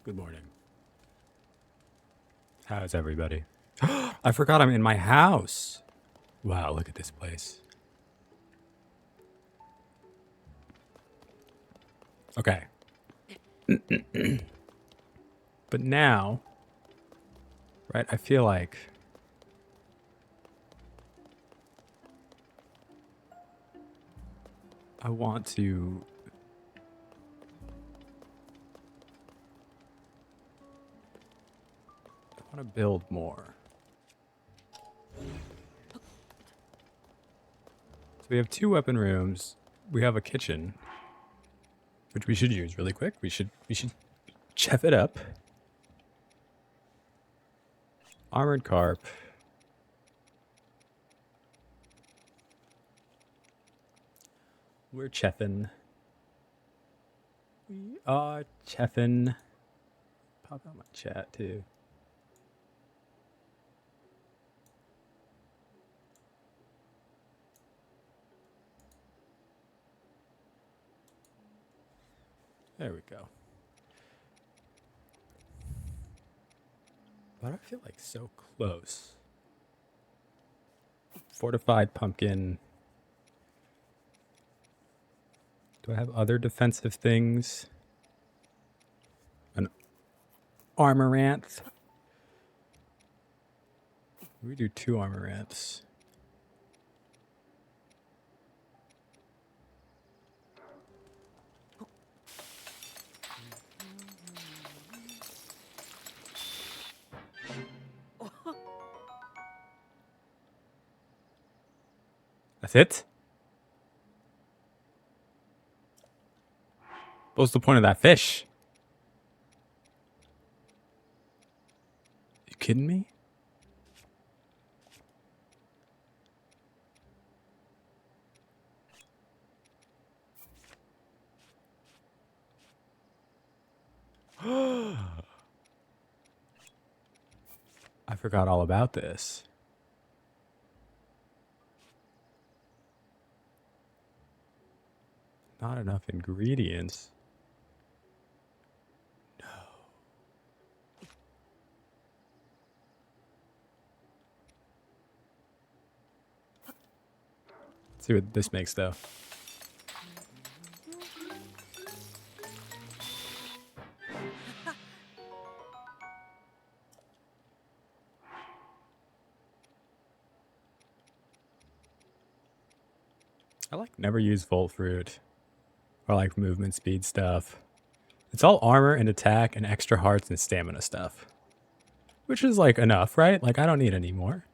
Good morning. How's everybody? I forgot I'm in my house. Wow, look at this place. Okay. But now, right, I feel like I want to build more. So we have 2 weapon rooms. We have a kitchen, which we should use really quick. We should chef it up. Armored carp. We're cheffing. We are cheffing. Pop out my chat too. There we go. But I feel like so close. Fortified pumpkin. Do I have other defensive things? An armoranth. We do 2 armoranths. That's it? What's the point of that fish? You kidding me? I forgot all about this. Not enough ingredients. No. Let's see what this makes though. I like never use Volt Fruit or like movement speed stuff. It's all armor and attack and extra hearts and stamina stuff. Which is like enough, right? Like I don't need any more.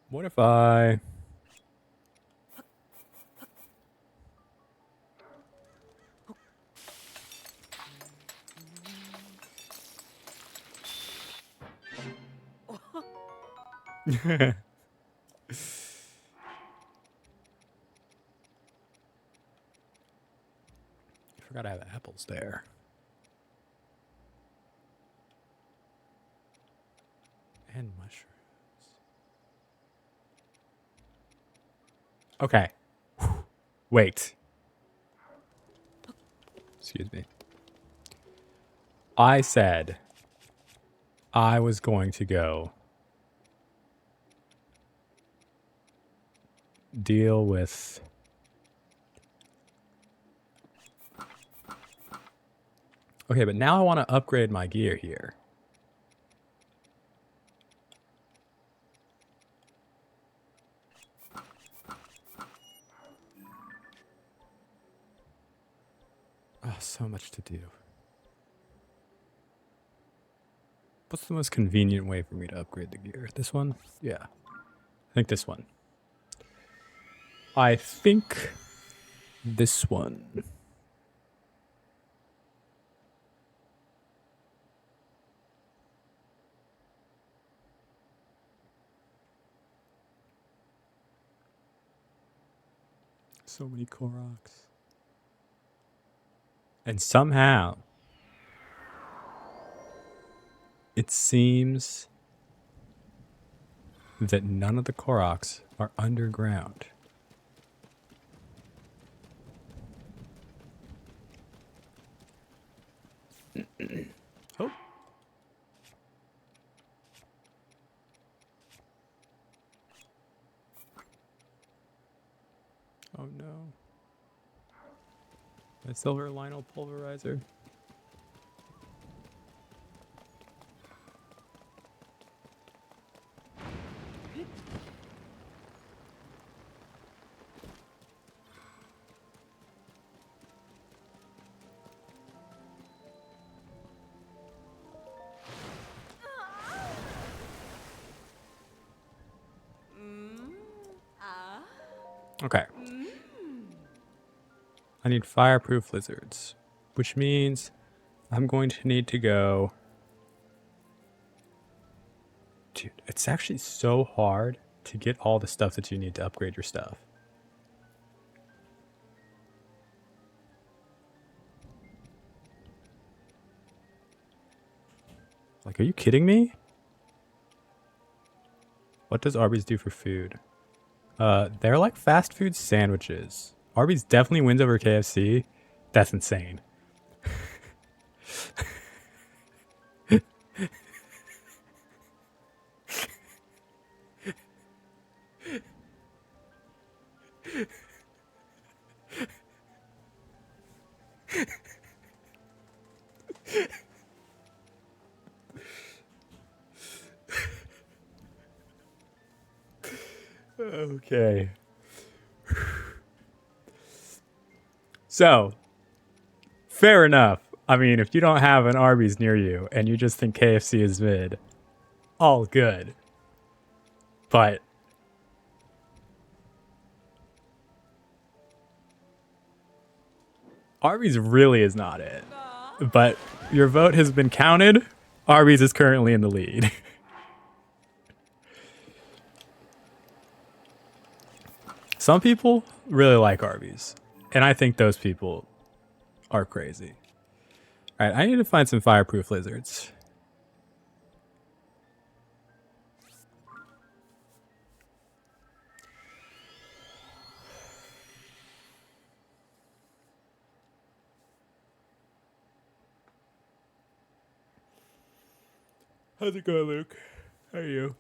What if I... I forgot I have apples there. And mushrooms. Okay. Wait. Excuse me. I said I was going to go deal with... Okay, but now I want to upgrade my gear here. Oh, so much to do. What's the most convenient way for me to upgrade the gear? This one? Yeah. I think this one. I think this one. So many Koroks. And somehow, it seems that none of the Koroks are underground. Oh. Oh no. My silver lino pulverizer. Okay. I need fireproof lizards, which means I'm going to need to go. Dude, it's actually so hard to get all the stuff that you need to upgrade your stuff. Like, are you kidding me? What does Arby's do for food? They're like fast food sandwiches. Arby's definitely wins over KFC. That's insane. Okay. So, fair enough. I mean, if you don't have an Arby's near you and you just think KFC is mid, all good. But Arby's really is not it. But your vote has been counted. Arby's is currently in the lead. Some people really like Arby's, and I think those people are crazy. All right, I need to find some fireproof lizards. How's it going, Luke? How are you?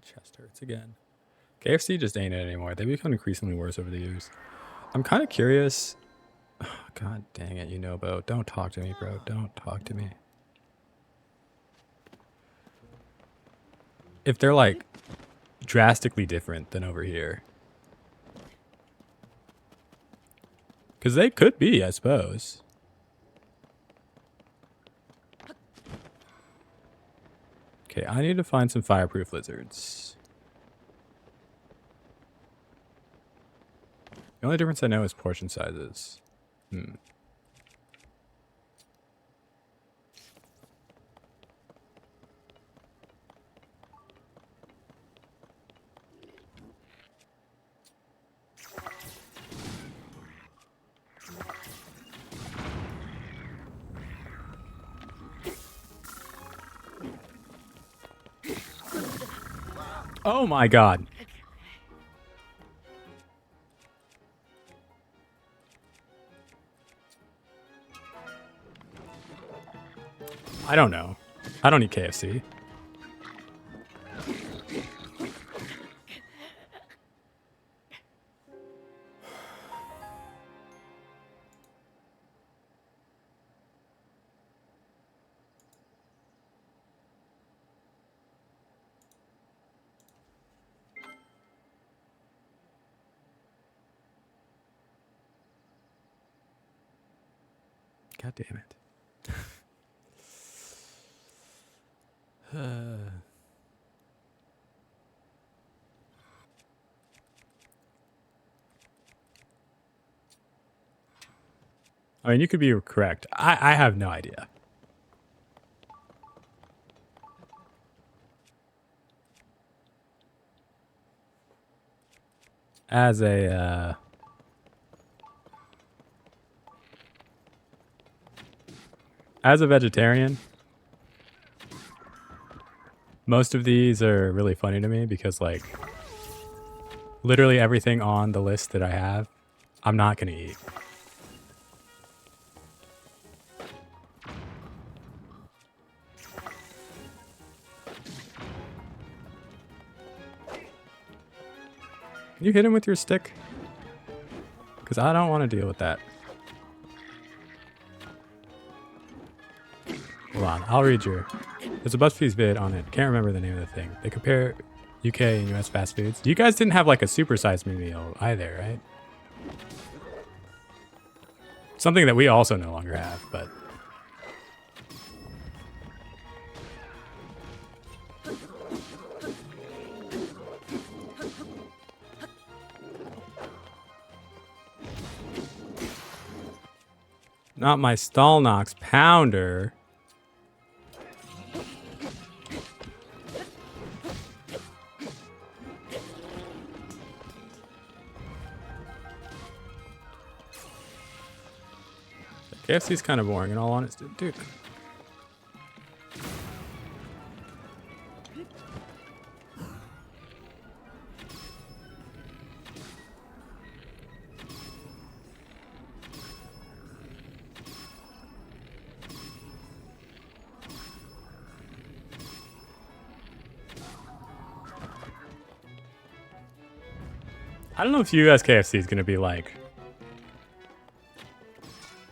Chest hurts again. KFC just ain't it anymore. They become increasingly worse over the years. I'm kind of curious. Oh, God dang it, you know, Bo. Don't talk to me, bro. Don't talk to me. If they're like drastically different than over here. Because they could be, I suppose. Okay, I need to find some fireproof lizards. The only difference I know is portion sizes. Oh my God. I don't know. I don't eat KFC. God damn it. I mean, you could be correct. I have no idea. As a vegetarian, most of these are really funny to me because, like, literally everything on the list that I have I'm not gonna eat. Can you hit him with your stick? Because I don't want to deal with that. Hold on, I'll read your... There's a BuzzFeed vid on it. Can't remember the name of the thing. They compare UK and US fast foods. You guys didn't have like a supersized me meal either, right? Something that we also no longer have, but... Not my Stallnox pounder. KFC's kind of boring in all honesty, dude. I don't know if US KFC is going to be like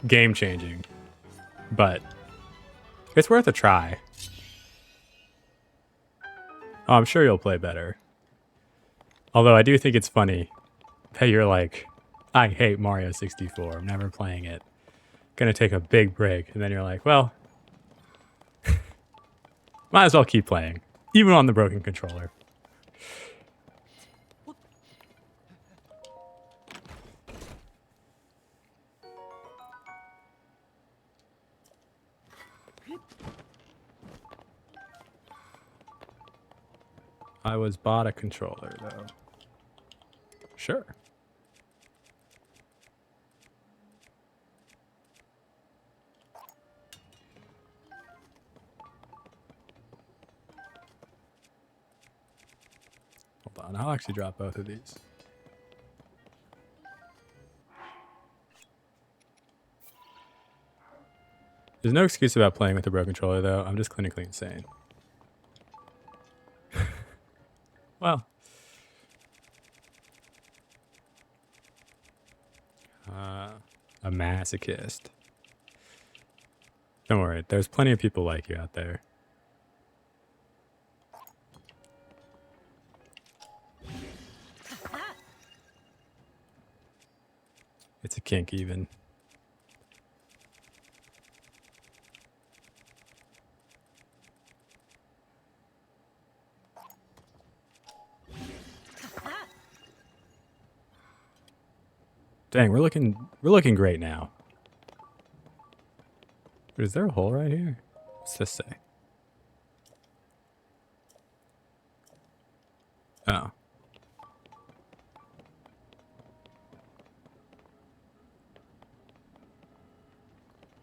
game changing, but it's worth a try. Oh, I'm sure you'll play better. Although I do think it's funny that you're like, I hate Mario 64. I'm never playing it. Gonna take a big break. And then you're like, well, might as well keep playing, even on the broken controller. I was bought a controller, though. Sure. Hold on, I'll actually drop both of these. There's no excuse about playing with a broken controller, though. I'm just clinically insane. Well. A masochist. Don't worry, there's plenty of people like you out there. It's a kink, even. Dang, we're looking great now. But is there a hole right here? What's this say? Oh.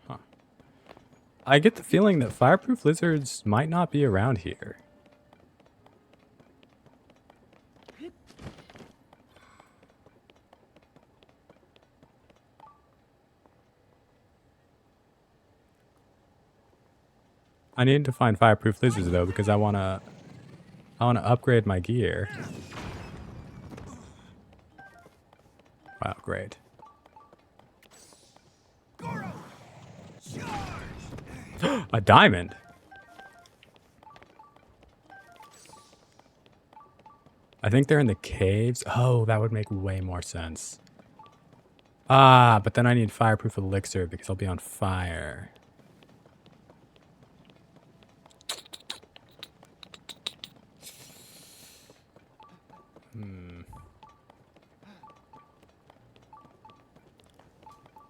Huh. I get the feeling that fireproof lizards might not be around here. I need to find fireproof lizards though, because I wanna upgrade my gear. Wow, great. A diamond. I think they're in the caves. Oh, that would make way more sense. Ah, but then I need fireproof elixir because I'll be on fire.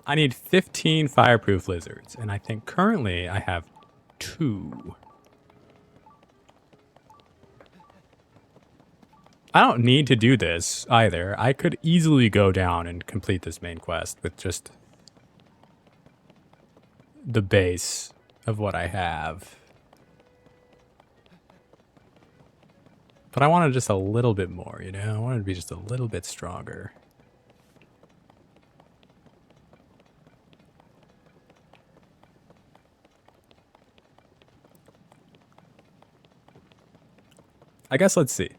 I need 15 fireproof lizards, and I think currently I have 2. I don't need to do this either. I could easily go down and complete this main quest with just the base of what I have. But I wanted just a little bit more, you know? I wanted to be just a little bit stronger. I guess let's see.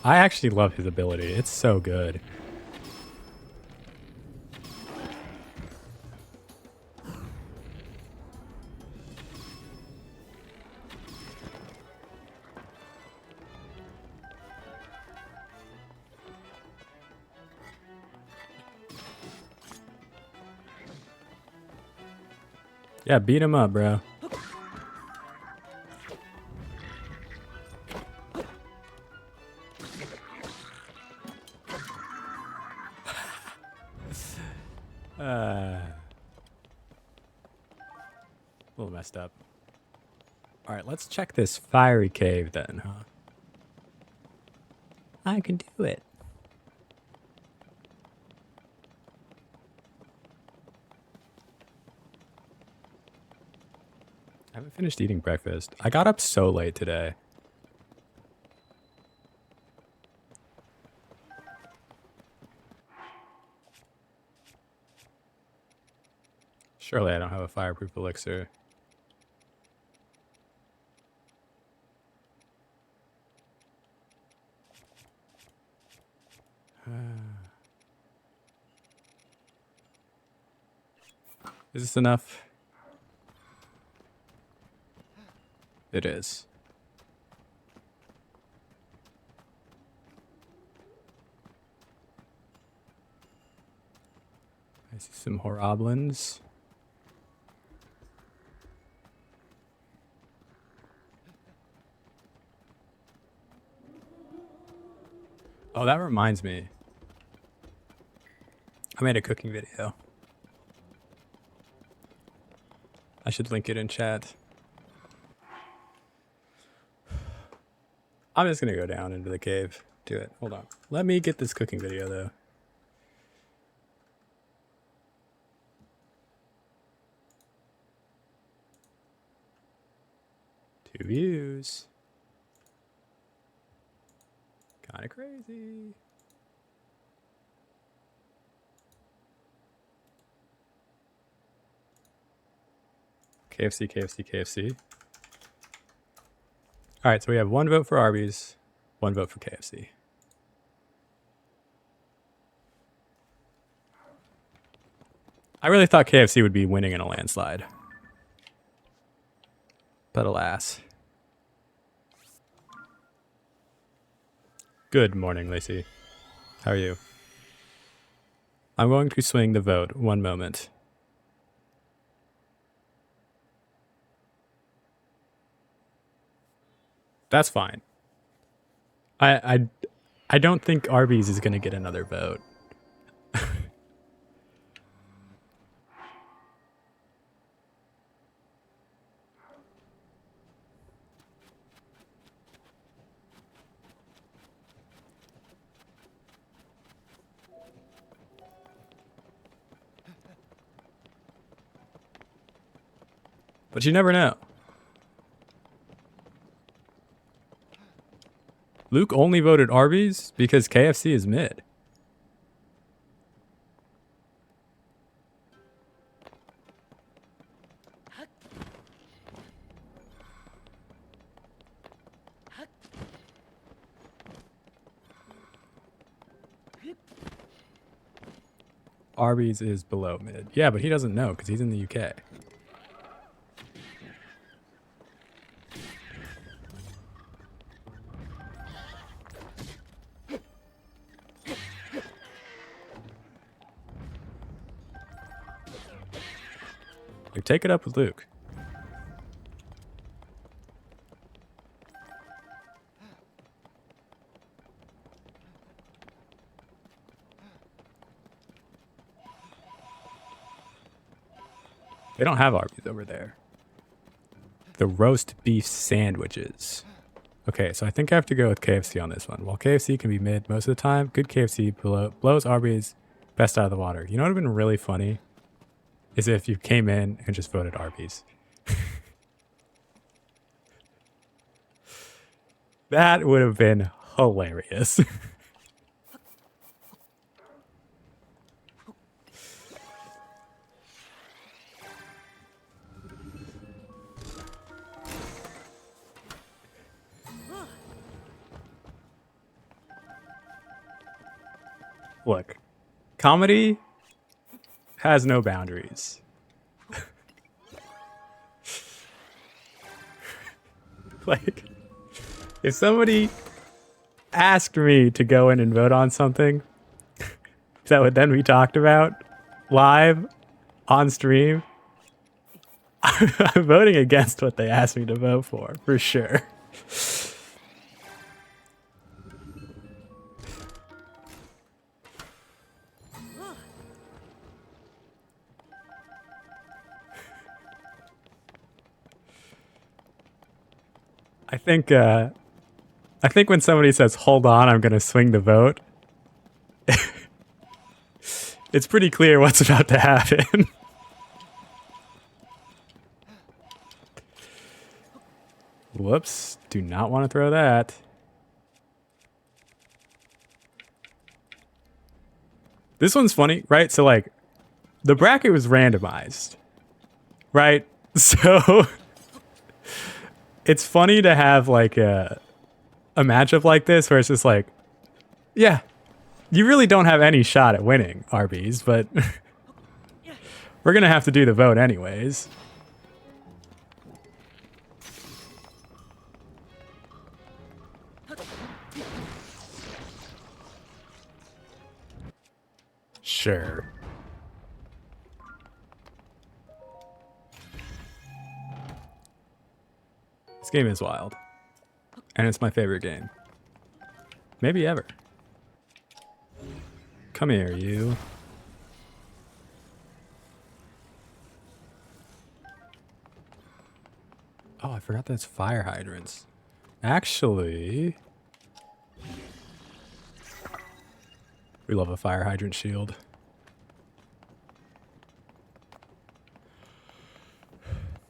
I actually love his ability. It's so good. Yeah, beat him up, bro. A little messed up. All right, let's check this fiery cave then, huh? I can do it. I haven't finished eating breakfast. I got up so late today. Surely I don't have a fireproof elixir. Is this enough? It is. I see some horoblins. Oh, that reminds me. I made a cooking video. I should link it in chat. I'm just gonna go down into the cave. Do it. Hold on. Let me get this cooking video though. 2 views. Kind of crazy. KFC, KFC, KFC. All right, so we have 1 vote for Arby's, 1 vote for KFC. I really thought KFC would be winning in a landslide. But alas. Good morning, Lacey. How are you? I'm going to swing the vote. 1 moment. That's fine. I don't think Arby's is going to get another vote. But you never know. Luke only voted Arby's because KFC is mid. Arby's is below mid. Yeah, but he doesn't know because he's in the UK. Like, take it up with Luke. They don't have Arby's over there. The roast beef sandwiches. Okay, so I think I have to go with KFC on this one. While KFC can be mid most of the time, good KFC blows Arby's best out of the water. You know what would have been really funny? Is if you came in and just voted Arby's. That would have been hilarious. Look, comedy has no boundaries. Like, if somebody asked me to go in and vote on something that would then be talked about live on stream, I'm voting against what they asked me to vote for sure. I think when somebody says, hold on, I'm going to swing the vote, it's pretty clear what's about to happen. Whoops, do not want to throw that. This one's funny, right? So, like, the bracket was randomized, right? So, it's funny to have, like, a matchup like this where it's just like, yeah, you really don't have any shot at winning, Arby's, but we're going to have to do the vote anyways. Sure. This game is wild. And it's my favorite game. Maybe ever. Come here, you. Oh, I forgot that's fire hydrants. Actually, we love a fire hydrant shield.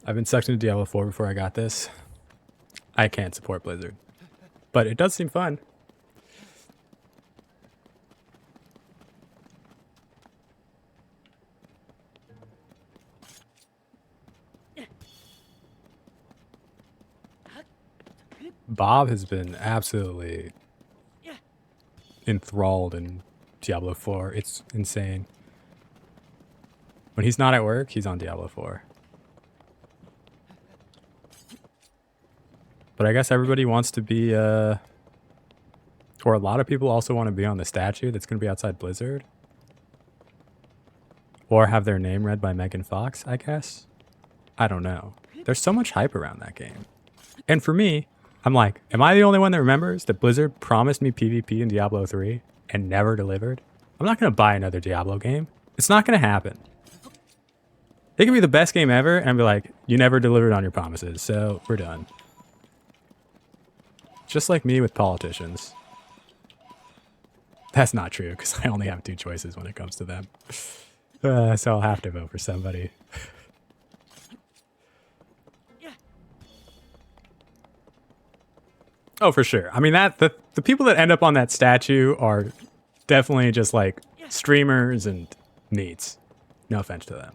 I've been sucked into Diablo 4 before I got this. I can't support Blizzard, but it does seem fun. Bob has been absolutely enthralled in Diablo 4. It's insane. When he's not at work, he's on Diablo 4. But I guess everybody wants to be, or a lot of people also want to be on the statue that's going to be outside Blizzard. Or have their name read by Megan Fox, I guess. I don't know. There's so much hype around that game. And for me, I'm like, am I the only one that remembers that Blizzard promised me PvP in Diablo 3 and never delivered? I'm not going to buy another Diablo game. It's not going to happen. It can be the best game ever, and I'll be like, you never delivered on your promises, so we're done. Just like me with politicians. That's not true, because I only have 2 choices when it comes to them. So I'll have to vote for somebody. Oh, for sure. I mean, the people that end up on that statue are definitely just like streamers and neats. No offense to them.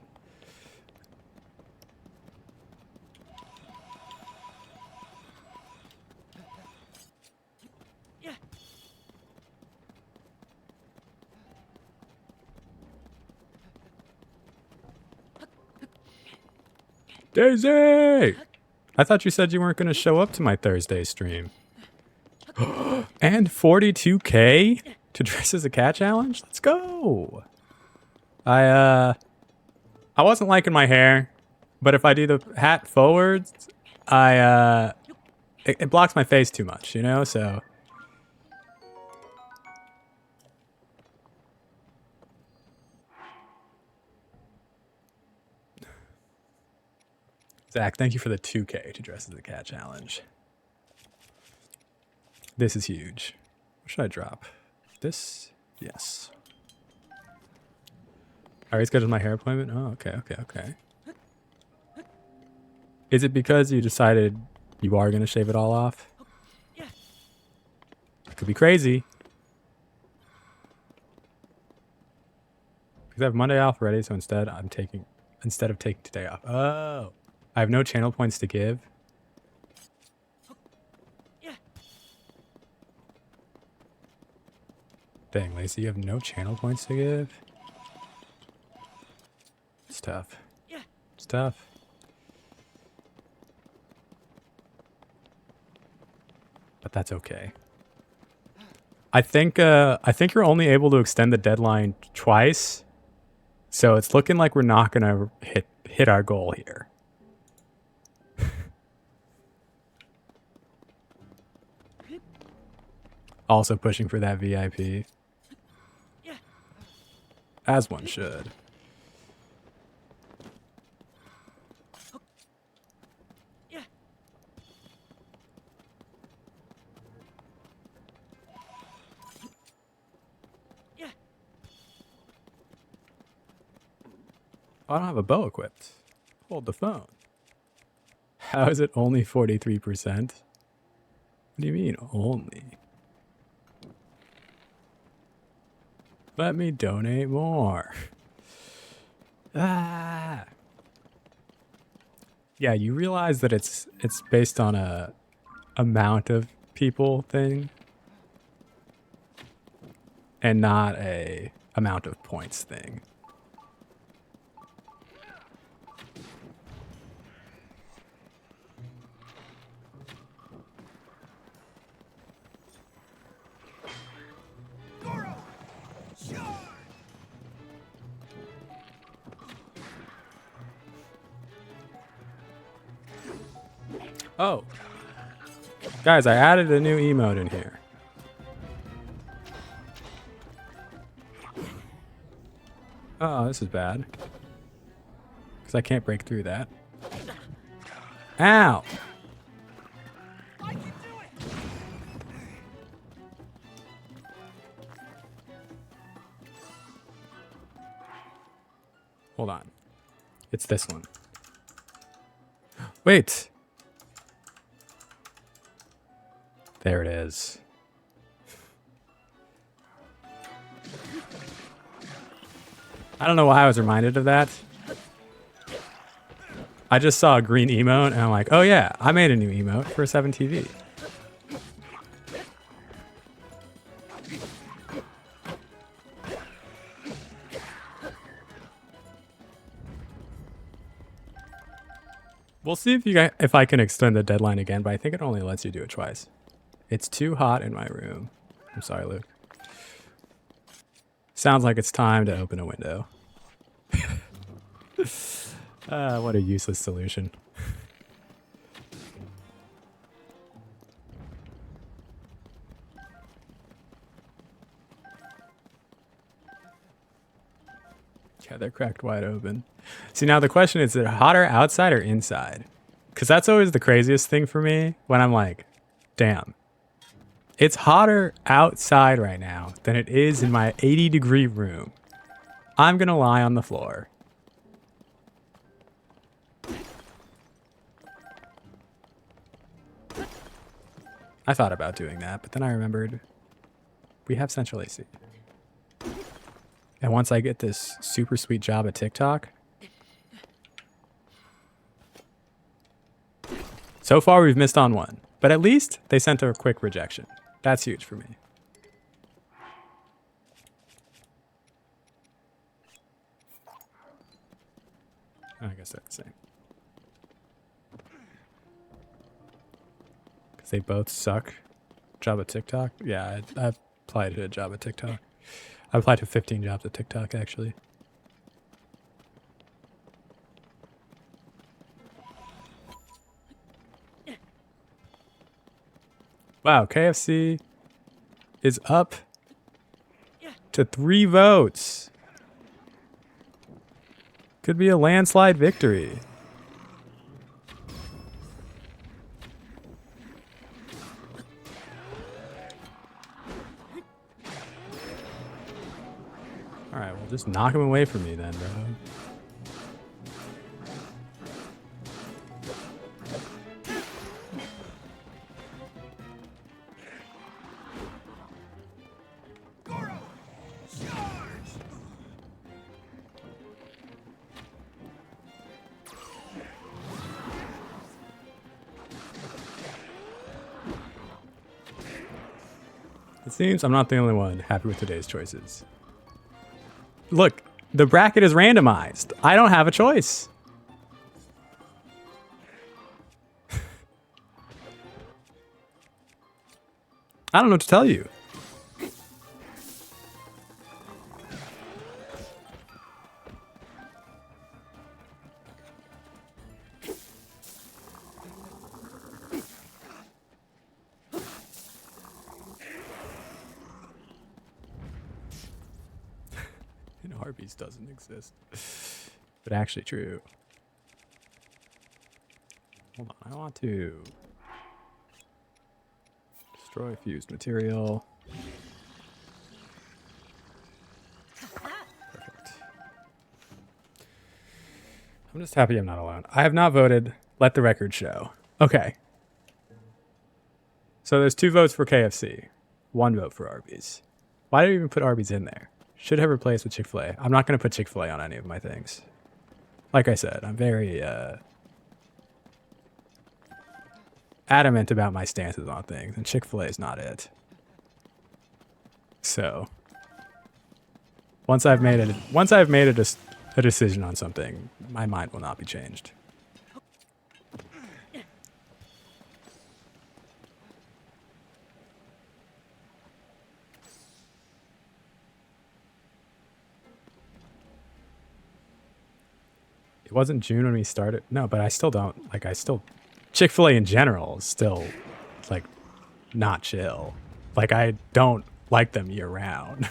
Daisy! I thought you said you weren't going to show up to my Thursday stream. And 42K to dress as a cat challenge? Let's go! I wasn't liking my hair, but if I do the hat forwards, it blocks my face too much, you know, so. Zach, thank you for the 2K to dress as a cat challenge. This is huge. What should I drop? This? Yes. I rescheduled my hair appointment? Oh, okay. Is it because you decided you are going to shave it all off? It could be crazy. Because I have Monday off already, so instead of taking today off. Oh. I have no channel points to give. Dang, Lacey, you have no channel points to give? It's tough. It's tough. But that's okay. I think you're only able to extend the deadline twice. So it's looking like we're not gonna hit our goal here. Also pushing for that VIP. As one should. I don't have a bow equipped. Hold the phone. How is it only 43%? What do you mean, only? Let me donate more. Ah. Yeah, you realize that it's based on a amount of people thing and not a amount of points thing. Oh. Guys, I added a new emote in here. Oh, this is bad. Because I can't break through that. Ow! Hold on. It's this one. Wait! There it is. I don't know why I was reminded of that. I just saw a green emote and I'm like, oh yeah, I made a new emote for 7TV. We'll see if I can extend the deadline again, but I think it only lets you do it twice. It's too hot in my room. I'm sorry, Luke. Sounds like it's time to open a window. What a useless solution. Yeah, they're cracked wide open. See, now the question is it hotter outside or inside? Because that's always the craziest thing for me when I'm like, damn. It's hotter outside right now than it is in my 80-degree room. I'm going to lie on the floor. I thought about doing that, but then I remembered we have central AC. And once I get this super sweet job at TikTok, so far we've missed on one, but at least they sent a quick rejection. That's huge for me. I guess they're the same. Because they both suck. Job at TikTok? Yeah, I applied to a job at TikTok. I applied to 15 jobs at TikTok, actually. Wow, KFC is up to 3 votes. Could be a landslide victory. Alright, well, just knock him away from me then, bro. It seems I'm not the only one happy with today's choices. Look, the bracket is randomized. I don't have a choice. I don't know what to tell you. And Arby's doesn't exist. But actually true. Hold on, I want to destroy fused material. Perfect. I'm just happy I'm not alone. I have not voted. Let the record show. Okay. So there's 2 votes for KFC. 1 vote for Arby's. Why did I even put Arby's in there? Should have replaced with Chick-fil-A. I'm not going to put Chick-fil-A on any of my things. Like I said, I'm very adamant about my stances on things, and Chick-fil-A is not it. So, once I've made a decision on something, my mind will not be changed. It wasn't June when we started. No, but I still don't like. Chick-fil-A in general is still like not chill. Like I don't like them year round.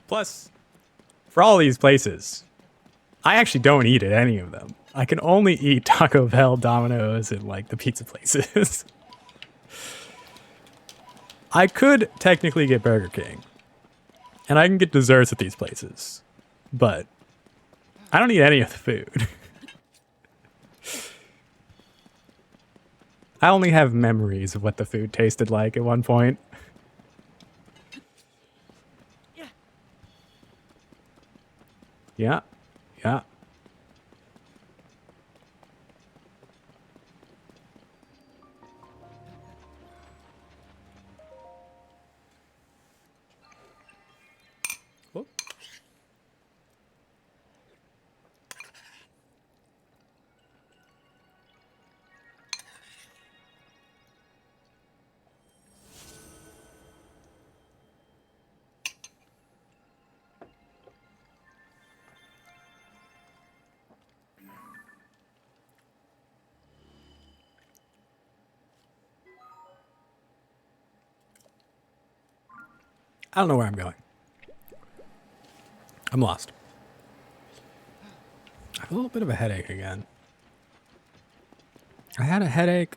Plus, for all these places, I actually don't eat at any of them. I can only eat Taco Bell, Domino's, and like the pizza places. I could technically get Burger King, and I can get desserts at these places, but I don't eat any of the food. I only have memories of what the food tasted like at one point. Yeah, yeah. Whoop. I don't know where I'm going. I'm lost. I have a little bit of a headache again. I had a headache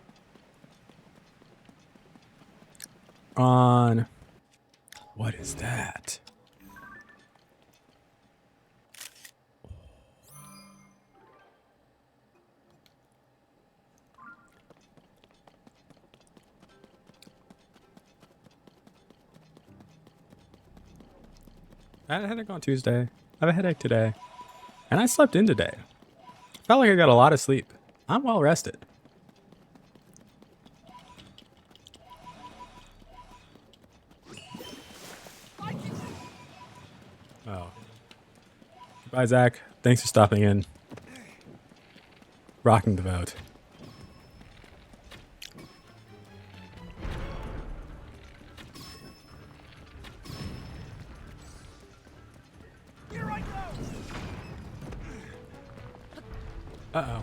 on... What is that? I had a headache on Tuesday. I have a headache today. And I slept in today. Felt like I got a lot of sleep. I'm well rested. Oh. Goodbye, Zach. Thanks for stopping in. Rocking the vote. Uh-oh.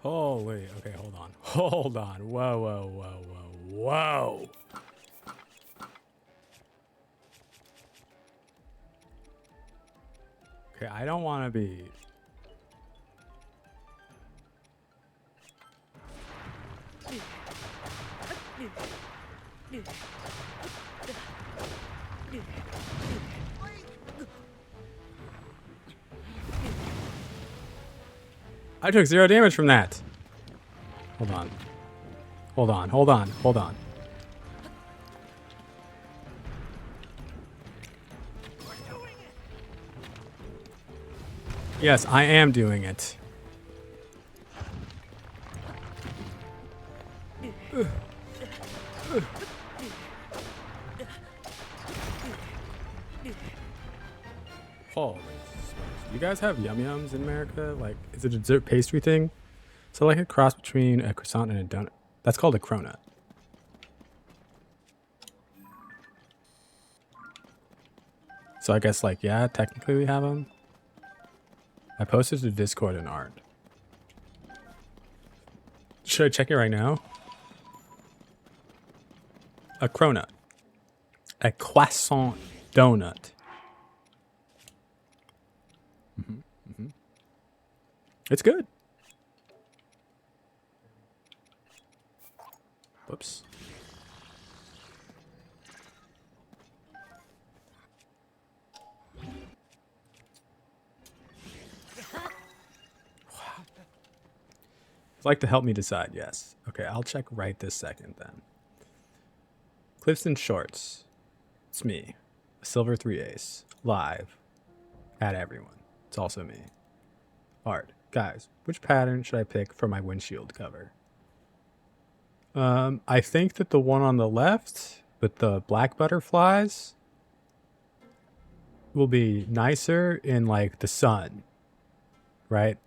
Holy, okay, hold on. Hold on. Whoa, whoa, whoa, whoa, whoa. Okay, I don't want to be... I took 0 damage from that. Hold on. Hold on, hold on, hold on. Yes, I am doing it. Holy smokes. You guys have Yum Yums in America? Like, is it a dessert pastry thing? So like a cross between a croissant and a donut. That's called a cronut. So I guess like, yeah, technically we have them. I posted to Discord and art. Should I check it right now? A cronut. A croissant donut. It's good. Whoops. You'd like to help me decide, yes. Okay, I'll check right this second then. Clifton Shorts. It's me. A silver 3 ace. Live. At everyone. It's also me. Art. Guys, which pattern should I pick for my windshield cover? I think that the one on the left with the black butterflies will be nicer in like the sun, right?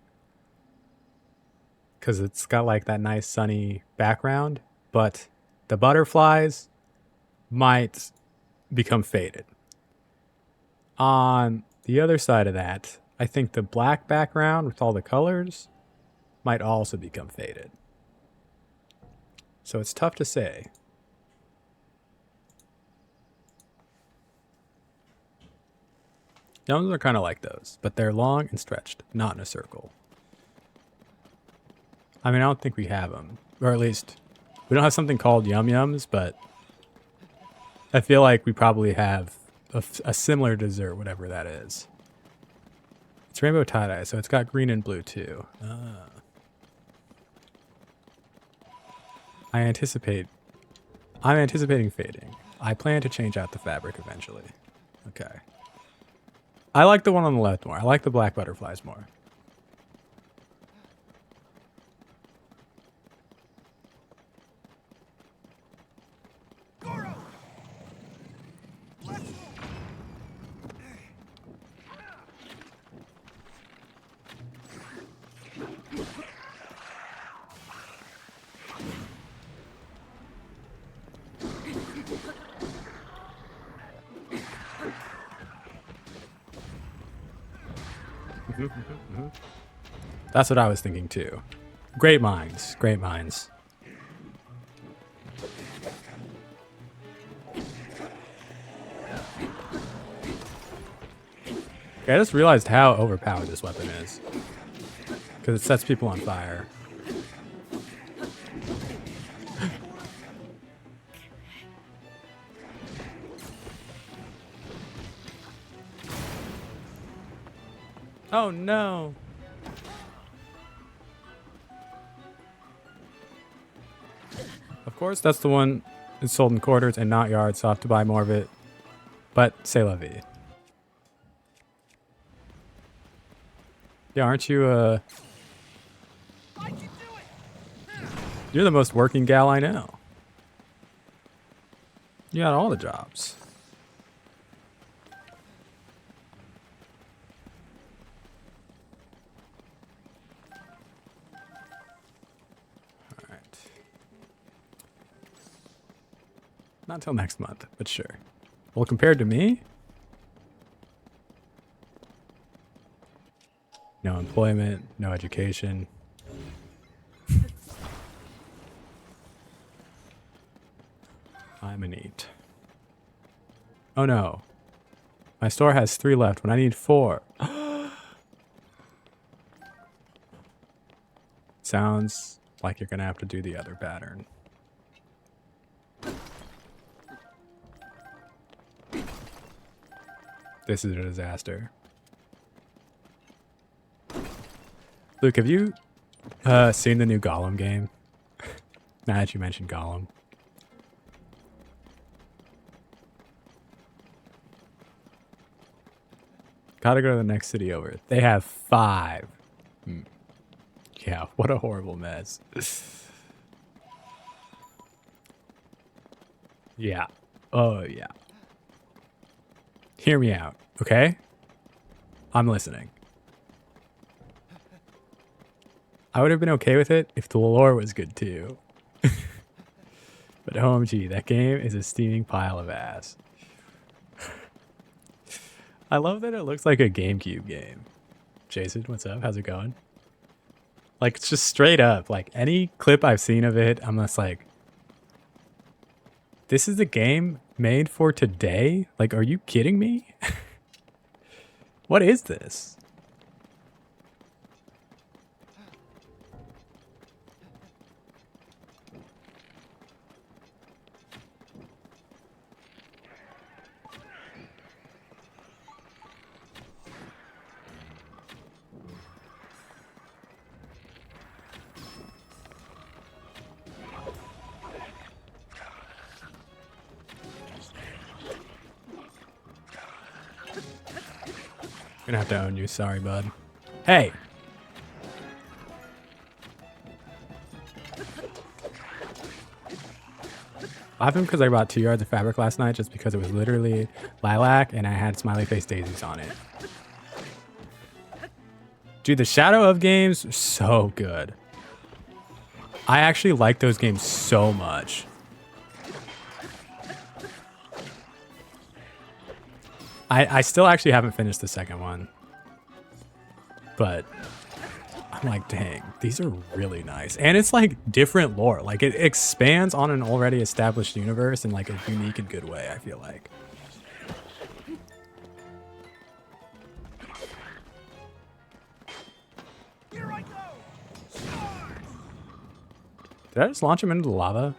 Because it's got like that nice sunny background, but the butterflies might become faded. On the other side of that, I think the black background with all the colors might also become faded. So it's tough to say. Yums are kind of like those, but they're long and stretched, not in a circle. I mean, I don't think we have them. Or at least, we don't have something called Yum Yums, but I feel like we probably have a similar dessert, whatever that is. It's rainbow tie-dye, so it's got green and blue too. I'm anticipating fading. I plan to change out the fabric eventually. Okay. I like the one on the left more. I like the black butterflies more. That's what I was thinking too. Great minds, great minds. Okay, I just realized how overpowered this weapon is. Because it sets people on fire. Oh no! Of course, that's the one that's sold in quarters and not yards, so I'll have to buy more of it. But, c'est la vie. Yeah, aren't you, You're the most working gal I know. You got all the jobs. Alright. Not until next month, but sure. Well, compared to me, no employment, no education. I'm a neat. Oh no. My store has 3 left when I need 4. Sounds like you're gonna have to do the other pattern. This is a disaster. Luke, have you seen the new Gollum game? Now that you mentioned Gollum. Gotta go to the next city over. They have 5. Yeah, what a horrible mess. Yeah. Oh, yeah. Hear me out, okay? I'm listening. I would have been okay with it if the lore was good too. But OMG, that game is a steaming pile of ass. I love that it looks like a GameCube game. Jason, what's up? How's it going? Like, it's just straight up. Like, any clip I've seen of it, I'm just like, this is a game made for today? Like, are you kidding me? What is this? Gonna have to own you. Sorry, bud. Hey! Laughing because I bought 2 yards of fabric last night just because it was literally lilac and I had smiley face daisies on it. Dude, the Shadow of games are so good. I actually like those games so much. I still actually haven't finished the second one. But I'm like, dang, these are really nice. And it's like different lore. Like it expands on an already established universe in like a unique and good way, I feel like. Here I go. Did I just launch him into the lava?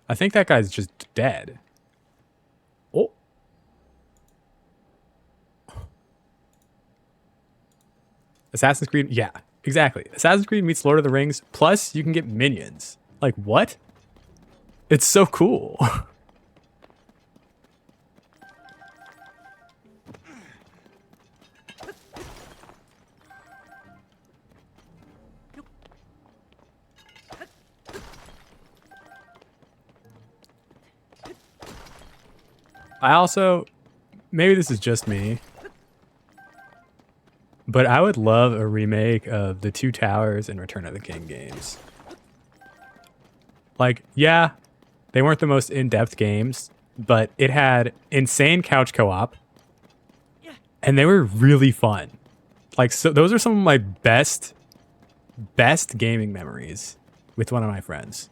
I think that guy's just dead. Oh. Assassin's Creed, yeah, exactly. Assassin's Creed meets Lord of the Rings, plus you can get minions. Like, what? It's so cool. I also, maybe this is just me, but I would love a remake of the Two Towers and Return of the King games. Like, yeah, they weren't the most in-depth games, but it had insane couch co-op, and they were really fun. Like, so those are some of my best gaming memories with one of my friends.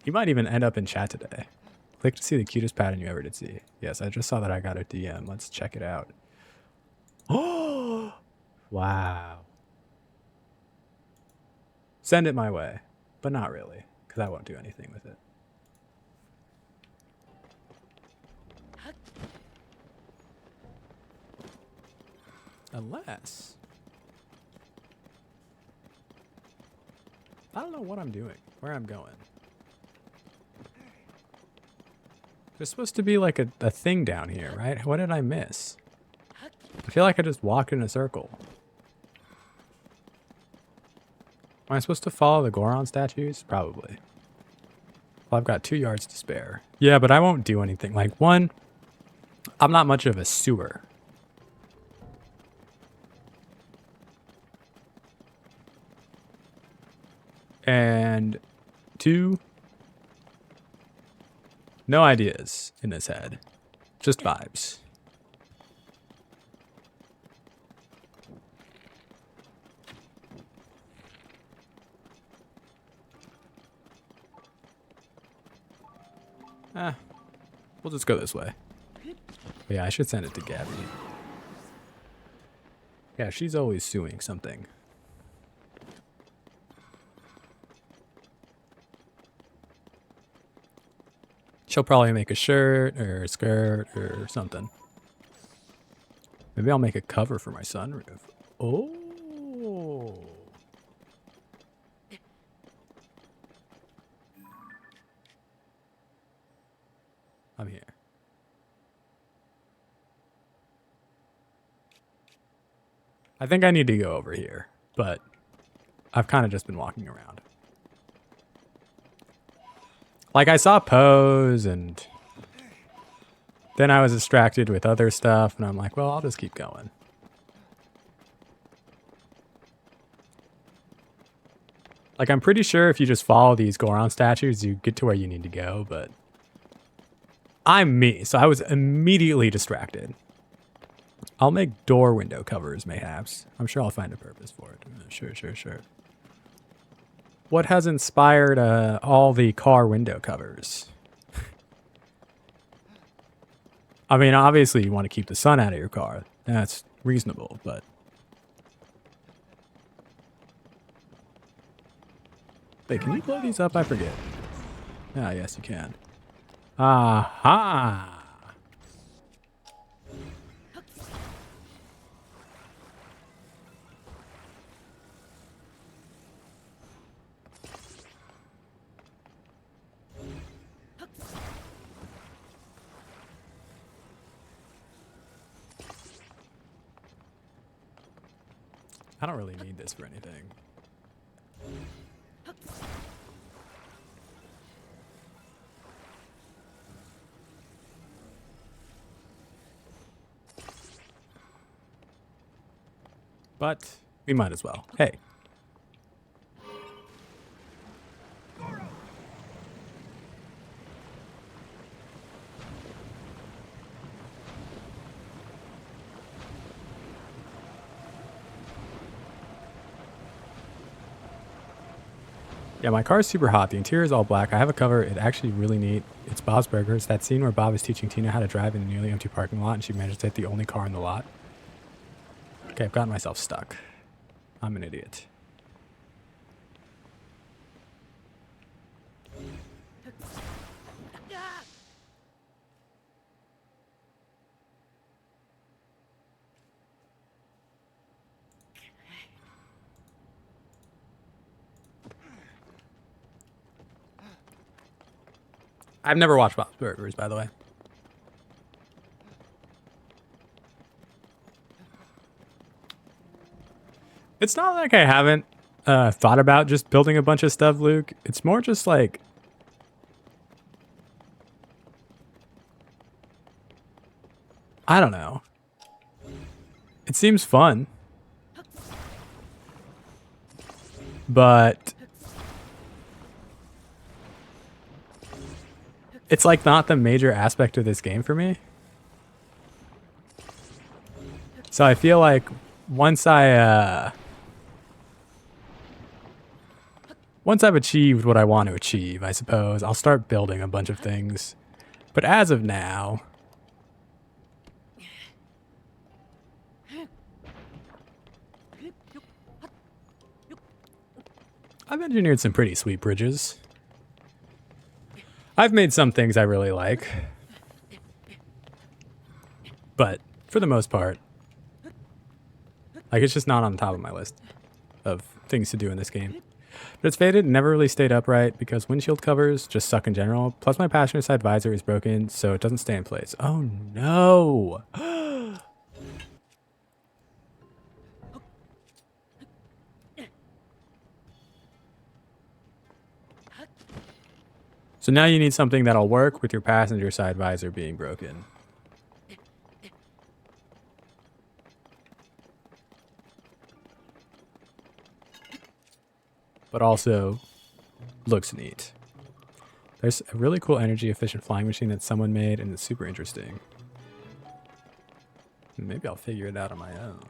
You might even end up in chat today. Click to see the cutest pattern you ever did see. Yes, I just saw that I got a DM. Let's check it out. Oh, wow. Send it my way, but not really, because I won't do anything with it. Unless... I don't know what I'm doing, where I'm going. There's supposed to be like a thing down here, right? What did I miss? I feel like I just walked in a circle. Am I supposed to follow the Goron statues? Probably. Well, I've got 2 yards to spare. Yeah, but I won't do anything. Like, one, I'm not much of a sewer. And 2, No ideas in his head. Just vibes. We'll just go this way. But yeah, I should send it to Gabby. Yeah, she's always suing something. She'll probably make a shirt or a skirt or something. Maybe I'll make a cover for my sunroof. Oh. I'm here. I think I need to go over here, but I've kind of just been walking around. Like, I saw Pose, and then I was distracted with other stuff, and I'm like, well, I'll just keep going. Like, I'm pretty sure if you just follow these Goron statues, you get to where you need to go, but I'm me, so I was immediately distracted. I'll make door window covers, mayhaps. I'm sure I'll find a purpose for it. Sure. What has inspired all the car window covers? I mean, obviously you want to keep the sun out of your car. That's reasonable, but... Wait, can you blow these up? I forget. Ah, yes, you can. Aha! I don't really need this for anything. But we might as well. Hey. Yeah, my car's super hot. The interior is all black. I have a cover. It's actually really neat. It's Bob's Burgers. That scene where Bob is teaching Tina how to drive in a nearly empty parking lot and she manages to hit the only car in the lot. Okay, I've gotten myself stuck. I'm an idiot. I've never watched Bob's Burgers, by the way. It's not like I haven't thought about just building a bunch of stuff, Luke. It's more just like... I don't know. It seems fun. But... it's like not the major aspect of this game for me. So I feel like once I've achieved what I want to achieve, I suppose, I'll start building a bunch of things. But as of now... I've engineered some pretty sweet bridges. I've made some things I really like. But for the most part, like, it's just not on the top of my list of things to do in this game. But it's faded and never really stayed upright because windshield covers just suck in general. Plus my passenger side visor is broken, so it doesn't stay in place. Oh no! So now you need something that'll work with your passenger side visor being broken. But also looks neat. There's a really cool energy efficient flying machine that someone made, and it's super interesting. Maybe I'll figure it out on my own.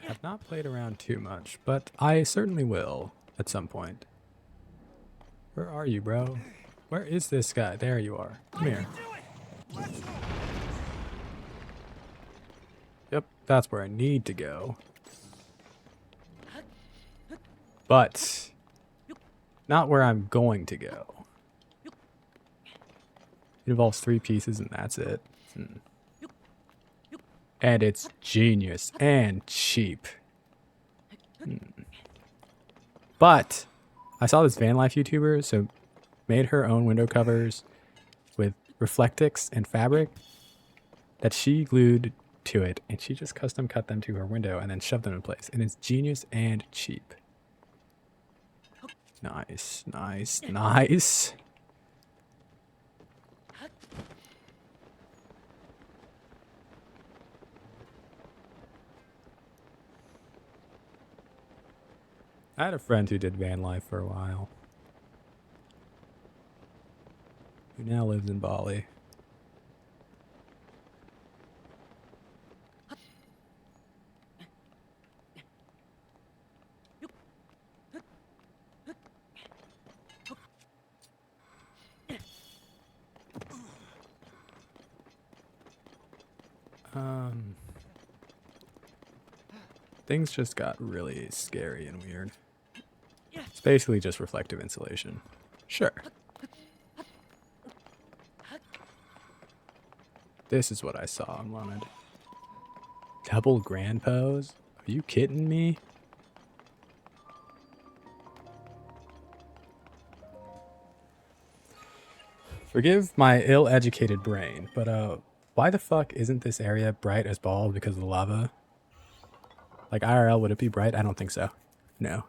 I have not played around too much, but I certainly will at some point. Where are you, bro? Where is this guy? There you are. Come here. Yep, that's where I need to go. But not where I'm going to go. It involves 3 pieces and that's it. And it's genius and cheap. But I saw this van life YouTuber, so made her own window covers with Reflectix and fabric that she glued to it, and she just custom cut them to her window and then shoved them in place. And it's genius and cheap. Nice, nice, nice. I had a friend who did van life for a while, who now lives in Bali. Things just got really scary and weird. It's basically just reflective insulation. Sure. This is what I saw and wanted. Double grand pose? Are you kidding me? Forgive my ill-educated brain, but why the fuck isn't this area bright as balls because of the lava? Like IRL, would it be bright? I don't think so. No.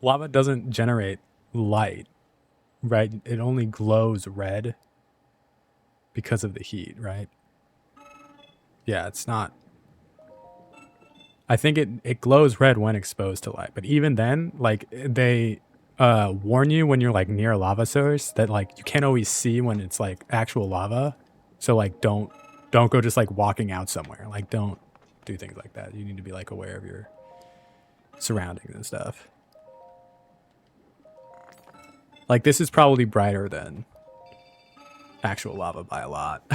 Lava doesn't generate light, right? It only glows red because of the heat, right? Yeah, it's not. I think it glows red when exposed to light, but even then, like they warn you when you're like near a lava source that like you can't always see when it's like actual lava. So like don't go just like walking out somewhere. Like don't do things like that. You need to be like aware of your surroundings and stuff. Like this is probably brighter than actual lava by a lot.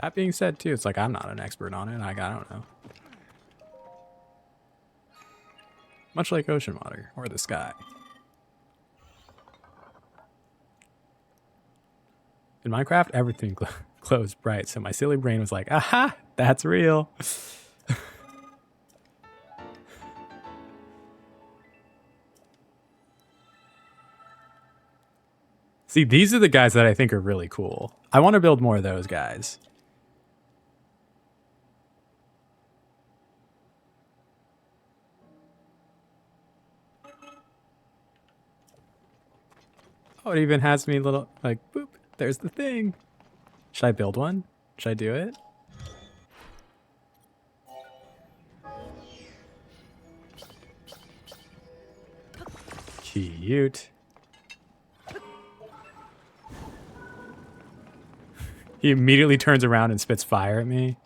That being said too, it's like I'm not an expert on it. Like I don't know. Much like ocean water or the sky. In Minecraft, everything glows bright, so my silly brain was like, aha, that's real. See, these are the guys that I think are really cool. I want to build more of those guys. Oh, it even has me little, like, boop, there's the thing. Should I build one? Should I do it? Cute. He immediately turns around and spits fire at me.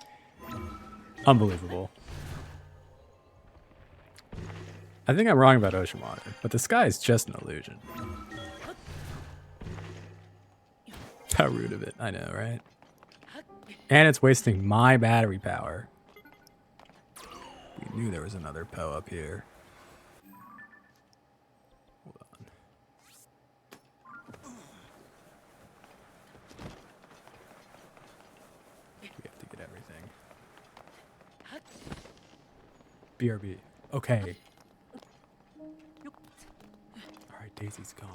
Unbelievable. I think I'm wrong about ocean water, but the sky is just an illusion. How rude of it, I know, right? And it's wasting my battery power. We knew there was another Poe up here. Hold on. We have to get everything. BRB. Okay. Alright, Daisy's gone.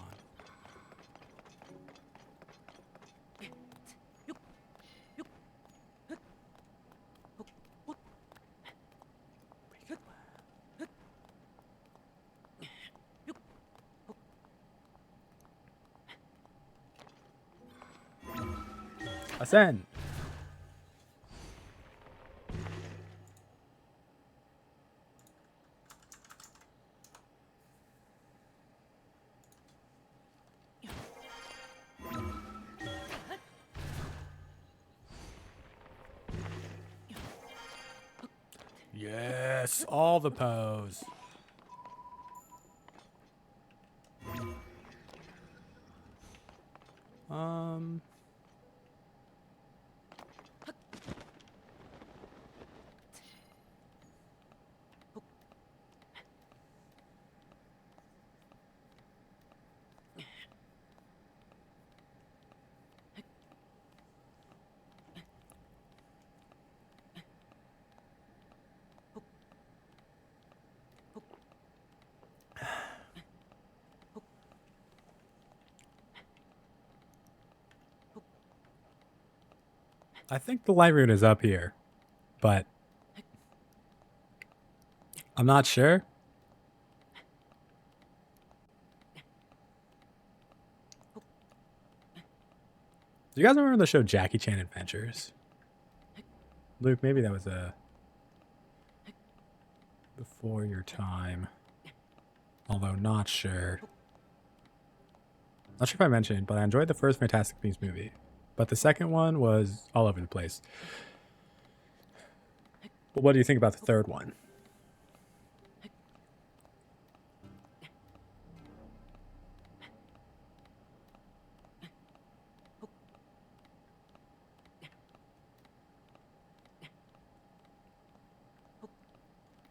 Ascend. Yes, all the pose. I think the light route is up here, but I'm not sure. Do you guys remember the show Jackie Chan Adventures? Luke, maybe that was before your time. Although not sure. Not sure if I mentioned, but I enjoyed the first Fantastic Beasts movie. But the second one was all over the place. But what do you think about the third one?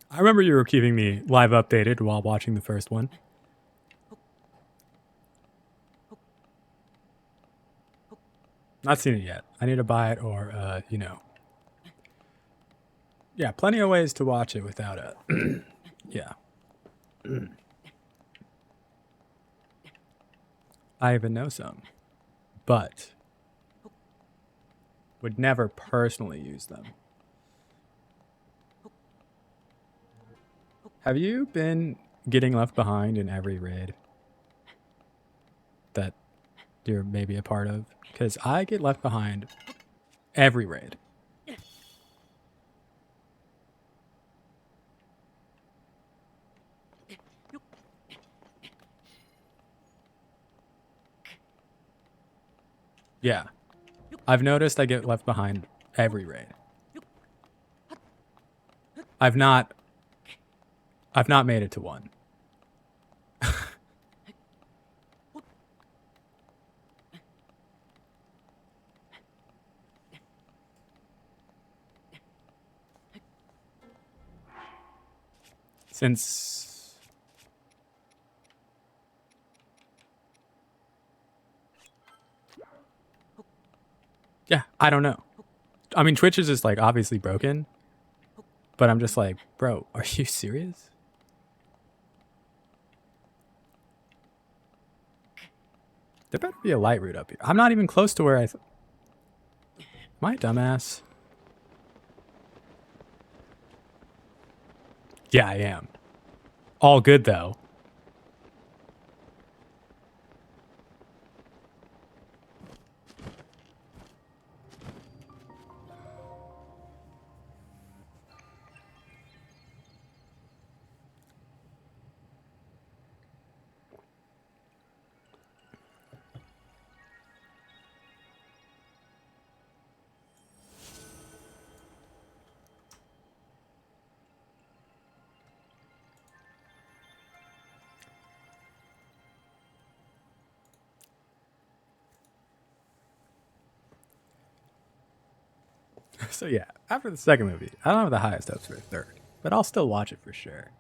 I remember you were keeping me live updated while watching the first one. Not seen it yet. I need to buy it or, you know. Yeah, plenty of ways to watch it without it. Yeah. I even know some. But would never personally use them. Have you been getting left behind in every raid that you're maybe a part of? Because I get left behind every raid. Yeah. I've noticed I get left behind every raid. I've not made it to one. Since yeah, I don't know. I mean, Twitch is just like obviously broken, but I'm just like, bro, are you serious? There better be a light route up here. I'm not even close to where am I a dumbass? Yeah, I am. All good though. So yeah, after the second movie, I don't have the highest hopes for a third, but I'll still watch it for sure.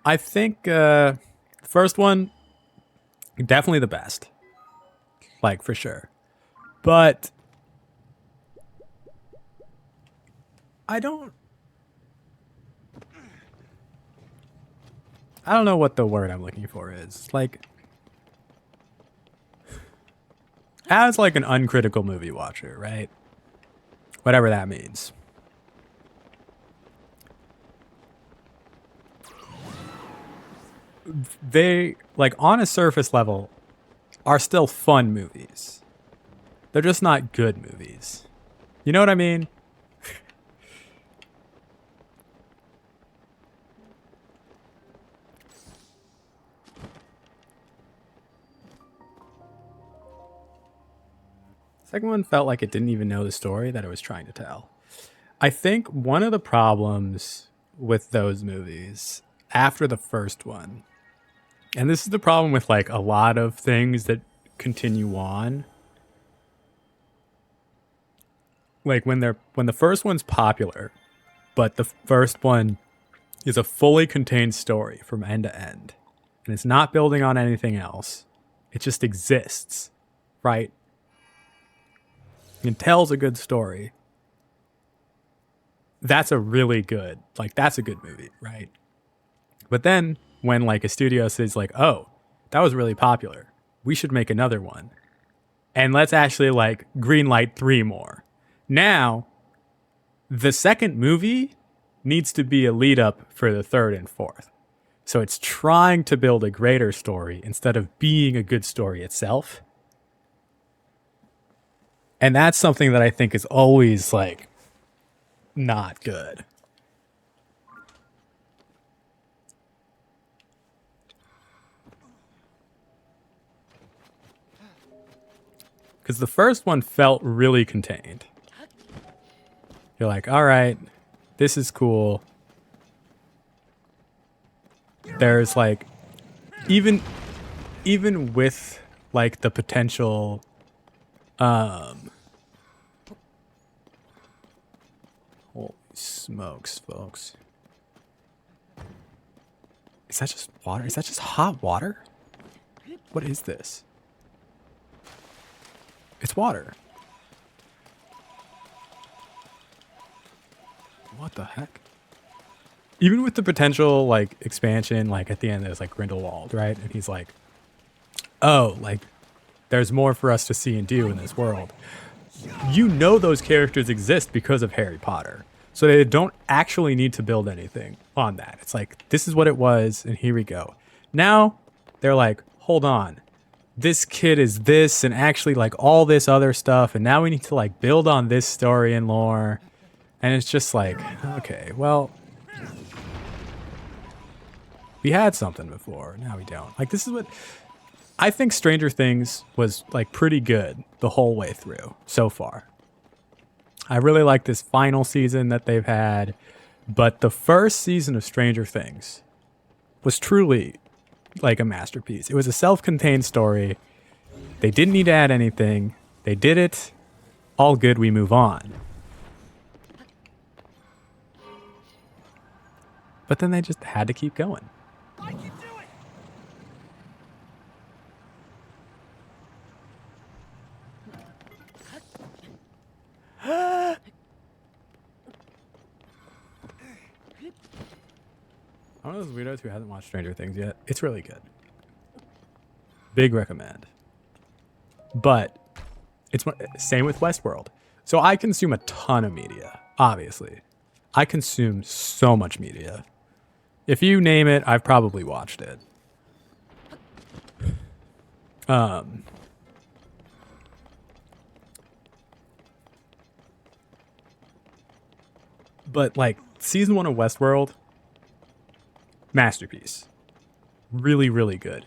I think first one definitely the best, like for sure. But I don't know what the word I'm looking for is. Like as like an uncritical movie watcher, right? Whatever that means. They like on a surface level are still fun movies. They're just not good movies. You know what I mean? Second one felt like it didn't even know the story that it was trying to tell. I think one of the problems with those movies after the first one, and this is the problem with like a lot of things that continue on, like when the first one's popular, but the first one is a fully contained story from end to end, and it's not building on anything else. It just exists, right? It tells a good story. That's a really good, like, that's a good movie, right? But then when like a studio says like, oh, that was really popular, we should make another one. And let's actually like green light 3 more. Now, the second movie needs to be a lead up for the third and fourth. So it's trying to build a greater story instead of being a good story itself. And that's something that I think is always like not good. Because the first one felt really contained. You're like, all right, this is cool. There's like, even with like the potential, holy smokes, folks. Is that just water? Is that just hot water? What is this? It's water. What the heck? Even with the potential like expansion, like at the end there's like Grindelwald, right? And he's like, oh, like there's more for us to see and do in this world. You know those characters exist because of Harry Potter. So they don't actually need to build anything on that. It's like, this is what it was, and here we go. Now, they're like, hold on. This kid is this, and actually like all this other stuff, and now we need to like build on this story and lore. And it's just like, okay, well, we had something before, now we don't. Like, this is what... I think Stranger Things was like pretty good the whole way through so far. I really like this final season that they've had, but the first season of Stranger Things was truly like a masterpiece. It was a self-contained story. They didn't need to add anything. They did it. All good, we move on. But then they just had to keep going. I can do it. I'm one of those weirdos who hasn't watched Stranger Things yet. It's really good. Big recommend. But it's same with Westworld. So I consume a ton of media, obviously. I consume so much media. If you name it, I've probably watched it. But like season 1 of Westworld, masterpiece. Really, really good.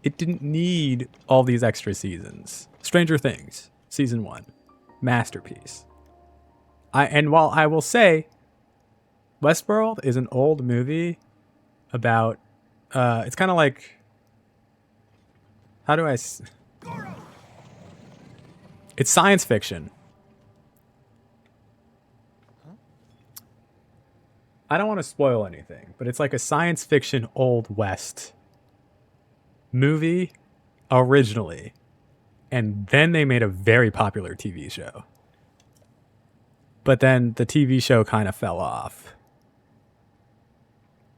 It didn't need all these extra seasons. Stranger Things, season 1, masterpiece. And while I will say, Westworld is an old movie about, it's kind of like, how do I, it's science fiction. I don't want to spoil anything, but it's like a science fiction Old West movie originally. And then they made a very popular TV show. But then the TV show kind of fell off.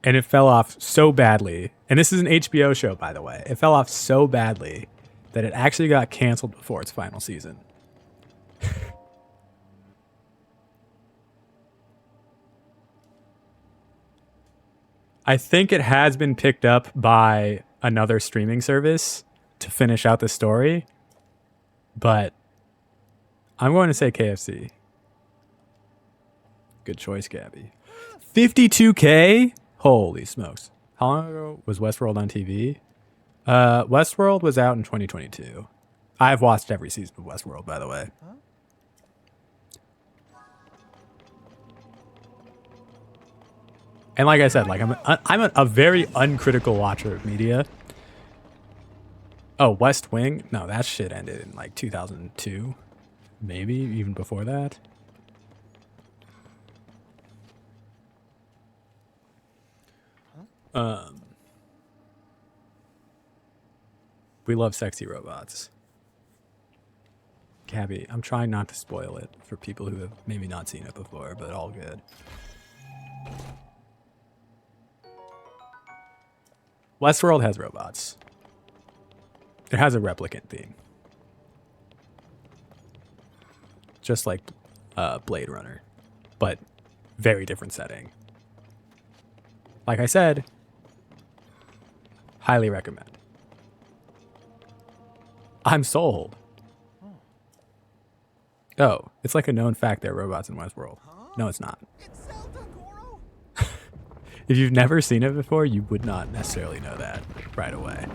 And it fell off so badly. And this is an HBO show, by the way. It fell off so badly that it actually got canceled before its final season. I think it has been picked up by another streaming service to finish out the story. But I'm going to say KFC. Good choice, Gabby. 52K? Holy smokes. How long ago was Westworld on TV? Westworld was out in 2022. I've watched every season of Westworld, by the way. And like I said, like I'm a very uncritical watcher of media. Oh, West Wing? No, that shit ended in like 2002. Maybe even before that. We love sexy robots. Gabby, I'm trying not to spoil it for people who have maybe not seen it before, but all good. Westworld has robots. It has a replicant theme. Just like Blade Runner, but very different setting. Like I said, highly recommend. I'm sold. Oh, it's like a known fact there are robots in Westworld. No, it's not. If you've never seen it before, you would not necessarily know that right away.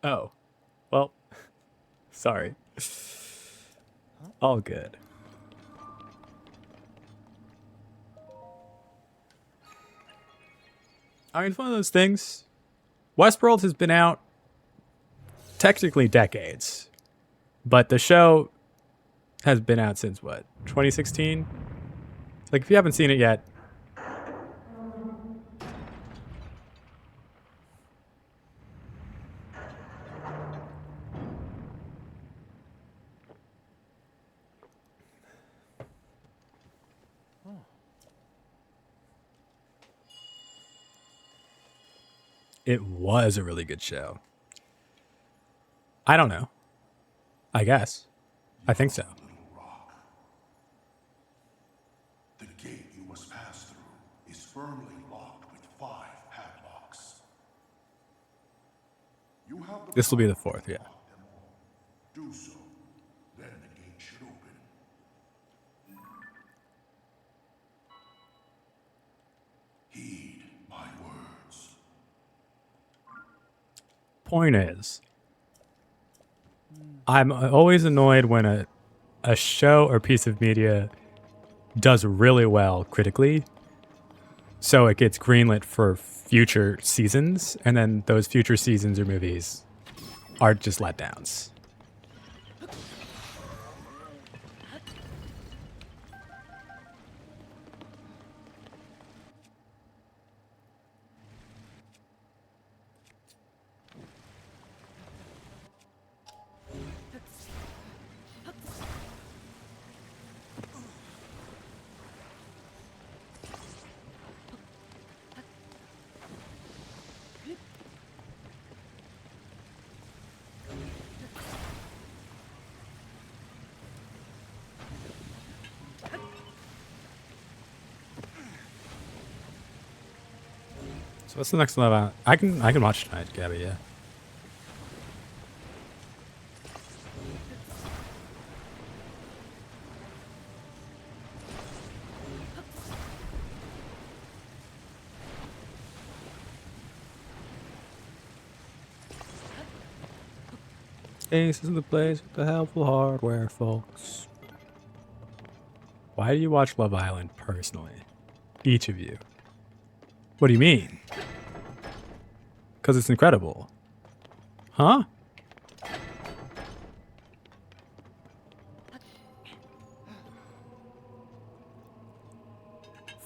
Oh, well, sorry. All good. I mean, it's one of those things. Westworld has been out technically decades, but the show has been out since what, 2016? Like, if you haven't seen it yet, it was a really good show. I don't know. I guess. I think so. The gate you must pass through is firmly locked with 5 padlocks. You have This will be the 4th, yeah. do so, then the gate should open. Heed my words. Point is, I'm always annoyed when a show or piece of media does really well critically, so it gets greenlit for future seasons, and then those future seasons or movies are just letdowns. So what's the next level? I can watch tonight, Gabby. Yeah. Ace is the place with the helpful hardware, folks. Why do you watch Love Island personally? Each of you. What do you mean? Because it's incredible. Huh?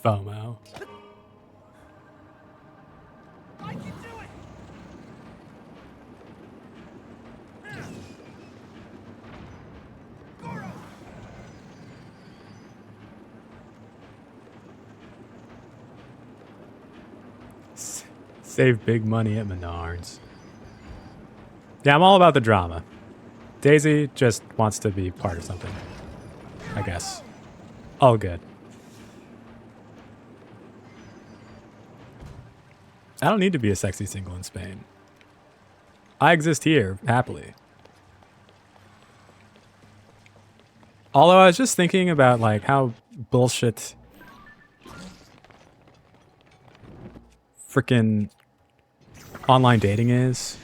FOMO. I can do it! Goro! Save big money at Menards. Yeah, I'm all about the drama. Daisy just wants to be part of something, I guess. All good. I don't need to be a sexy single in Spain. I exist here, happily. Although I was just thinking about like how bullshit freaking online dating is.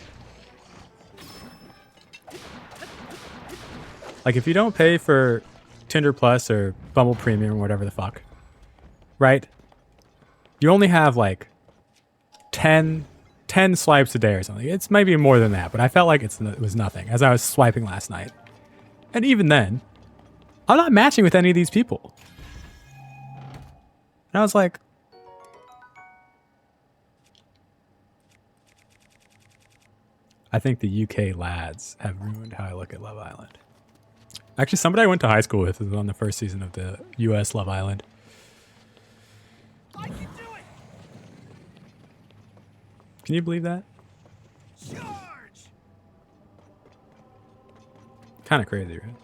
Like if you don't pay for Tinder Plus or Bumble Premium or whatever the fuck, right? You only have like 10 swipes a day or something. It's maybe more than that, but I felt like it was nothing as I was swiping last night. And even then, I'm not matching with any of these people. And I was like, I think the UK lads have ruined how I look at Love Island. Actually, somebody I went to high school with was on the first season of the US Love Island. I can do it! Can you believe that? Charge! Kind of crazy, right?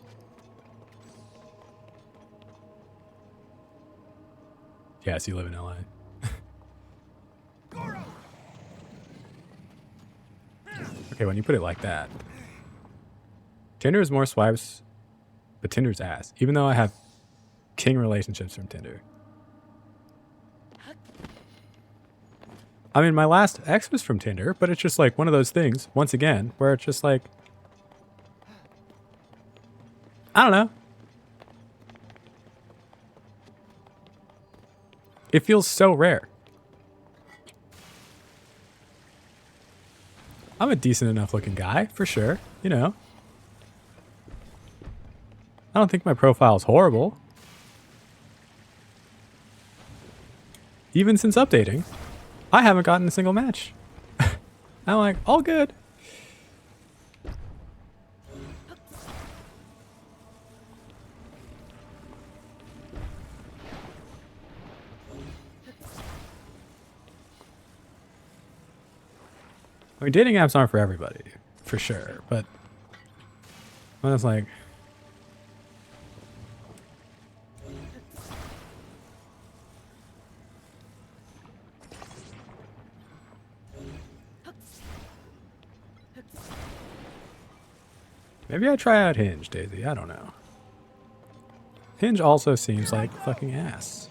Yes, you live in LA. Goro! Okay, when you put it like that. Tinder is more swipes, but Tinder's ass. Even though I have king relationships from Tinder. I mean, my last ex was from Tinder, but it's just like one of those things, once again, where it's just like, I don't know. It feels so rare. I'm a decent enough looking guy, for sure, you know. I don't think my profile is horrible. Even since updating, I haven't gotten a single match. I'm like, all good. I mean, dating apps aren't for everybody, for sure. But when it's like, maybe I try out Hinge, Daisy. I don't know. Hinge also seems like fucking ass.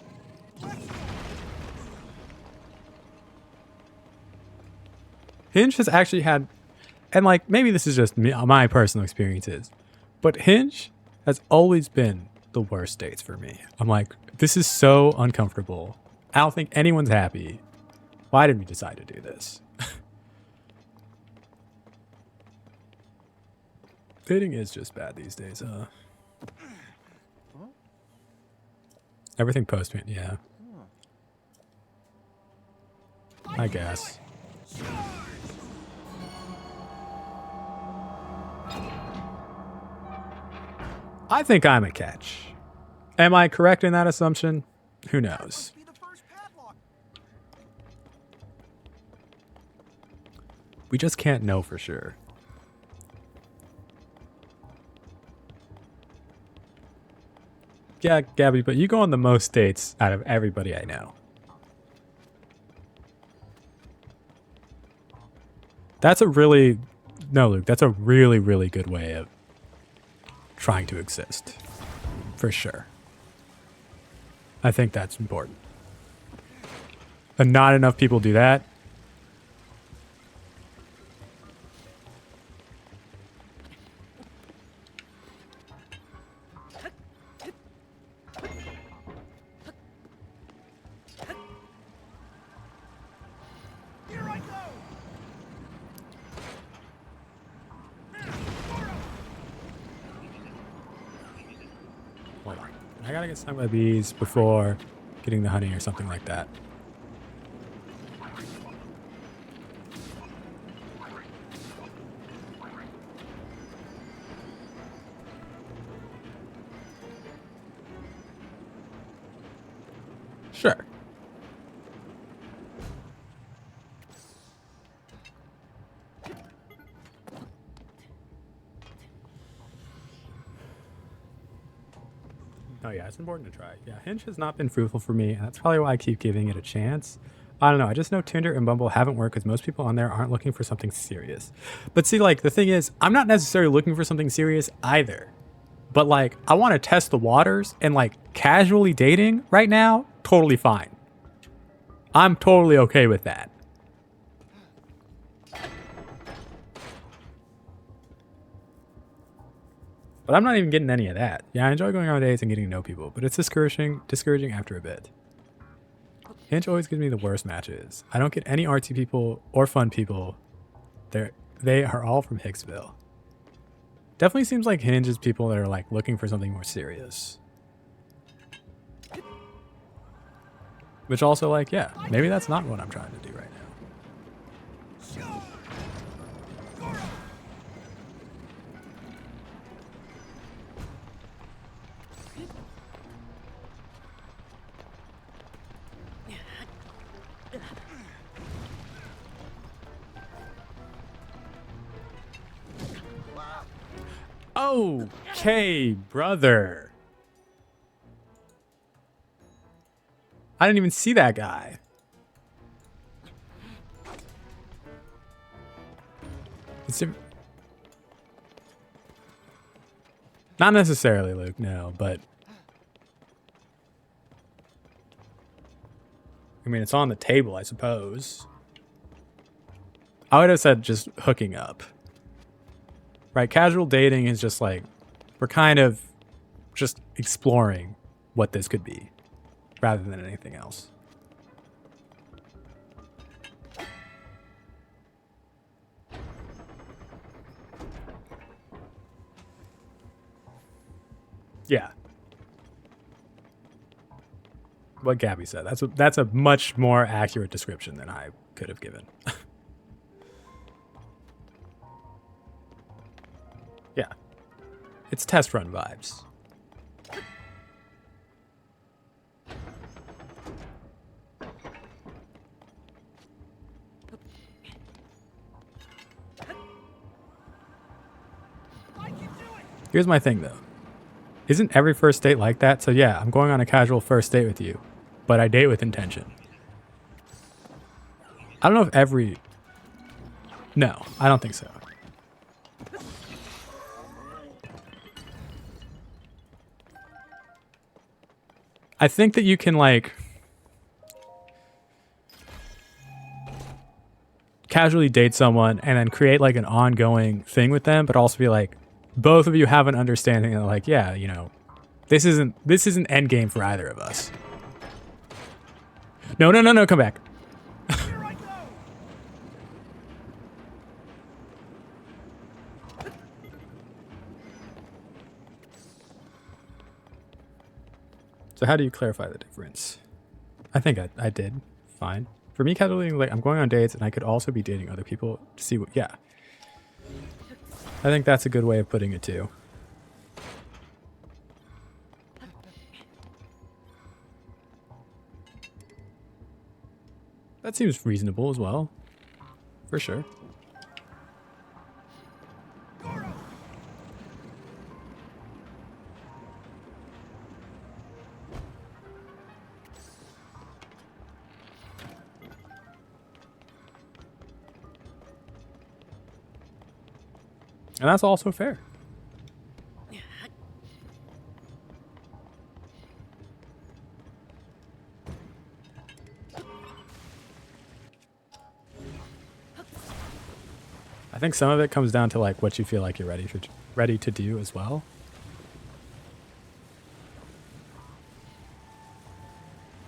Hinge has actually had, and like maybe this is just me, my personal experiences, but Hinge has always been the worst dates for me. I'm like, this is so uncomfortable. I don't think anyone's happy. Why did we decide to do this? Dating is just bad these days, Everything postman, yeah. I guess. I think I'm a catch. Am I correct in that assumption? Who knows? Be the first padlock. We just can't know for sure. Yeah, Gabby, but you go on the most dates out of everybody I know. That's a really, no, Luke, that's a really, really good way of trying to exist. For sure. I think that's important. And not enough people do that. Here I go! Hold on. I gotta get stung by bees before getting the honey or something like that. Sure. Oh yeah, it's important to try. Yeah, Hinge has not been fruitful for me, and that's probably why I keep giving it a chance. I don't know. I just know Tinder and Bumble haven't worked because most people on there aren't looking for something serious. But see, like, the thing is, I'm not necessarily looking for something serious either. But, like, I want to test the waters, and, like, casually dating right now, totally fine. I'm totally okay with that. But I'm not even getting any of that. Yeah, I enjoy going on dates and getting to know people, but it's discouraging after a bit. Hinge always gives me the worst matches. I don't get any artsy people or fun people. They are all from Hicksville. Definitely seems like Hinge is people that are like looking for something more serious. Which also like, yeah, maybe that's not what I'm trying to do right now. Charge! Goro! Okay, brother. I didn't even see that guy. Not necessarily, Luke, no, but I mean, it's on the table, I suppose. I would have said just hooking up. Right? Casual dating is just like, we're kind of just exploring what this could be rather than anything else. Yeah. What Gabby said. That's a much more accurate description than I could have given. Yeah. It's test run vibes. I can do it! Here's my thing though. Isn't every first date like that? So yeah, I'm going on a casual first date with you, but I date with intention. I don't know if every... No, I don't think so. I think that you can like casually date someone and then create like an ongoing thing with them, but also be like, both of you have an understanding of like, yeah, you know, this isn't end game for either of us. No, come back. Here I go! So how do you clarify the difference? I think I did fine. For me, casually, like I'm going on dates and I could also be dating other people to see what, yeah. I think that's a good way of putting it too. That seems reasonable as well. For sure. Goro! And that's also fair. I think some of it comes down to like what you feel like you're ready to do as well.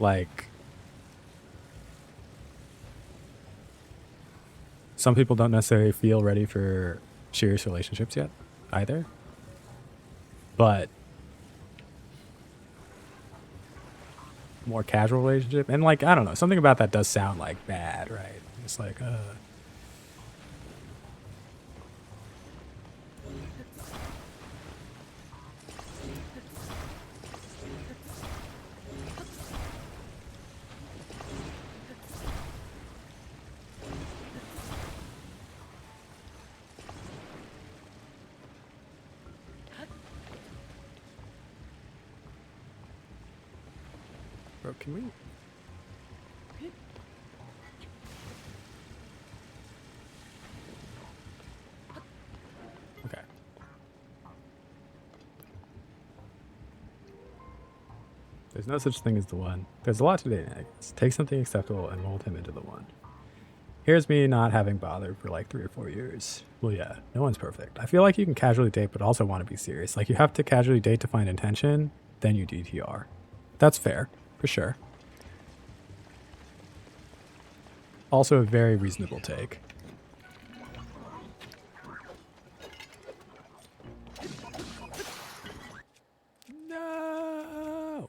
Like some people don't necessarily feel ready for serious relationships yet either. But more casual relationship and like I don't know, something about that does sound like bad, right? It's like bro, can we There's no such thing as the one. There's a lot to dating, I guess. Take something acceptable and mold him into the one. Here's me not having bothered for like 3 or 4 years. Well, yeah, no one's perfect. I feel like you can casually date, but also want to be serious. Like, you have to casually date to find intention, then you DTR. That's fair, for sure. Also a very reasonable take. No!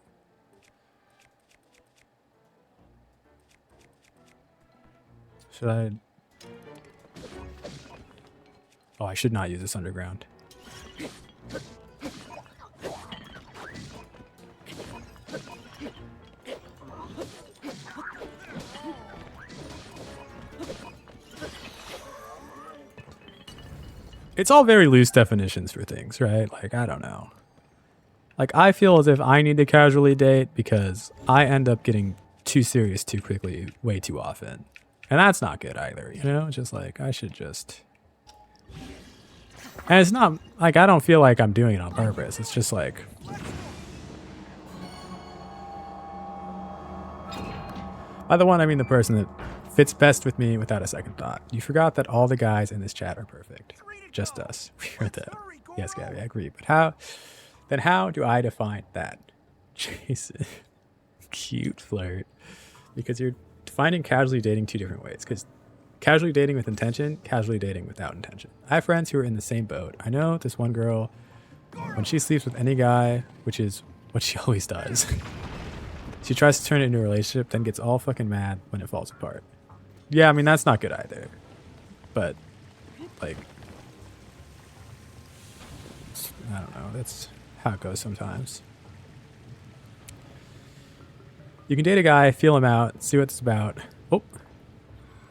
Should I... Oh, I should not use this underground. It's all very loose definitions for things, right? Like, I don't know. Like, I feel as if I need to casually date because I end up getting too serious too quickly way too often. And that's not good either, you know? Just like, I should just... And it's not, like, I don't feel like I'm doing it on purpose. It's just like... By the one, I mean the person that fits best with me without a second thought. You forgot that all the guys in this chat are perfect. Just us. We're the... Yes, Gabby, I agree. But how... Then how do I define that? Jason. Cute flirt. Because you're defining casually dating 2 different ways. Because casually dating with intention, casually dating without intention. I have friends who are in the same boat. I know this one girl, when she sleeps with any guy, which is what she always does, she tries to turn it into a relationship, then gets all fucking mad when it falls apart. Yeah, I mean, that's not good either. But, like, I don't know. That's how it goes sometimes. You can date a guy, feel him out, see what it's about. Oh,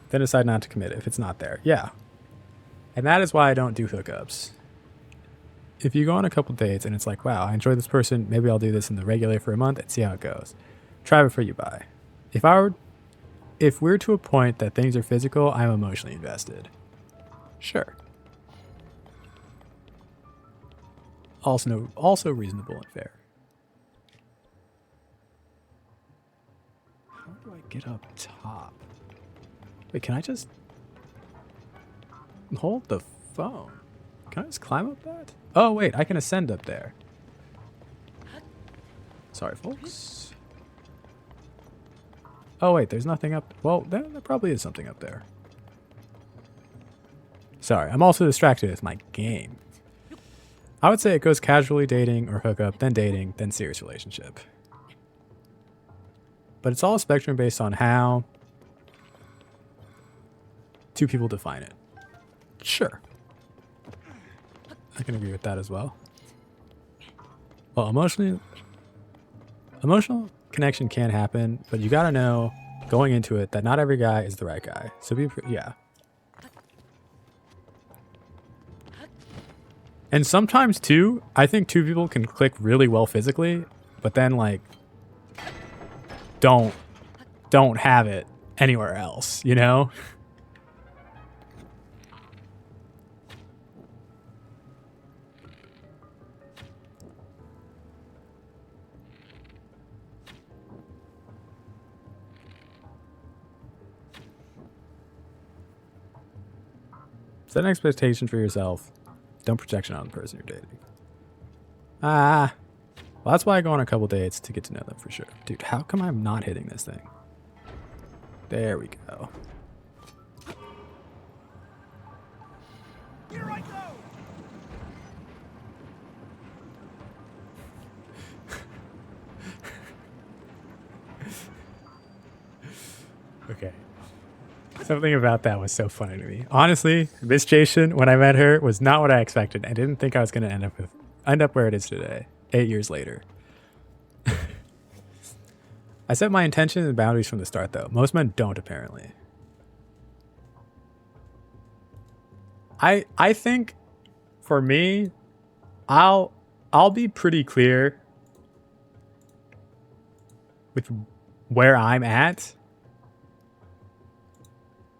then decide not to commit if it's not there. Yeah. And that is why I don't do hookups. If you go on a couple dates and it's like, wow, I enjoy this person, maybe I'll do this in the regular for a month and see how it goes. Try before you buy. If we're to a point that things are physical, I'm emotionally invested. Sure. Also reasonable and fair. How do I get up top? Wait, can I just hold the phone? Can I just climb up that? Oh, wait, I can ascend up there. Sorry, folks. Oh, wait, there's nothing up. Well, there probably is something up there. Sorry, I'm also distracted with my game. I would say it goes casually dating or hookup, then dating, then serious relationship. But it's all a spectrum based on how 2 people define it. Sure. I can agree with that as well. Well, emotional connection can happen, but you gotta know going into it that not every guy is the right guy. So yeah. And sometimes too, I think 2 people can click really well physically, but then like don't have it anywhere else, you know? Set an expectation for yourself. Don't project it on the person you're dating. Well, that's why I go on a couple dates to get to know them for sure. Dude, how come I'm not hitting this thing? There we go. Here I go! Okay. Something about that was so funny to me. Honestly, Miss Jason, when I met her, was not what I expected. I didn't think I was going to end up where it is today, 8 years later. I set my intentions and boundaries from the start, though. Most men don't, apparently. I think, for me, I'll be pretty clear with where I'm at,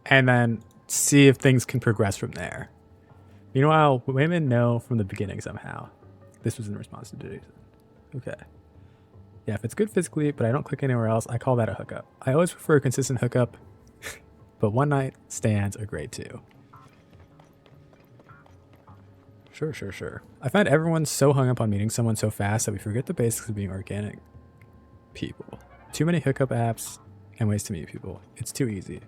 and then see if things can progress from there. Meanwhile, women know from the beginning somehow. This was in response to Jason. Okay. Yeah, if it's good physically, but I don't click anywhere else, I call that a hookup. I always prefer a consistent hookup, but one night stands are great too. Sure. I find everyone's so hung up on meeting someone so fast that we forget the basics of being organic people. Too many hookup apps and ways to meet people. It's too easy.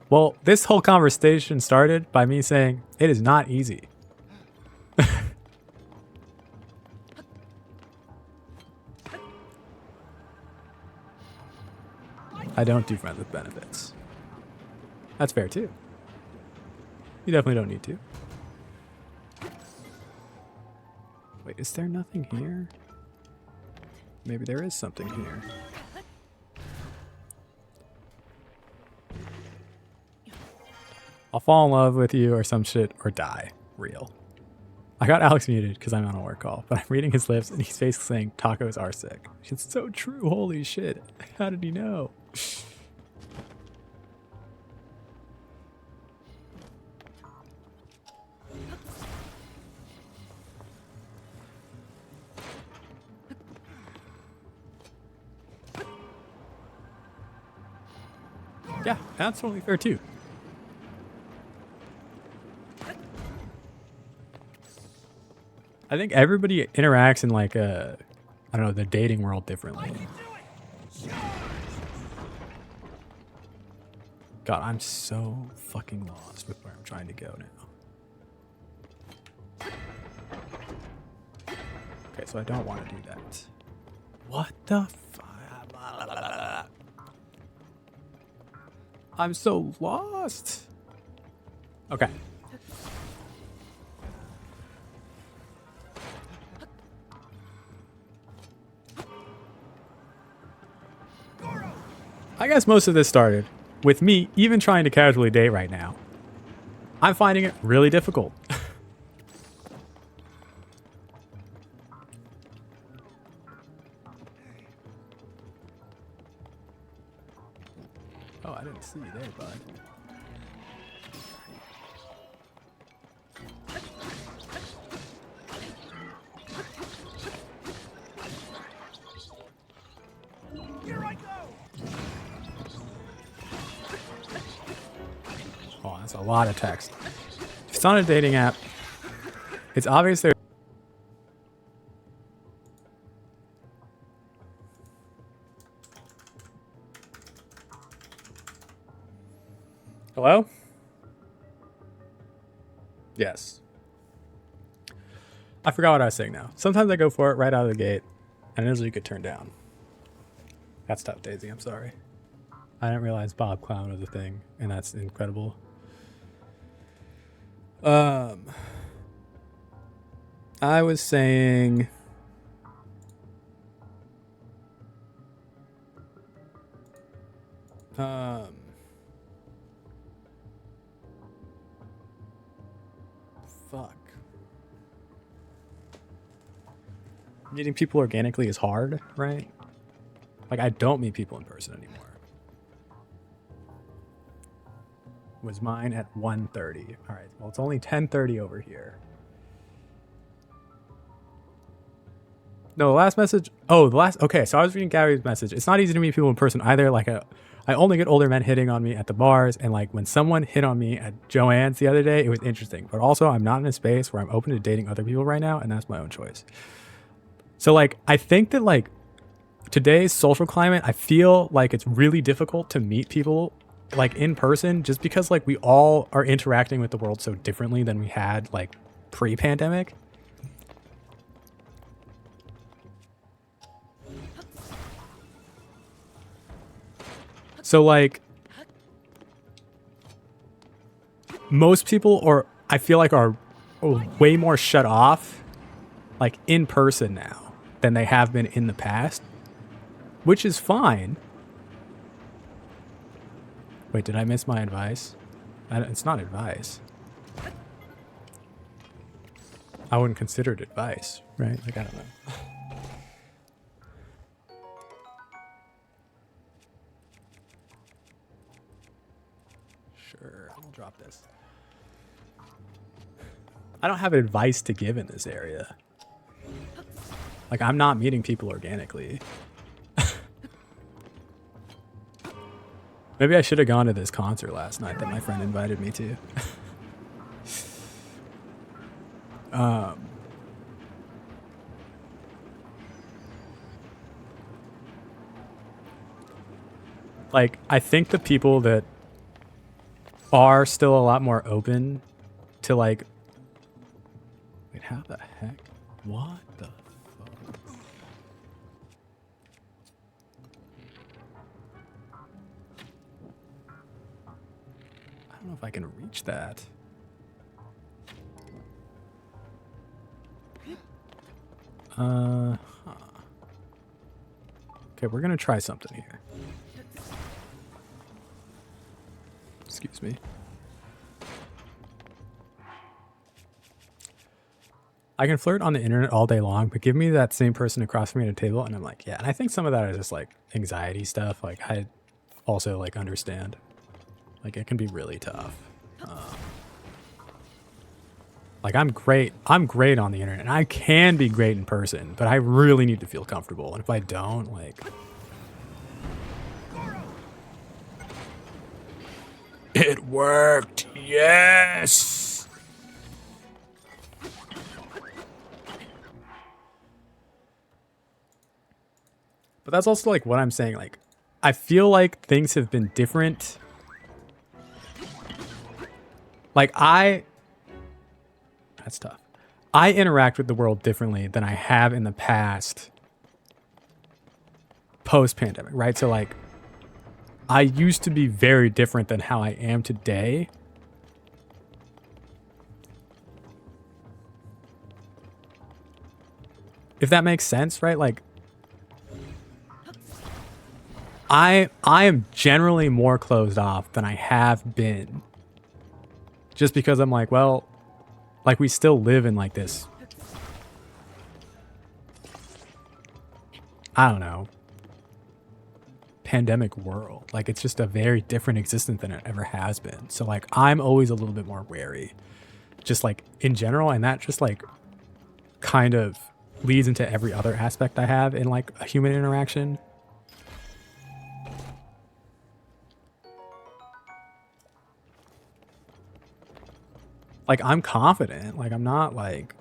Well, this whole conversation started by me saying it is not easy. I don't do friends with benefits. That's fair too. You definitely don't need to. Wait, is there nothing here? Maybe there is something here. I'll fall in love with you or some shit or die. Real. I got Alex muted because I'm on a work call, but I'm reading his lips and he's basically saying tacos are sick. It's so true. Holy shit. How did he know? Yeah, that's totally fair too. I think everybody interacts in like a, I don't know, the dating world differently. God, I'm so fucking lost with where I'm trying to go now. Okay, so I don't want to do that. What the fuck? I'm so lost. Okay. I guess most of this started with me even trying to casually date right now. I'm finding it really difficult. Oh, I didn't see you there, bud. Here I go! Oh, that's a lot of text. If it's on a dating app, it's obvious there. Hello? Yes. I forgot what I was saying now. Sometimes I go for it right out of the gate, and it usually get turned down. That's tough, Daisy. I'm sorry. I didn't realize Bob Clown was a thing, and that's incredible. I was saying... Fuck. Meeting people organically is hard, right? Like, I don't meet people in person anymore. Was mine at 1:30. All right, well, it's only 10:30 over here. No, the last message. Oh, the last. Okay, so I was reading Gary's message. It's not easy to meet people in person either. Like, I only get older men hitting on me at the bars, and like when someone hit on me at Joanne's the other day, it was interesting. But also, I'm not in a space where I'm open to dating other people right now, and that's my own choice. So, like, I think that like today's social climate, I feel like it's really difficult to meet people like in person, just because like we all are interacting with the world so differently than we had like pre-pandemic. So like most people, or I feel like are way more shut off like in person now than they have been in the past, which is fine. Wait, did I miss my advice? It's not advice. I wouldn't consider it advice, right? Like, I don't know. Sure, I'll drop this. I don't have advice to give in this area. Like, I'm not meeting people organically. Maybe I should have gone to this concert last night that my friend invited me to. Like, I think the people that are still a lot more open to like, wait, how the heck? What the fuck? I don't know if I can reach that. Huh. Okay, we're gonna try something here. Excuse me. I can flirt on the internet all day long, but give me that same person across from me at a table, and I'm like, yeah. And I think some of that is just like anxiety stuff. Like I also like understand. Like it can be really tough. Like I'm great on the internet, and I can be great in person, but I really need to feel comfortable. And if I don't, like, it worked. Yes. But that's also like what I'm saying. Like, I feel like things have been different. Like that's tough. I interact with the world differently than I have in the past post-pandemic, right? So like I used to be very different than how I am today. If that makes sense, right? Like I am generally more closed off than I have been. Just because I'm like, well, like we still live in like this, I don't know, pandemic world. Like it's just a very different existence than it ever has been. So like I'm always a little bit more wary, just like in general, and that just like kind of leads into every other aspect I have in like a human interaction. Like I'm confident, like I'm not like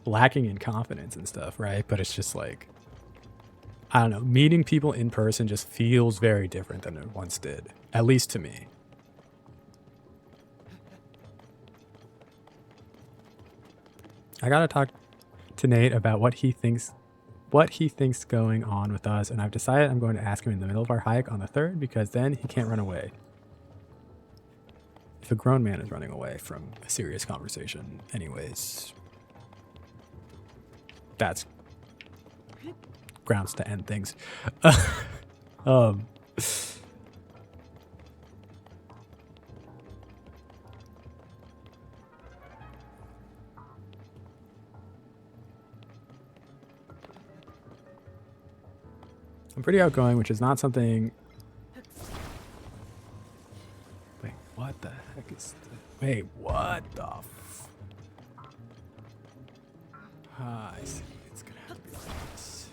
lacking in confidence and stuff, right? But it's just like, I don't know, meeting people in person just feels very different than it once did, at least to me. I gotta talk to Nate about what he thinks going on with us, and I've decided I'm going to ask him in the middle of our hike on the 3rd because then he can't run away. If a grown man is running away from a serious conversation, anyways, that's grounds to end things. I'm pretty outgoing, which is not something. Wait, what the heck is? Wait, what the? I see. It's gonna have to be like this.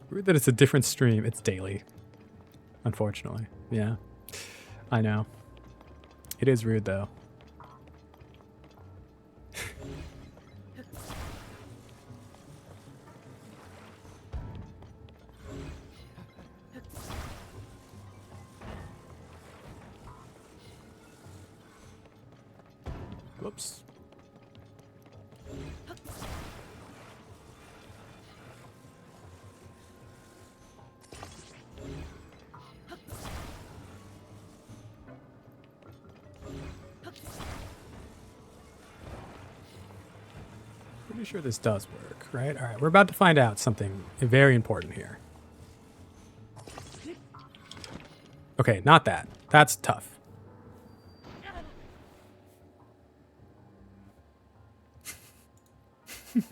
Weird that it's a different stream. It's daily. Unfortunately. Yeah. I know. It is rude though. Whoops. Pretty sure this does work, right? All right, we're about to find out something very important here. Okay, not that. That's tough. Okay,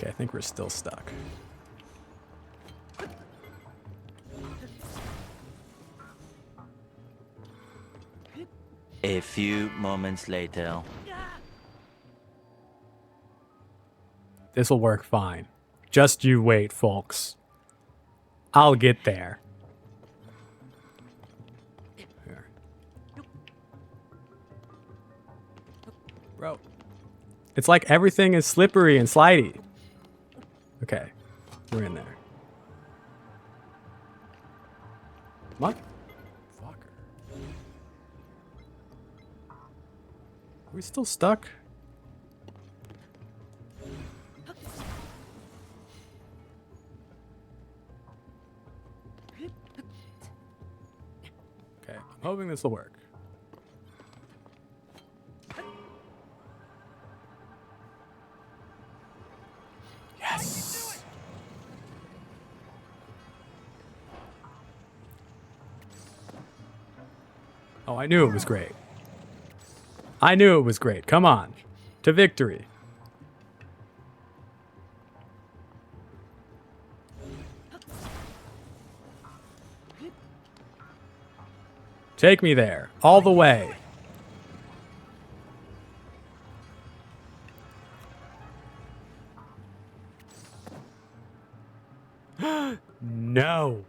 I think we're still stuck. A few moments later. This will work fine. Just you wait, folks. I'll get there. Here. Bro. It's like everything is slippery and slidey. Okay. We're in there. Motherfucker. Are we still stuck? Okay, I'm hoping this will work. Yes! Oh, I knew it was great. I knew it was great. Come on. To victory. Take me there. All the way. No.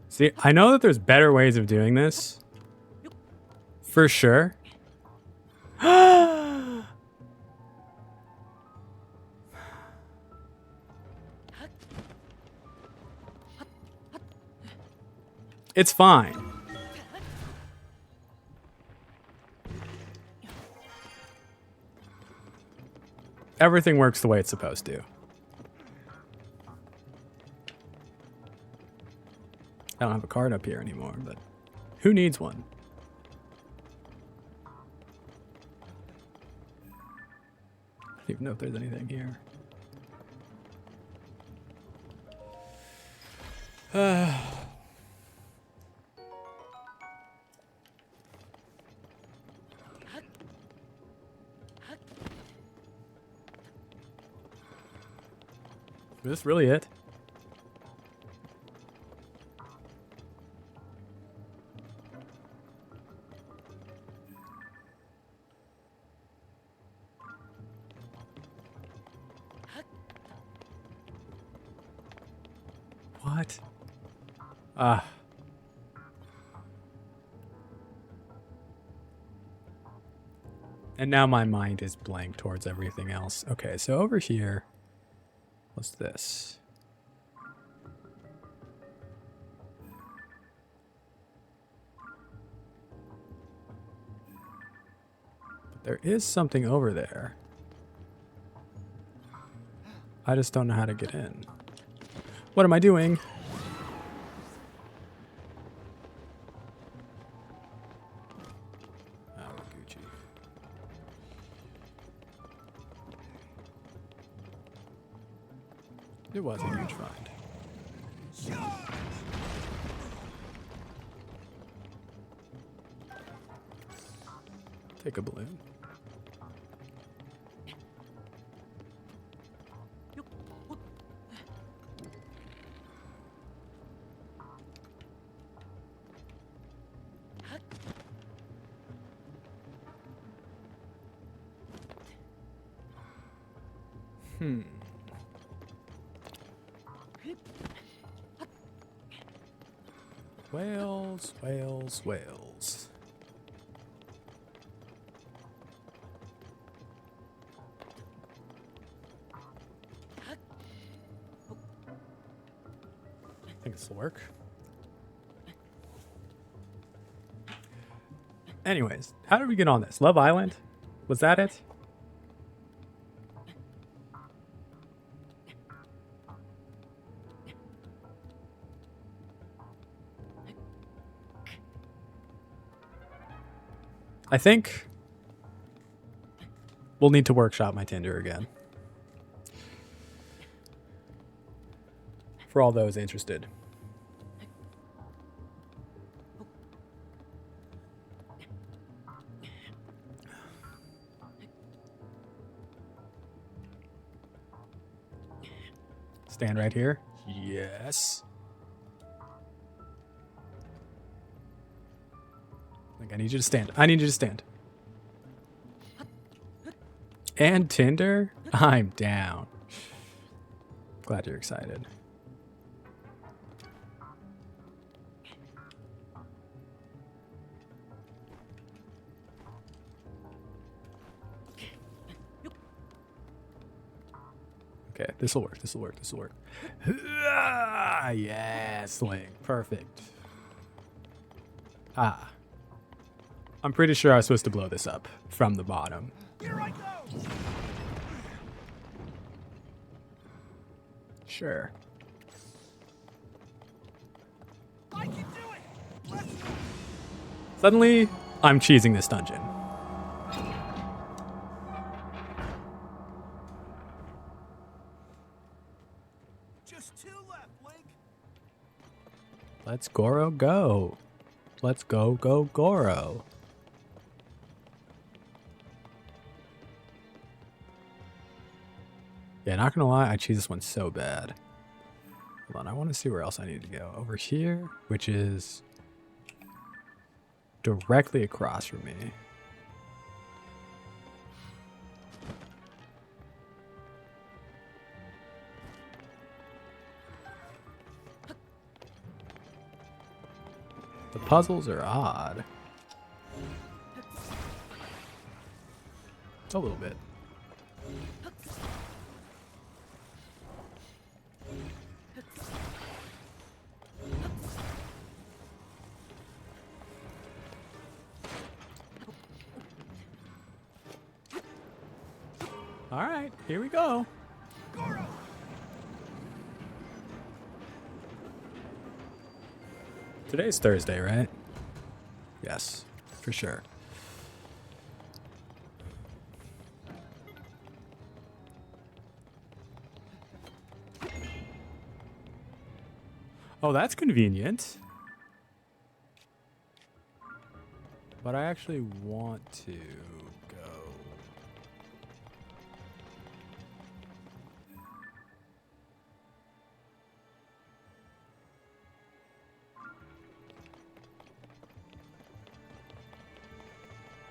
See, I know that there's better ways of doing this. For sure. It's fine. Everything works the way it's supposed to. I don't have a card up here anymore, but who needs one? I don't even know if there's anything here. Is this really it? What? Ah. And now my mind is blank towards everything else. Okay, so over here, what's this? But there is something over there. I just don't know how to get in. What am I doing? Oh, Gucci. It was a huge find. Take a balloon. Whales, whales, whales. I think this will work. Anyways, how did we get on this? Love Island? Was that it? I think we'll need to workshop my Tinder again. For all those interested. Stand right here. Yes. Like, I need you to stand. I need you to stand. And Tinder? I'm down. Glad you're excited. Okay, this'll work. This'll work. This'll work. Yeah, swing. Perfect. Ah. I'm pretty sure I was supposed to blow this up from the bottom. Here I go! Sure. I can do it! Let's go! Suddenly, I'm cheesing this dungeon. Just 2 left, Link! Let's Goro go. Let's go Goro. Yeah, not gonna lie, I cheese this one so bad. Hold on, I want to see where else I need to go. Over here, which is directly across from me. The puzzles are odd. A little bit. All right, here we go. Goro! Today's Thursday, right? Yes, for sure. Oh, that's convenient. But I actually want to go.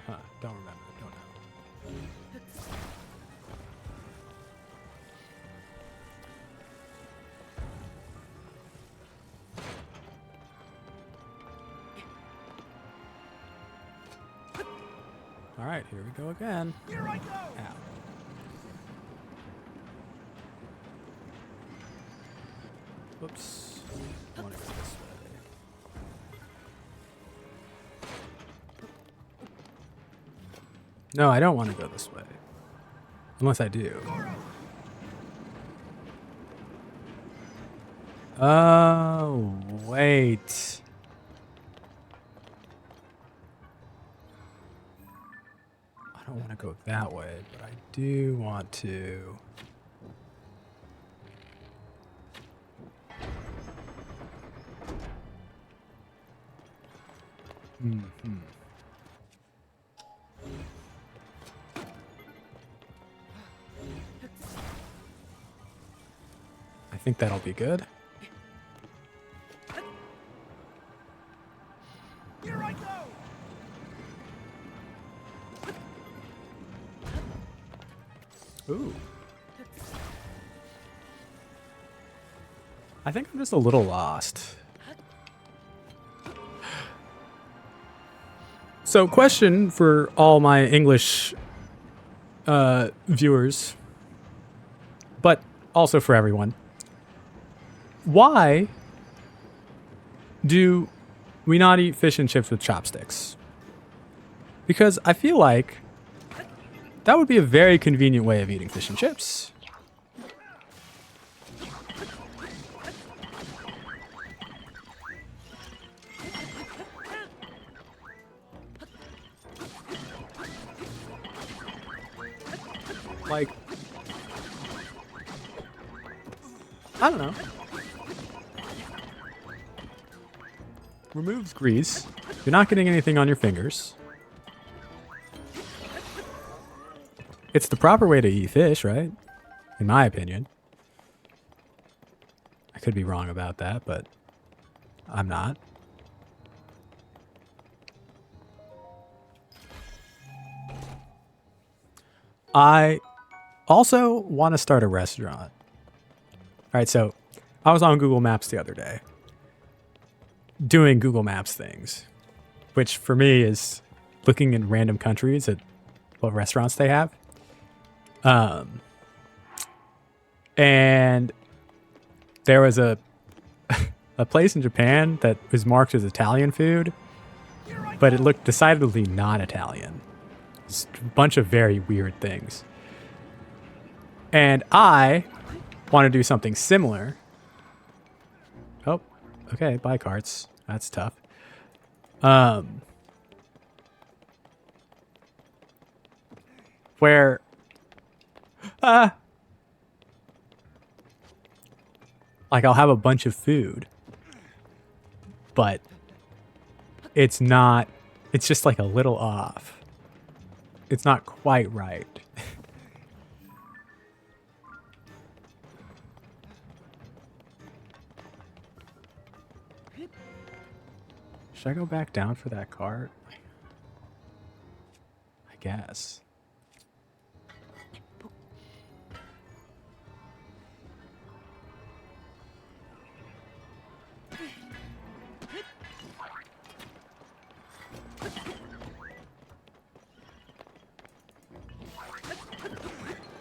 Huh, don't remember, don't know. All right, here we go again. Here I go! Ow. Whoops. I want to go this way. No, I don't want to go this way. Unless I do. Oh, wait. I don't want to go that way, but I do want to. Mm-hmm. I think that'll be good. Here I go! Ooh. I think I'm just a little lost. So, question for all my English viewers, but also for everyone. Why do we not eat fish and chips with chopsticks? Because I feel like that would be a very convenient way of eating fish and chips. Like, I don't know. Removes grease. You're not getting anything on your fingers. It's the proper way to eat fish, right? In my opinion. I could be wrong about that, but I'm not. I also want to start a restaurant. All right, so I was on Google Maps the other day doing Google Maps things, which for me is looking in random countries at what restaurants they have. And there was a place in Japan that was marked as Italian food, but it looked decidedly not Italian. It's a bunch of very weird things. And I want to do something similar. Oh, okay, buy carts. That's tough. Where like I'll have a bunch of food, but it's not, it's just like a little off. It's not quite right. Should I go back down for that cart? I guess.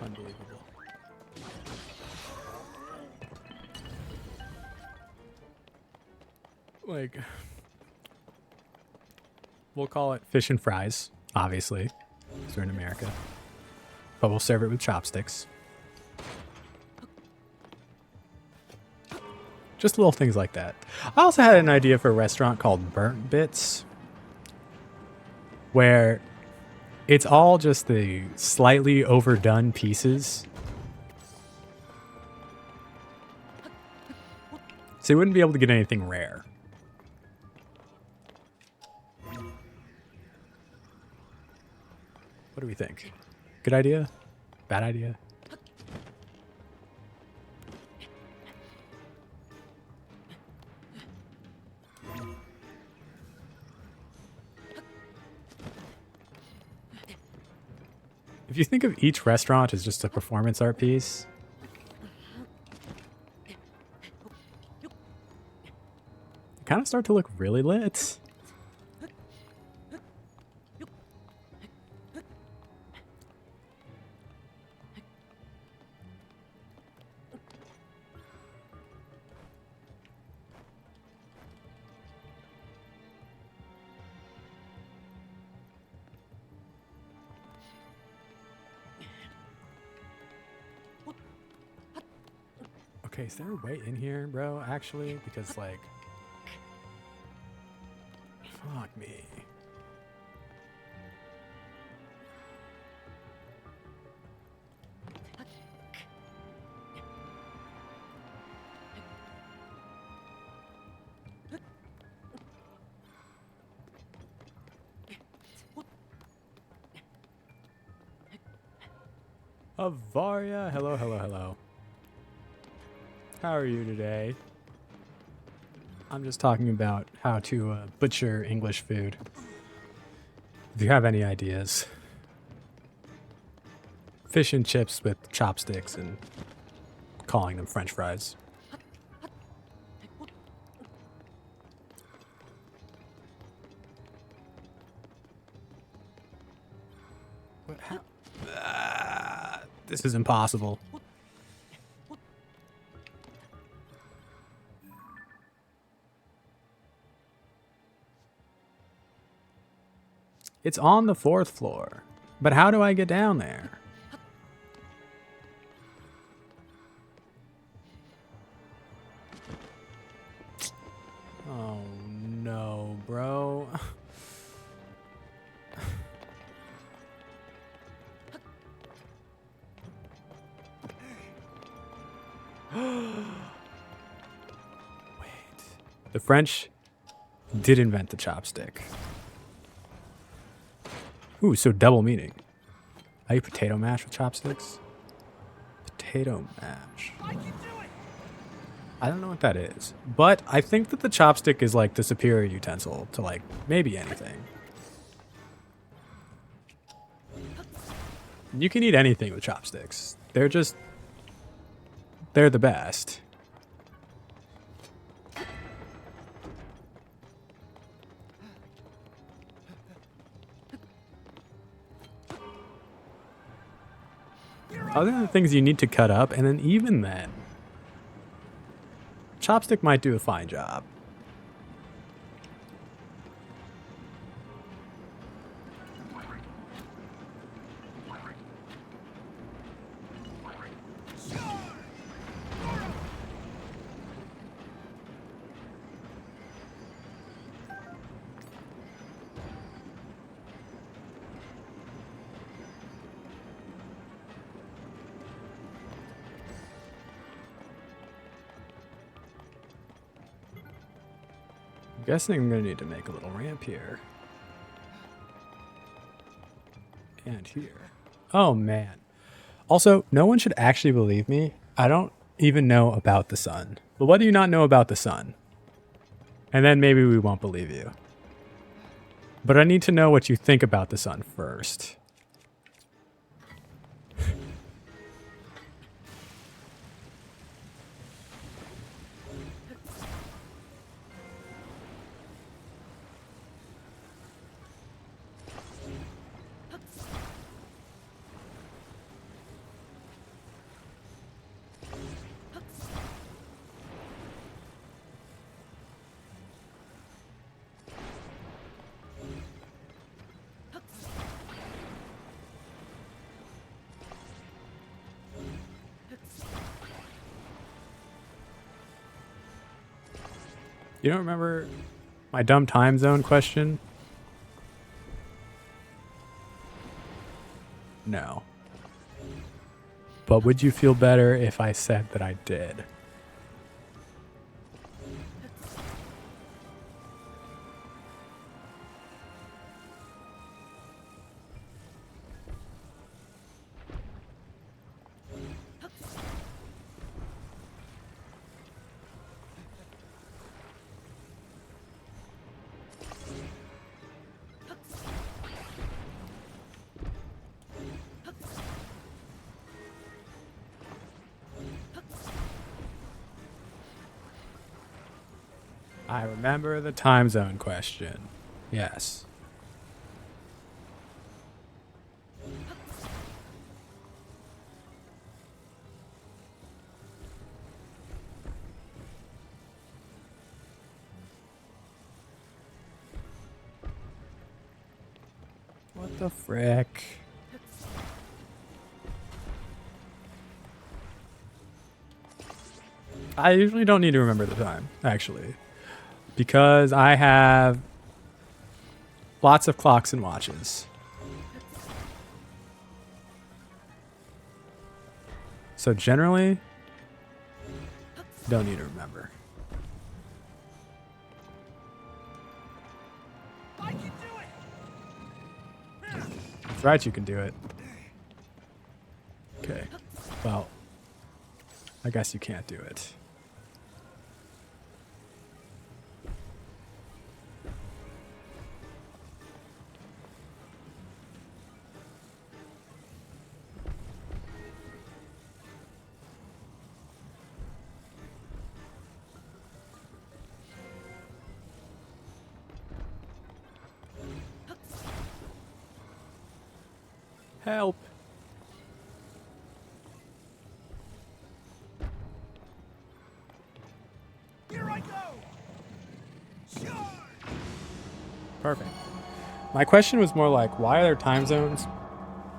Unbelievable. Like, we'll call it fish and fries, obviously, because we're in America. But we'll serve it with chopsticks. Just little things like that. I also had an idea for a restaurant called Burnt Bits, where it's all just the slightly overdone pieces. So you wouldn't be able to get anything rare. What do we think? Good idea? Bad idea? If you think of each restaurant as just a performance art piece, they kind of start to look really lit. Okay, is there a way in here, bro? Actually, because like, fuck me. Avaria, hello, hello, hello. How are you today? I'm just talking about how to butcher English food. If you have any ideas. Fish and chips with chopsticks and calling them French fries. What, how? This is impossible. It's on the 4th floor. But how do I get down there? Oh no, bro. The French did invent the chopstick. Ooh, so double meaning. I eat potato mash with chopsticks? Potato mash. I can do it! I don't know what that is. But I think that the chopstick is like the superior utensil to like maybe anything. You can eat anything with chopsticks. They're the best. Other than the things you need to cut up, and then even then, chopstick might do a fine job. I'm guessing I'm going to need to make a little ramp here. And here. Oh, man. Also, no one should actually believe me. I don't even know about the sun. But what do you not know about the sun? And then maybe we won't believe you. But I need to know what you think about the sun first. You don't remember my dumb time zone question? No. But would you feel better if I said that I did? I remember the time zone question. Yes. What the frick? I usually don't need to remember the time, actually. Because I have lots of clocks and watches. So generally, don't need to remember. I can do it! That's right, you can do it. Okay. Well, I guess you can't do it. Help. Here I go! Charge! Perfect. My question was more like, why are there time zones?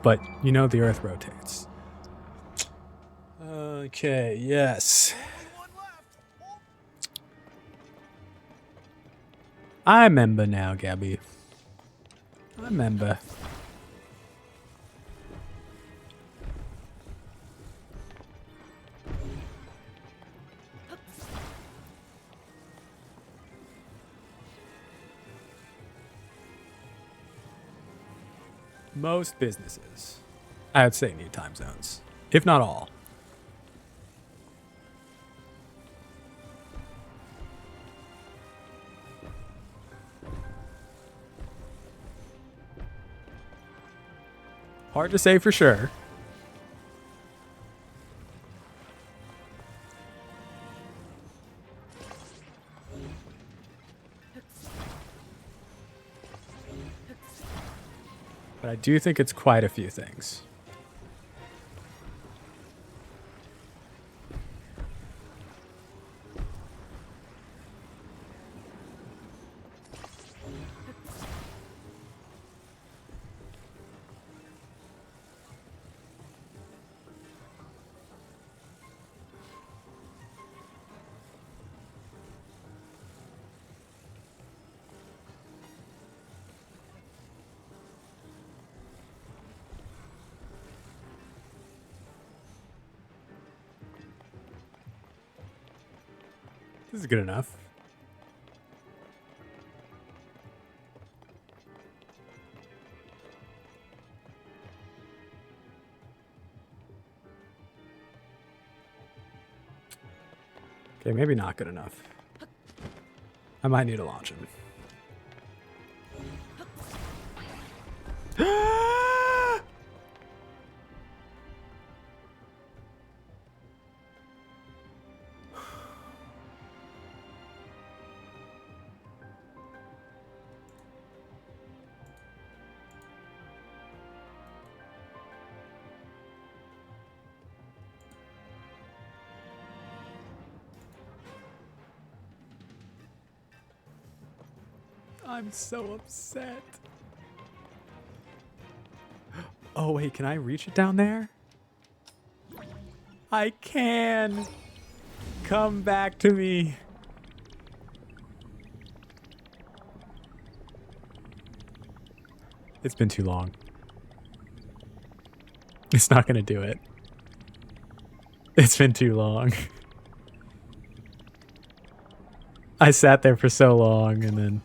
But you know the Earth rotates. Okay, yes. Only one left! I remember now, Gabby. I remember. Most businesses, I would say, need time zones, if not all. Hard to say for sure. But I do think it's quite a few things. This is good enough. Okay, maybe not good enough. I might need to launch him. I'm so upset. Oh, wait, can I reach it down there? I can. Come back to me. It's been too long. It's not gonna do it. It's been too long. I sat there for so long and then...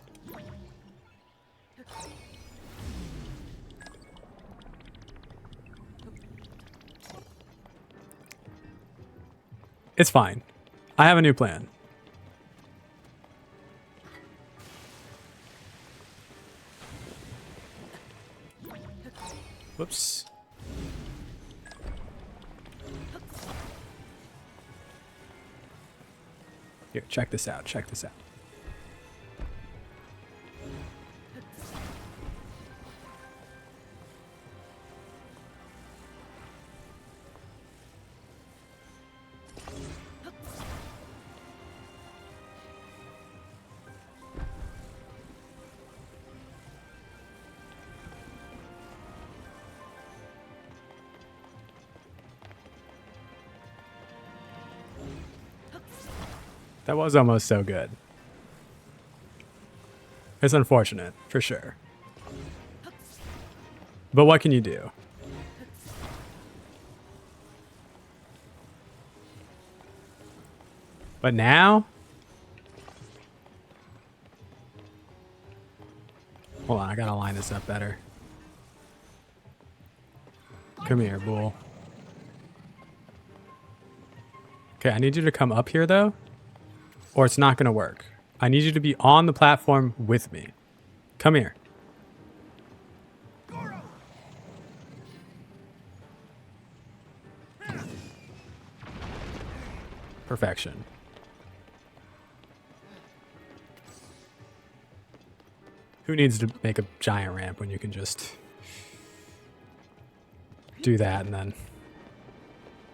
It's fine. I have a new plan. Whoops. Here, check this out. Check this out. That was almost so good. It's unfortunate, for sure. But what can you do? But now? Hold on, I gotta line this up better. Come here, bull. Okay, I need you to come up here, though, or it's not gonna work. I need you to be on the platform with me. Come here. Perfection. Who needs to make a giant ramp when you can just do that and then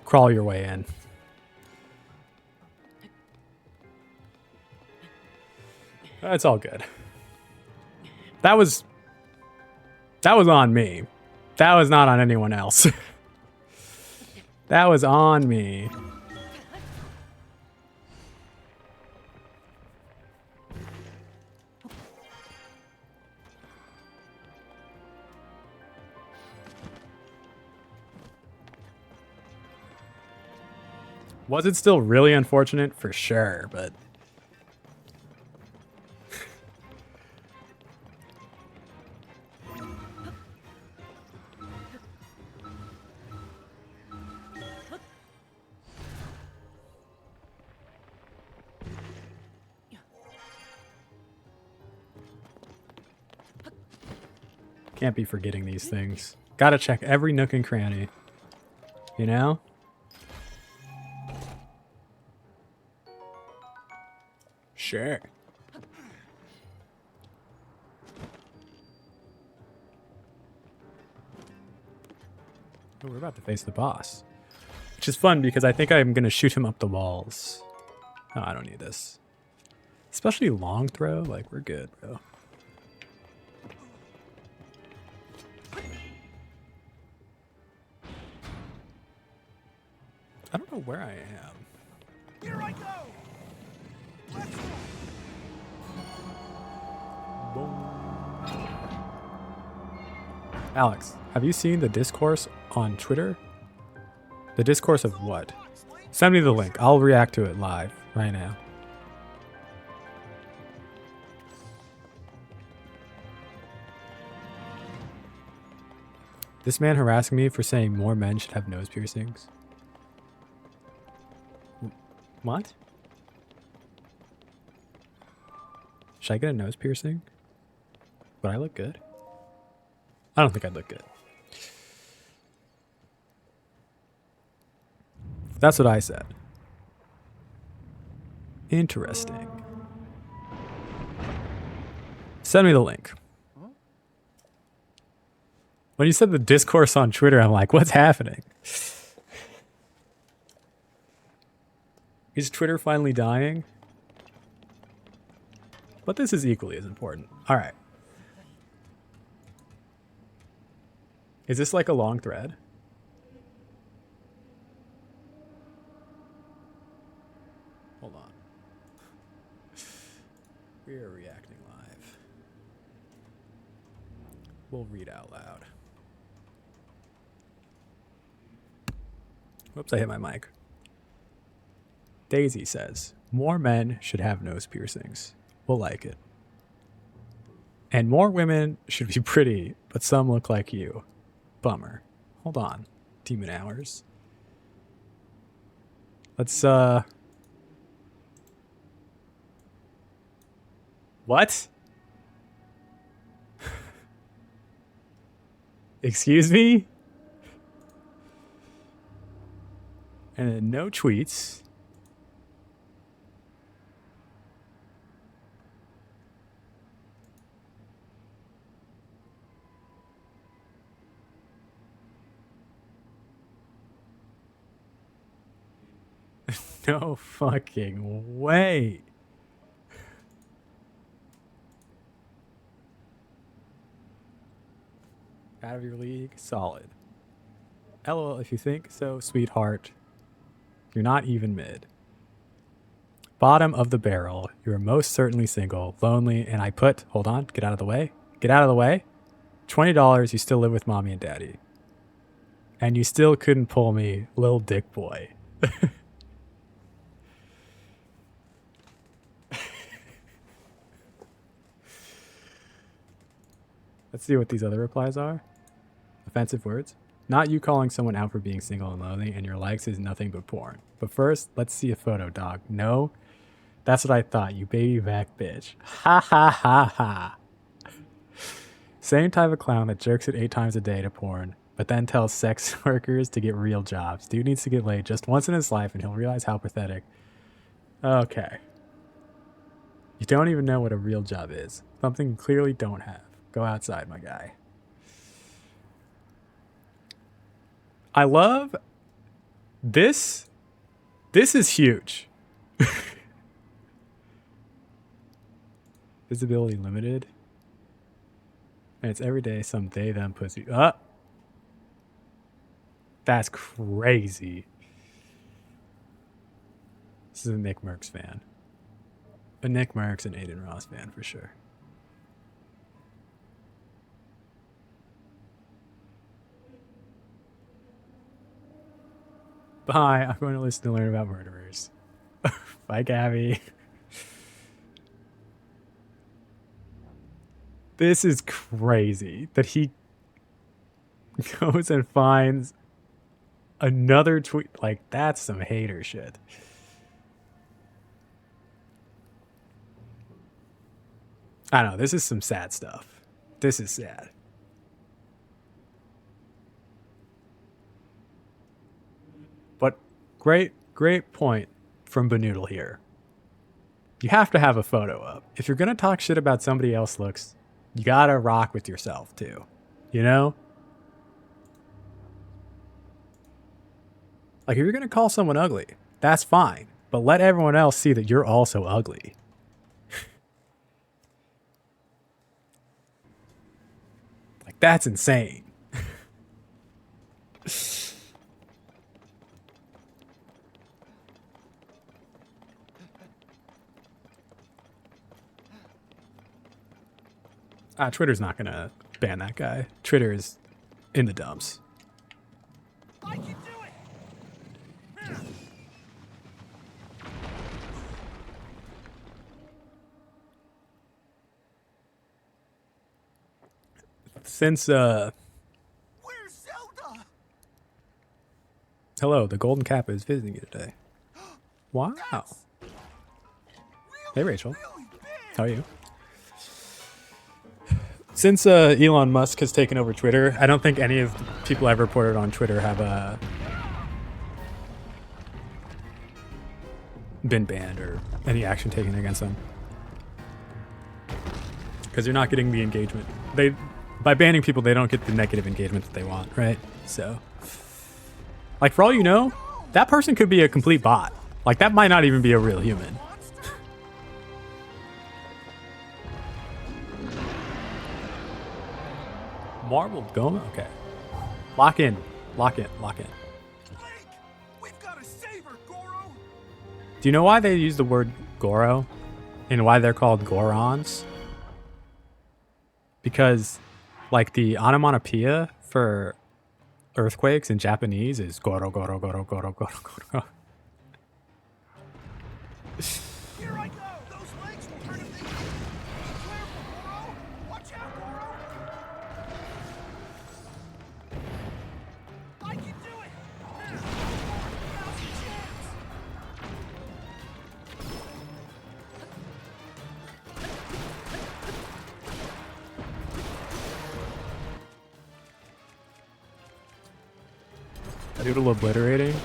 crawl your way in? It's all good. That was on me. That was not on anyone else. That was on me. Was it still really unfortunate? For sure, but... Can't be forgetting these things. Gotta check every nook and cranny. You know? Sure. Oh, we're about to face the boss. Which is fun because I think I'm gonna shoot him up the walls. Oh, I don't need this. Especially long throw, like we're good, bro. I don't know where I am. Here I go. Let's go. Alex, have you seen the discourse on Twitter? The discourse of what? Send me the link. I'll react to it live right now. This man harassing me for saying more men should have nose piercings. What? Should I get a nose piercing? Would I look good? I don't think I'd look good. That's what I said. Interesting. Send me the link. When you said the discourse on Twitter, I'm like, what's happening? Is Twitter finally dying? But this is equally as important. All right. Is this like a long thread? Hold on. We are reacting live. We'll read out loud. Whoops, I hit my mic. Daisy says, more men should have nose piercings. We'll like it. And more women should be pretty, but some look like you. Bummer. Hold on. Demon hours. Let's, What? Excuse me? And then no tweets. No fucking way. Out of your league? Solid. LOL if you think so, sweetheart. You're not even mid. Bottom of the barrel. You're most certainly single, lonely, and I put, hold on, get out of the way. Get out of the way. $20, you still live with mommy and daddy. And you still couldn't pull me, little dick boy. Let's see what these other replies are. Offensive words. Not you calling someone out for being single and lonely, and your likes is nothing but porn. But first, let's see a photo, dog. No? That's what I thought, you baby back bitch. Ha ha ha ha. Same type of clown that jerks it 8 times a day to porn, but then tells sex workers to get real jobs. Dude needs to get laid just once in his life and he'll realize how pathetic. Okay. You don't even know what a real job is. Something you clearly don't have. Go outside, my guy. I love this. This is huge. Visibility limited. And it's every day some they them pussy. That's crazy. This is a Nick Merckx fan. A Nick Merckx and Aiden Ross fan for sure. Bye. I'm going to listen to learn about murderers. Bye, Gabby. This is crazy that he goes and finds another tweet. Like, that's some hater shit. I don't know. This is some sad stuff. This is sad. Great point from Benoodle here. You have to have a photo up. If you're gonna talk shit about somebody else's looks, you gotta rock with yourself too. You know? Like if you're gonna call someone ugly, that's fine. But let everyone else see that you're also ugly. Like that's insane. Twitter's not gonna ban that guy. Twitter is in the dumps. I can do it! Since Where's Zelda? hello, the Golden Kappa is visiting you today. Wow. Hey Rachel. Really big! How are you? Since Elon Musk has taken over Twitter, I don't think any of the people I've reported on Twitter have been banned or any action taken against them. Because you're not getting the engagement. By banning people, they don't get the negative engagement that they want, right? So, like for all you know, that person could be a complete bot. Like that might not even be a real human. Marble Goma? Okay. Lock in. Lock in. Lock in. Blake! We've got to save her, Goro! Do you know why they use the word Goro? And why they're called Gorons? Because, like, the onomatopoeia for earthquakes in Japanese is Goro, Goro, Goro, Goro, Goro, Goro. Here I go! Those legs will hurt if they hit. Be careful, Goro! Watch out, Goro! I can do it! Now's your chance! Noodle obliterating.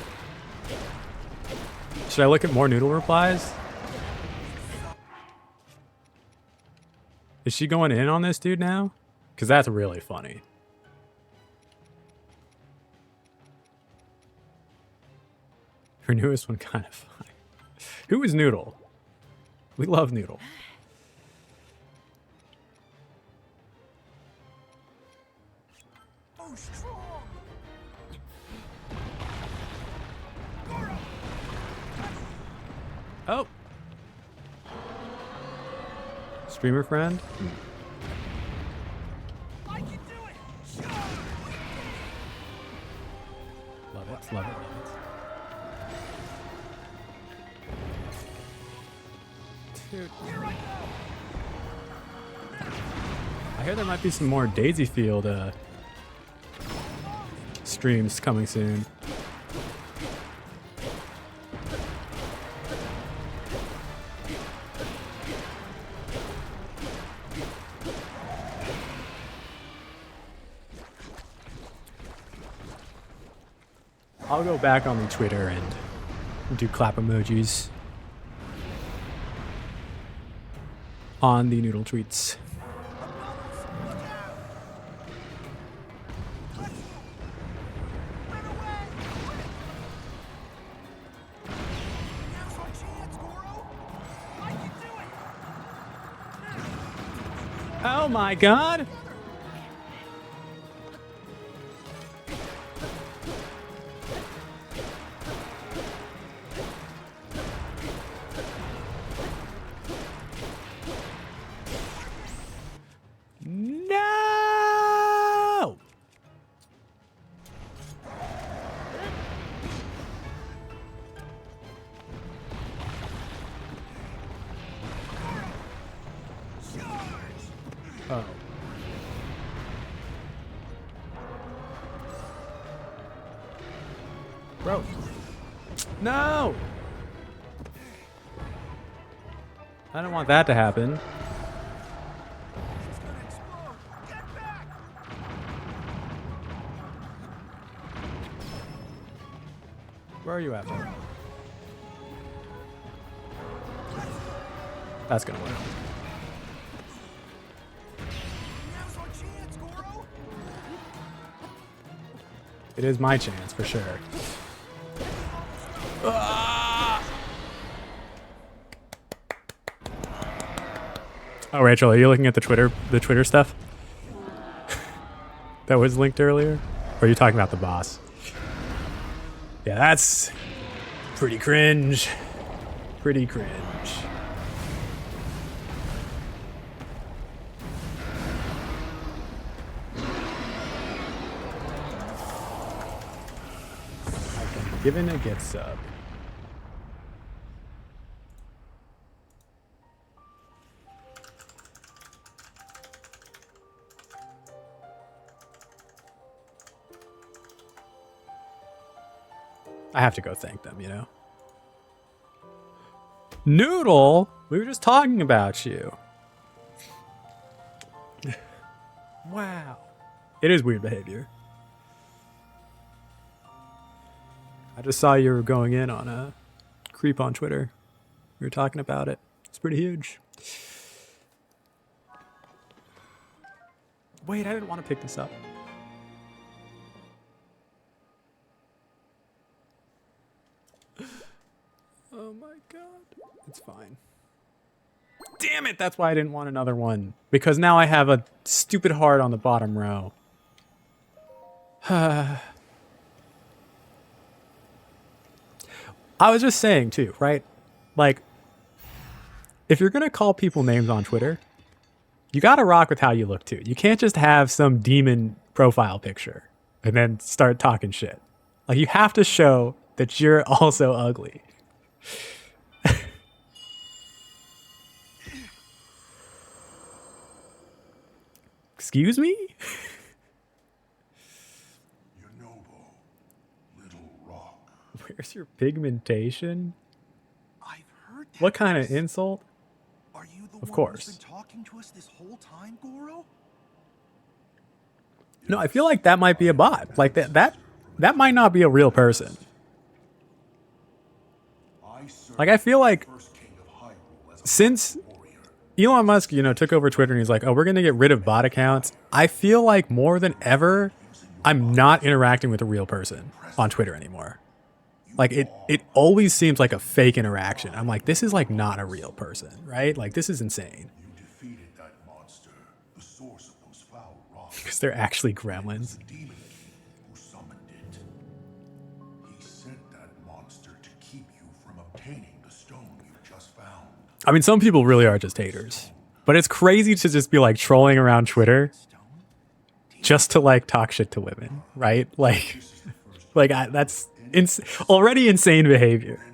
Should I look at more Noodle replies? Is she going in on this dude now? Because that's really funny. Her newest one kind of funny. Who is Noodle? We love Noodle. Oh, strong! Goro! Oh! Streamer friend? I can do it! Charge! Love it, love it, love it. Dude. Here I go! I hear there might be some more Daisy Field streams coming soon. I'll go back on the Twitter and do clap emojis on the Noodle tweets. Now's our chance, Goro! I can do it! Oh my god! No! Oh. Bro. No! I don't want that to happen. It's gonna explode! Get back! Where are you at, bro? That's gonna work. Now's our chance, Goro. It is my chance for sure. Oh, Rachel, are you looking at the Twitter stuff that was linked earlier? Or are you talking about the boss? Yeah, that's pretty cringe. Pretty cringe. I've been given a get sub. I have to go thank them, you know? Noodle, we were just talking about you. Wow. It is weird behavior. I just saw you were going in on a creep on Twitter. We were talking about it. It's pretty huge. Wait, I didn't want to pick this up. Oh my god. It's fine. Damn it, that's why I didn't want another one. Because now I have a stupid heart on the bottom row. I was just saying too, right? Like, if you're gonna call people names on Twitter, you gotta rock with how you look too. You can't just have some demon profile picture and then start talking shit. Like, you have to show that you're also ugly. Excuse me? Your noble little rock. Where's your pigmentation? I've heard that. What kind of insult? Are you the Of one course. who's been talking to us this whole time, Goro? No, I feel like that might be a bot. Like that might not be a real person. Like, I feel like since Elon Musk, you know, took over Twitter and he's like, oh, we're going to get rid of bot accounts. I feel like more than ever, I'm not interacting with a real person on Twitter anymore. Like, it always seems like a fake interaction. I'm like, this is like not a real person, right? Like, this is insane. You defeated that monster, the source of those foul rocks. Because they're actually gremlins. The demon king who summoned it. He sent that monster to keep you from obtaining the stone you just found. I mean, some people really are just haters. But it's crazy to just be like trolling around Twitter just to like talk shit to women, right? Like that's already insane behavior.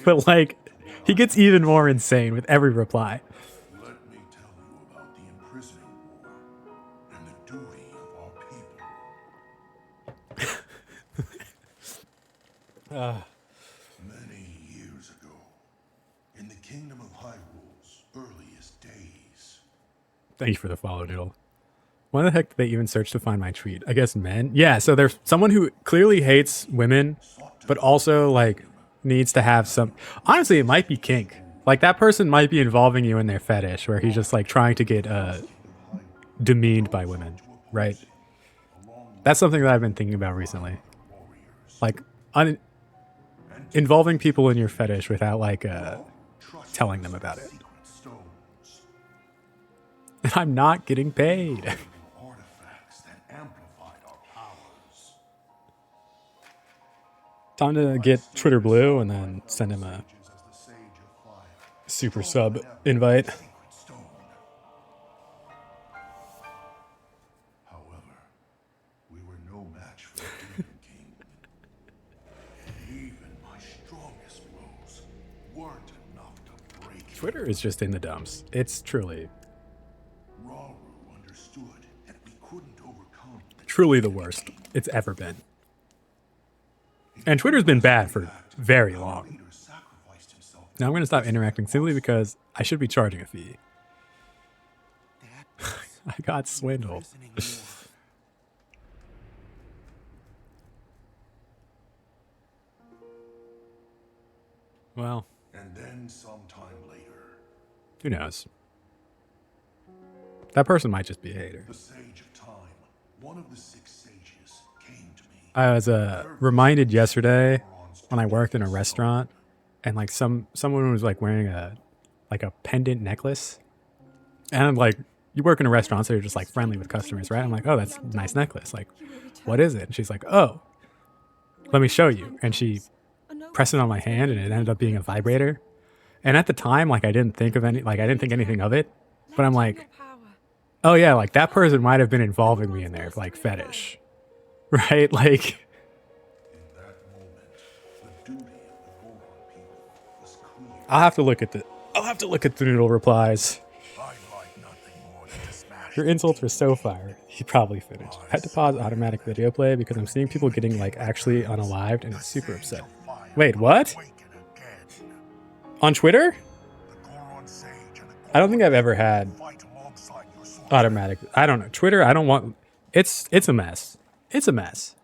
But like, he gets even more insane with every reply. Let me tell you about the imprisoning war and the duty of our people. Many years ago, in the kingdom of Hyrule's earliest days. Thank you for the follow, Diddle. Why the heck did they even search to find my tweet? I guess men? Yeah, so there's someone who clearly hates women, but also, like, needs to have some... Honestly, it might be kink. Like, that person might be involving you in their fetish, where he's just, like, trying to get demeaned by women, right? That's something that I've been thinking about recently. Like, involving people in your fetish without, like, telling them about it. And I'm not getting paid. Artifacts that amplified our powers. Time to get Twitter Blue and then send him a super sub invite. However, we were no match for the Demon King. Even my strongest blows weren't enough to break him. Twitter is just in the dumps. It's truly, Understood that we couldn't overcome truly the worst it's ever been. And Twitter's been bad for very long. Now I'm going to stop interacting simply because I should be charging a fee. I got swindled. Well, And then sometime later, who knows? That person might just be a hater. the Sage of Time, one of the 6 sages, came to me. I was reminded yesterday when I worked in a restaurant, and like someone was like wearing a pendant necklace, and I'm like, you work in a restaurant, so you're just like friendly with customers, right? I'm like, oh, that's a nice necklace. Like, what is it? And she's like, oh, let me show you. And she pressed it on my hand, and it ended up being a vibrator. And at the time, like I didn't think anything of it, but I'm like, oh yeah, like that person might have been involving me in their like fetish, right? Like, In that moment, the duty of the Goron people was clear. I'll have to look at the noodle replies. I'd like nothing more than to smash Your insults were so fire. He probably finished. I had to pause automatic video play because I'm seeing people getting like actually unalived, and it's super upset. Wait, what? On Twitter? I don't think I've ever had automatic. I don't know. Twitter, I don't want. It's a mess. It's a mess.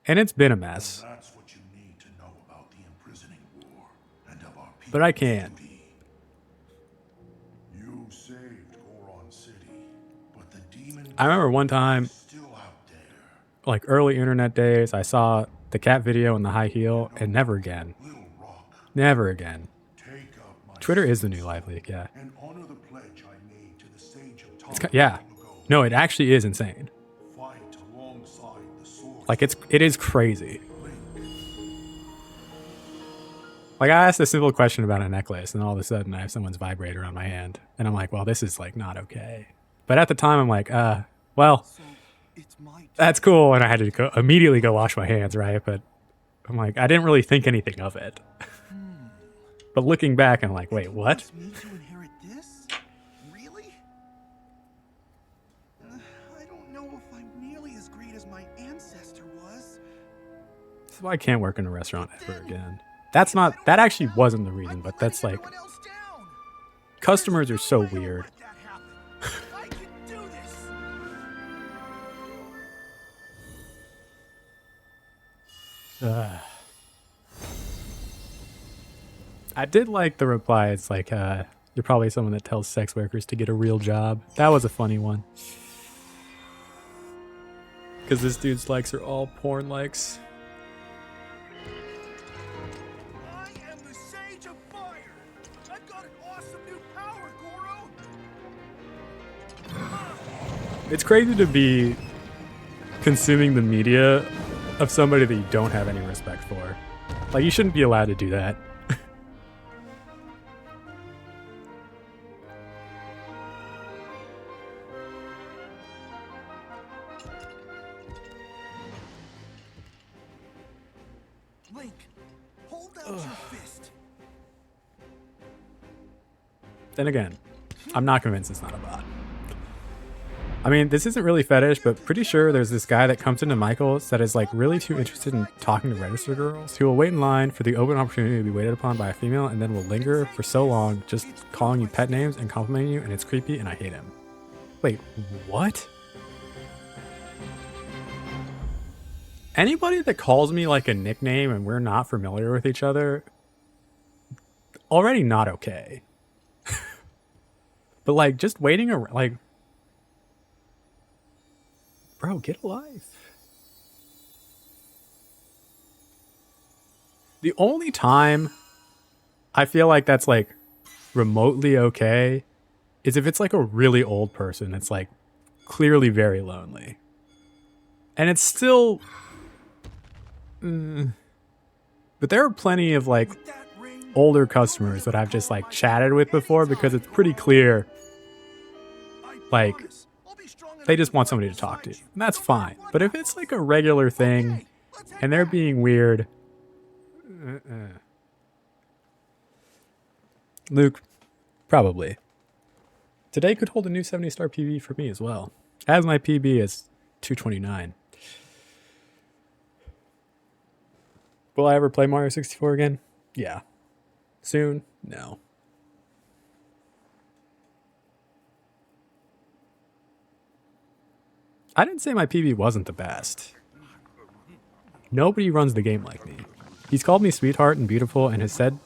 And it's been a mess. That's what you need to know about the imprisoning war and of our people. But I can't. You saved Goron City, but the demon I remember one time, is still out there. like early internet days, I saw the cat video in the high heel, and never again. Little Rock, Never again. take up my Twitter is the new Live Leak, yeah. and honor the pledge I made to the Sage of Time. Yeah. long ago. No, it actually is insane. Fight alongside the sword. Like it is crazy. Like I asked a simple question about a necklace, and all of a sudden I have someone's vibrator on my hand, and I'm like, well, this is like not okay. But at the time I'm like, well, So it's my that's cool, and I had to immediately go wash my hands, right? But I'm like, I didn't really think anything of it. But looking back, I'm like, wait, what? It's me to inherit this? Really? I don't know if I'm nearly as great as my ancestor was. This is why I can't work in a restaurant ever again. That actually wasn't the reason, but that's like, Everyone else down. customers are so There's no way weird. I'll let that happen. I can do this. I did like the reply. It's like, you're probably someone that tells sex workers to get a real job. That was a funny one. Because this dude's likes are all porn likes. I am the Sage of Fire. I've got an awesome new power, Goro. It's crazy to be consuming the media of somebody that you don't have any respect for. Like, you shouldn't be allowed to do that. Link, hold out your fist. Then again, I'm not convinced it's not a bot. I mean, this isn't really fetish, but pretty sure there's this guy that comes into Michael's that is like really too interested in talking to register girls, who will wait in line for the open opportunity to be waited upon by a female, and then will linger for so long just calling you pet names and complimenting you, and it's creepy, and I hate him. Wait, what? Anybody that calls me like a nickname and we're not familiar with each other, already not okay. But like just waiting around, like, bro, get a life. The only time I feel like that's like remotely okay is if it's like a really old person that's like clearly very lonely. And it's still... But there are plenty of like With that ring, older customers that I've just like chatted with before because it's pretty clear I like, promise I'll be strong enough they just want fight somebody to talk to. beside you. And that's No matter fine. what But if happens. it's like a regular thing Okay, let's head and they're back. being weird, Luke, probably. Today could hold a new 70-star PB for me as well, as my PB is 229. Will I ever play Mario 64 again? Yeah. Soon? No. I didn't say my PB wasn't the best. Nobody runs the game like me. He's called me sweetheart and beautiful and has said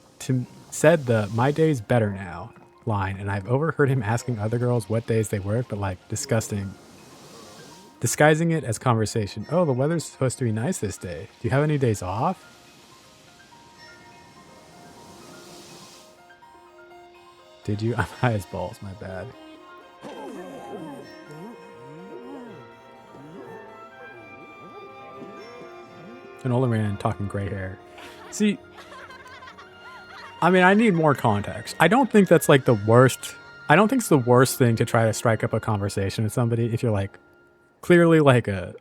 the "my day's better now" line, and I've overheard him asking other girls what days they work, but like disguising it as conversation. Oh, the weather's supposed to be nice this day. Do you have any days off? Did you? I'm high as balls, my bad. An older man talking gray hair. See, I mean, I need more context. I don't think that's like the worst. I don't think it's the worst thing to try to strike up a conversation with somebody if you're like clearly like a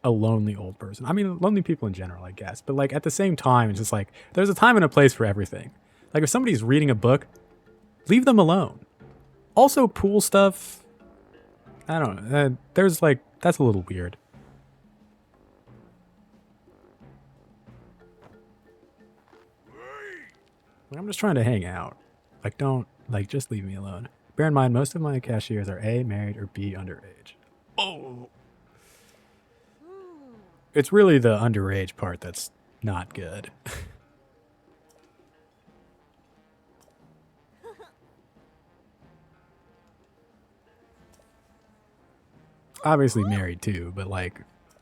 lonely old person. I mean, lonely people in general, I guess. But like at the same time, it's just like there's a time and a place for everything. Like if somebody's reading a book, leave them alone. Also, pool stuff. I don't know. There's like that's a little weird. I'm just trying to hang out. Like, don't, like, just leave me alone. Bear in mind, most of my cashiers are A, married, or B, underage. Oh. It's really the underage part that's not good. Obviously married too, but like,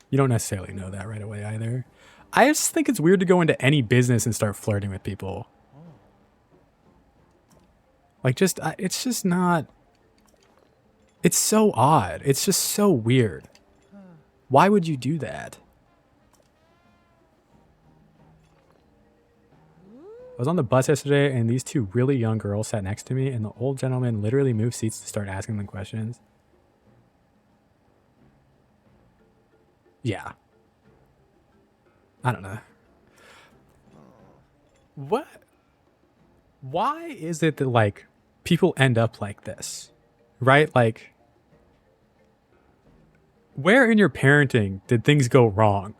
you don't necessarily know that right away either. I just think it's weird to go into any business and start flirting with people. Like, just, it's just not, it's so odd. It's just so weird. Why would you do that? I was on the bus yesterday and these two really young girls sat next to me and the old gentleman literally moved seats to start asking them questions. Yeah. I don't know. What? Why is it that, like, people end up like this? Right? Like, where in your parenting did things go wrong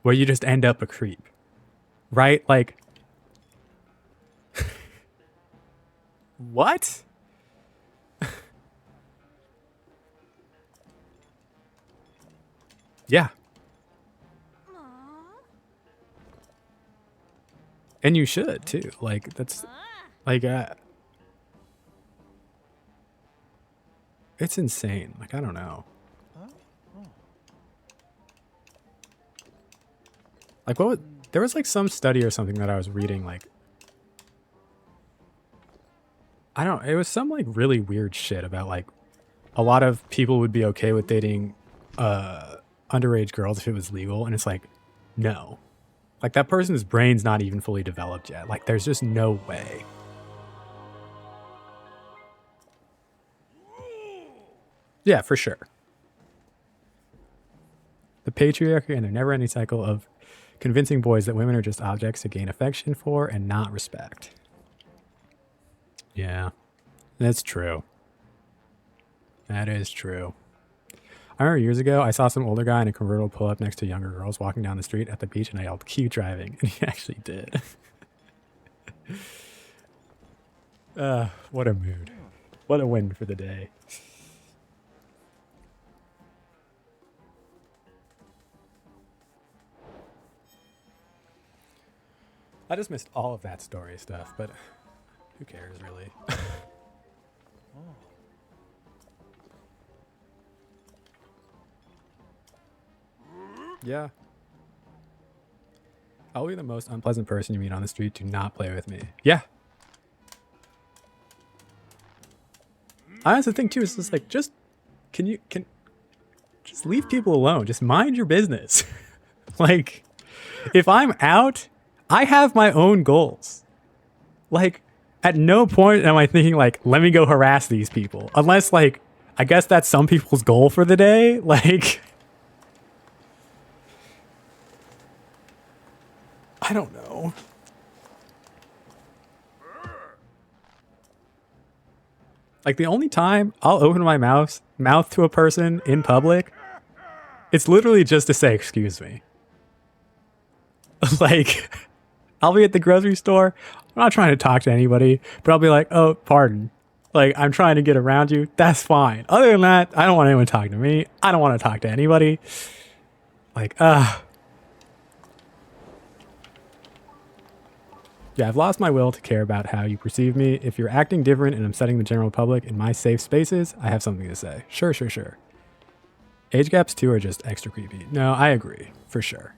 where you just end up a creep? Right? Like, what? Yeah. And you should too. Like, that's like it's insane. Like, I don't know. Like, what would, there was like some study or something that I was reading, like, I don't, it was some like really weird shit about like a lot of people would be okay with dating underage girls if it was legal, and it's like, no. Like, that person's brain's not even fully developed yet. Like, there's just no way. Yeah, for sure. The patriarchy and their never-ending cycle of convincing boys that women are just objects to gain affection for and not respect. Yeah, that's true. That is true. I remember years ago, I saw some older guy in a convertible pull up next to younger girls walking down the street at the beach, and I yelled, "Keep driving," and he actually did. What a mood. What a win for the day. I just missed all of that story stuff, but who cares, really? Yeah. I'll be the most unpleasant person you meet on the street. Do not play with me. Yeah. I honestly think too, it's just like, just just leave people alone. Just mind your business. Like, if I'm out, I have my own goals. Like, at no point am I thinking like, let me go harass these people. Unless, like, I guess that's some people's goal for the day. Like, I don't know. Like, the only time I'll open my mouth to a person in public, it's literally just to say, excuse me. Like, I'll be at the grocery store. I'm not trying to talk to anybody, but I'll be like, oh, pardon. Like, I'm trying to get around you. That's fine. Other than that, I don't want anyone talking to me. I don't want to talk to anybody. Like, Yeah, I've lost my will to care about how you perceive me. If you're acting different and upsetting the general public in my safe spaces, I have something to say. Sure, sure, sure. Age gaps too are just extra creepy. No, I agree. For sure.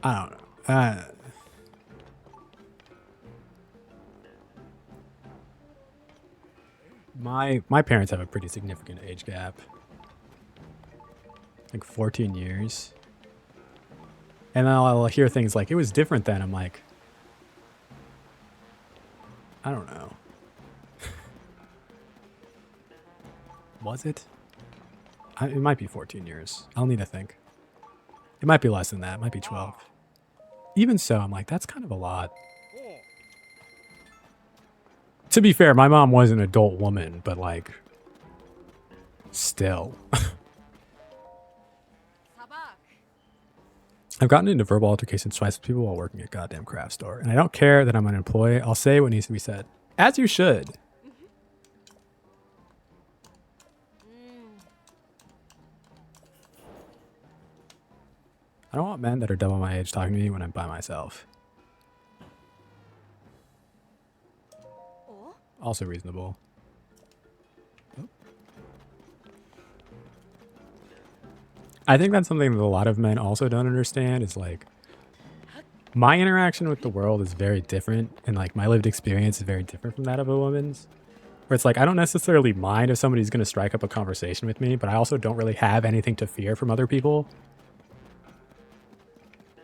I don't know. My parents have a pretty significant age gap. Like 14 years. And then I'll hear things like, it was different then. I'm like, I don't know. Was it? It might be 14 years. I'll need to think. It might be less than that. It might be 12. Even so, I'm like, that's kind of a lot. To be fair, my mom was an adult woman, but like, still. I've gotten into verbal altercations twice with people while working at a goddamn craft store. And I don't care that I'm an employee. I'll say what needs to be said. As you should. I don't want men that are double my age talking to me when I'm by myself. Also reasonable. Oh. I think that's something that a lot of men also don't understand is like, my interaction with the world is very different, and like my lived experience is very different from that of a woman's. Where it's like, I don't necessarily mind if somebody's going to strike up a conversation with me, but I also don't really have anything to fear from other people.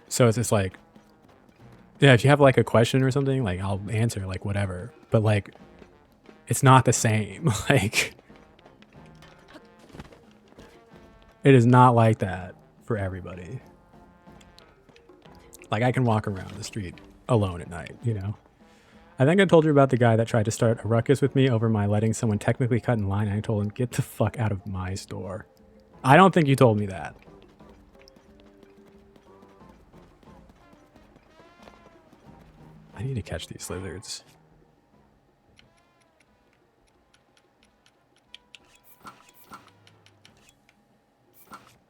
So it's just like, yeah, if you have like a question or something, like I'll answer like whatever, but like, it's not the same. Like, it is not like that for everybody. Like, I can walk around the street alone at night, you know? I think I told you about the guy that tried to start a ruckus with me over my letting someone technically cut in line, and I told him, get the fuck out of my store. I don't think you told me that. I need to catch these lizards.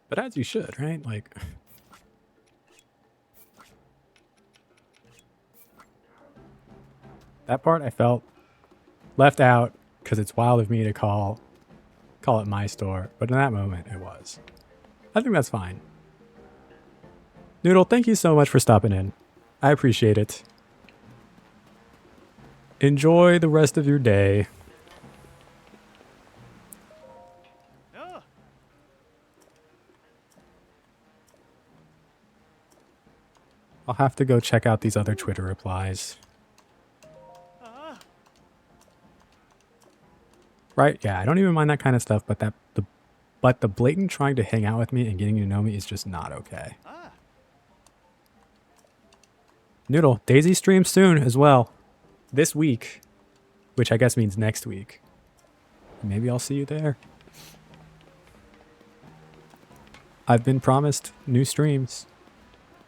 But as you should, right? Like... that part I felt left out because it's wild of me to call it my store, but in that moment it was. I think that's fine. Noodle, thank you so much for stopping in. I appreciate it. Enjoy the rest of your day. I'll have to go check out these other Twitter replies. Right? Yeah, I don't even mind that kind of stuff, but the blatant trying to hang out with me and getting to know me is just not okay. Noodle, Daisy streams soon as well. This week, which I guess means next week. Maybe I'll see you there. I've been promised new streams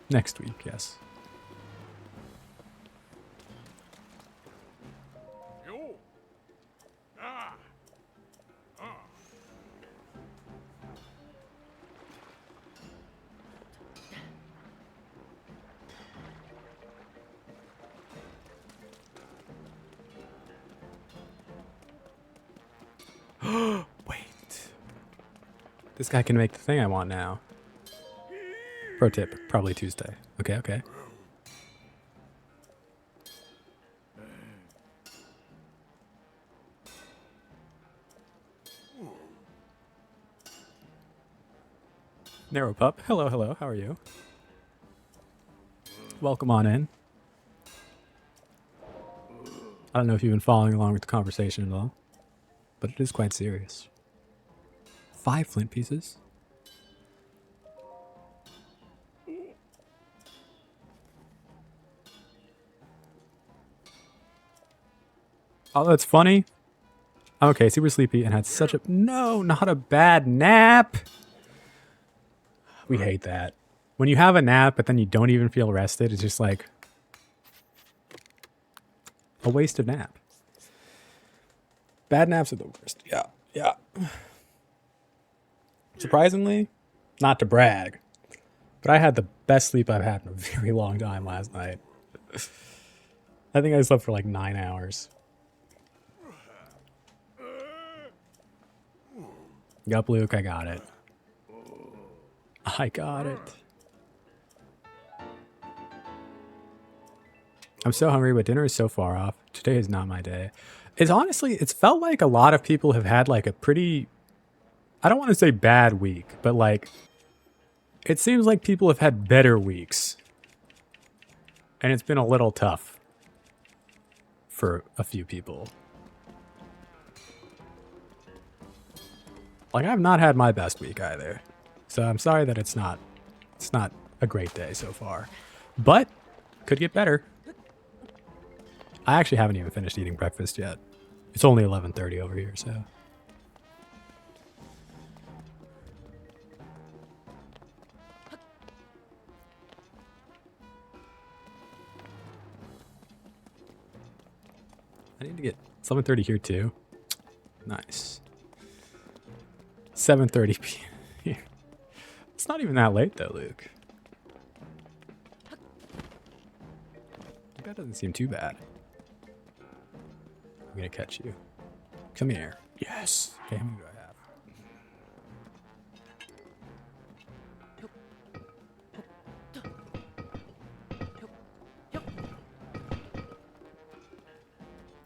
next week, yes. Wait. This guy can make the thing I want now. Pro tip, probably Tuesday. Okay, okay. Narrow Pup, hello, hello, how are you? Welcome on in. I don't know if you've been following along with the conversation at all, but it is quite serious. 5 flint pieces? Oh, that's funny. I'm okay, super sleepy and had such a... No, not a bad nap. We hate that. When you have a nap, but then you don't even feel rested, it's just like a wasted nap. Bad naps are the worst. Yeah, yeah. Surprisingly, not to brag, but I had the best sleep I've had in a very long time last night. I think I slept for like 9 hours. Yup, Luke, I got it. I got it. I'm so hungry, but dinner is so far off. Today is not my day. It's honestly, it's felt like a lot of people have had like a pretty, I don't want to say bad week, but like, it seems like people have had better weeks. And it's been a little tough for a few people. Like, I've not had my best week either. So I'm sorry that it's not a great day so far. But could get better. I actually haven't even finished eating breakfast yet. It's only 11:30 over here, so. I need to get 7:30 here too. Nice. 7:30 p.m. It's not even that late though, Luke. That doesn't seem too bad. I'm gonna catch you. Come here. Yes. Okay, how many do I have?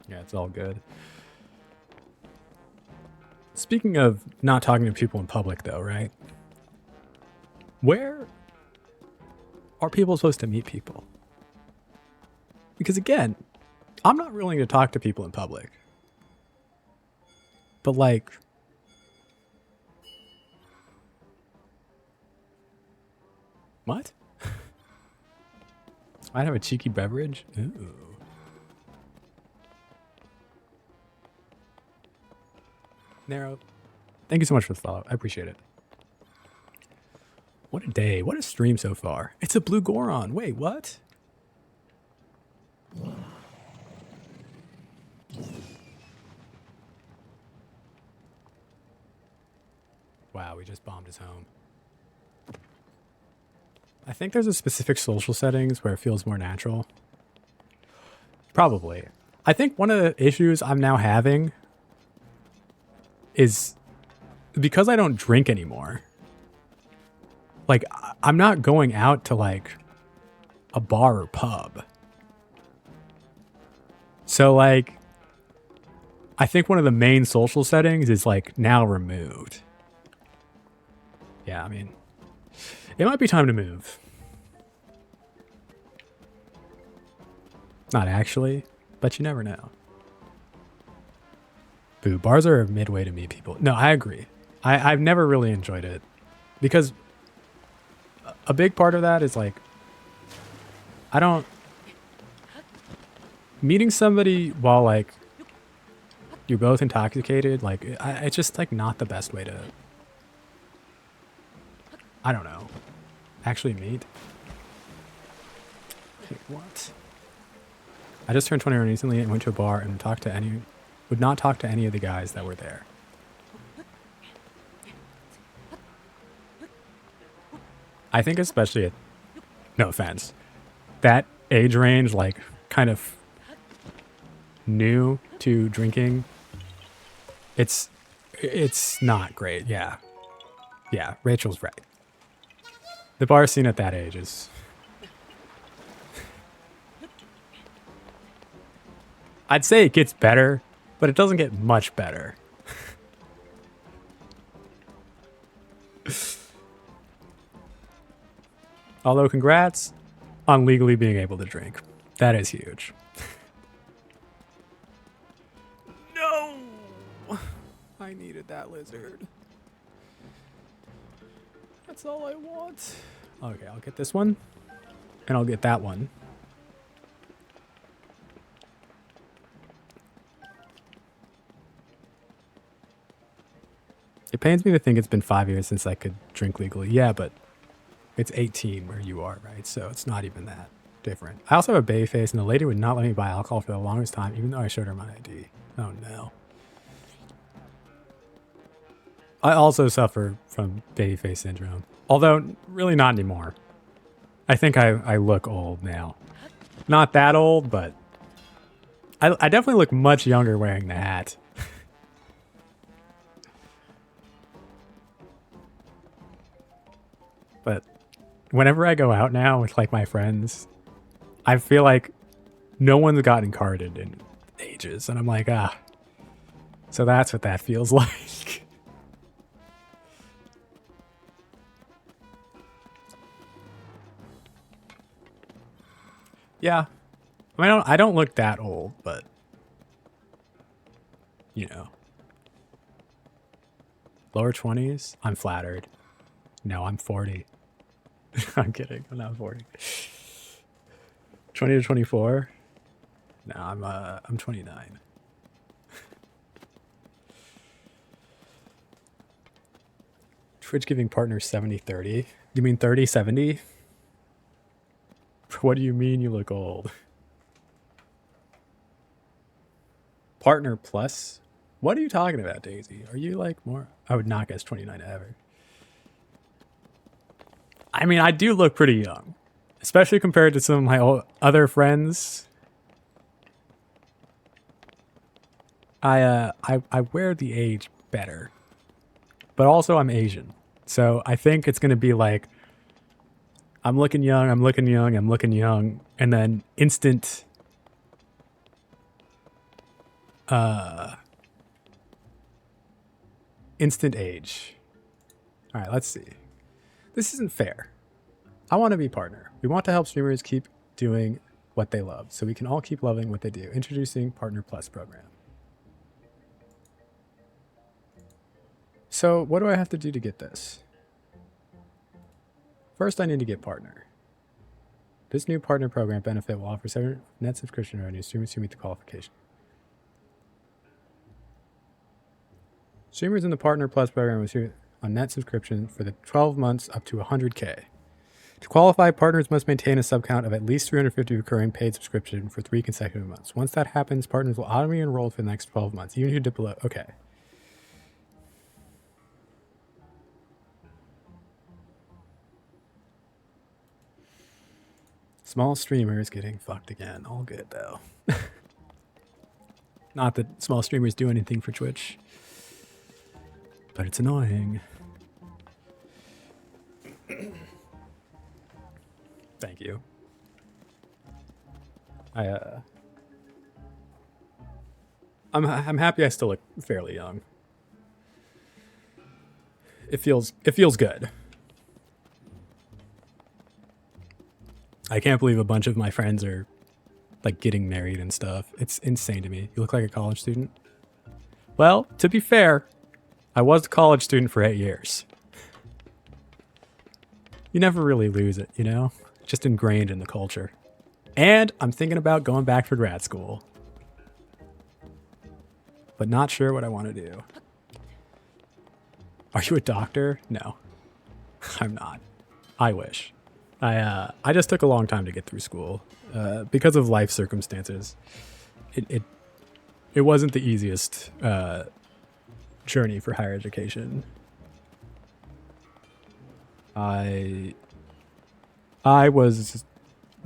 Yeah, it's all good. Speaking of not talking to people in public though, right? Where are people supposed to meet people? Because again, I'm not willing to talk to people in public. But like, what? I'd have a cheeky beverage? Ooh. Narrow. Thank you so much for the follow. I appreciate it. What a day. What a stream so far. It's a blue Goron. Wait, what? Wow, we just bombed his home. I think there's a specific social settings where it feels more natural. Probably. I think one of the issues I'm now having is because I don't drink anymore. Like, I'm not going out to like a bar or pub. So like, I think one of the main social settings is like now removed. Yeah, I mean, it might be time to move. Not actually, but you never know. Boo, bars are a midway to meet people. No, I agree. I've never really enjoyed it because a big part of that is like, I don't, meeting somebody while like you're both intoxicated, like it's just like not the best way to, I don't know, actually meet. Wait, what? I just turned 21 recently and went to a bar and would not talk to any of the guys that were there. I think especially at, no offense, that age range, like kind of new to drinking, it's not great. Yeah. Yeah, Rachel's right. The bar scene at that age is... I'd say it gets better, but it doesn't get much better. Although congrats on legally being able to drink. That is huge. No! I needed that lizard. That's all I want. Okay, I'll get this one. And I'll get that one. It pains me to think it's been 5 years since I could drink legally. Yeah, but it's 18 where you are, right? So it's not even that different. I also have a baby face, and the lady would not let me buy alcohol for the longest time, even though I showed her my ID. Oh, no. I also suffer from baby face syndrome. Although, really not anymore. I think I look old now. Not that old, but I definitely look much younger wearing the hat. But whenever I go out now with like my friends, I feel like no one's gotten carded in ages. And I'm like, ah. So that's what that feels like. Yeah. I mean, I don't look that old, but you know, lower 20s. I'm flattered. No, I'm 40. I'm kidding. I'm not 40. 20 to 24. No, I'm 29. Twitch giving partner 70-30. You mean 30-70? What do you mean you look old? Partner plus? What are you talking about, Daisy? Are you like more? I would not guess 29 ever. I mean, I do look pretty young, especially compared to some of my other friends. I wear the age better, but also I'm Asian, so I think it's gonna be like I'm looking young, I'm looking young, I'm looking young, and then instant instant age. All right, let's see. This isn't fair. I want to be partner. We want to help streamers keep doing what they love, so we can all keep loving what they do. Introducing Partner Plus program. So what do I have to do to get this? First, I need to get partner. This new partner program benefit will offer 7 net subscription revenue streamers who meet the qualification. Streamers in the Partner Plus program will receive a net subscription for the 12 months up to 100K. To qualify, partners must maintain a subcount of at least 350 recurring paid subscription for 3 consecutive months. Once that happens, partners will automatically enroll for the next 12 months, even who dip below. Okay. Small streamers getting fucked again. All good, though. Not that small streamers do anything for Twitch, but it's annoying. Thank you. I'm happy I still look fairly young. It feels good. I can't believe a bunch of my friends are like getting married and stuff. It's insane to me. You look like a college student. Well, to be fair, I was a college student for 8 years. You never really lose it, you know? Just ingrained in the culture. And I'm thinking about going back for grad school. But not sure what I want to do. Are you a doctor? No. I'm not. I wish. I just took a long time to get through school. Because of life circumstances. It wasn't the easiest journey for higher education. I was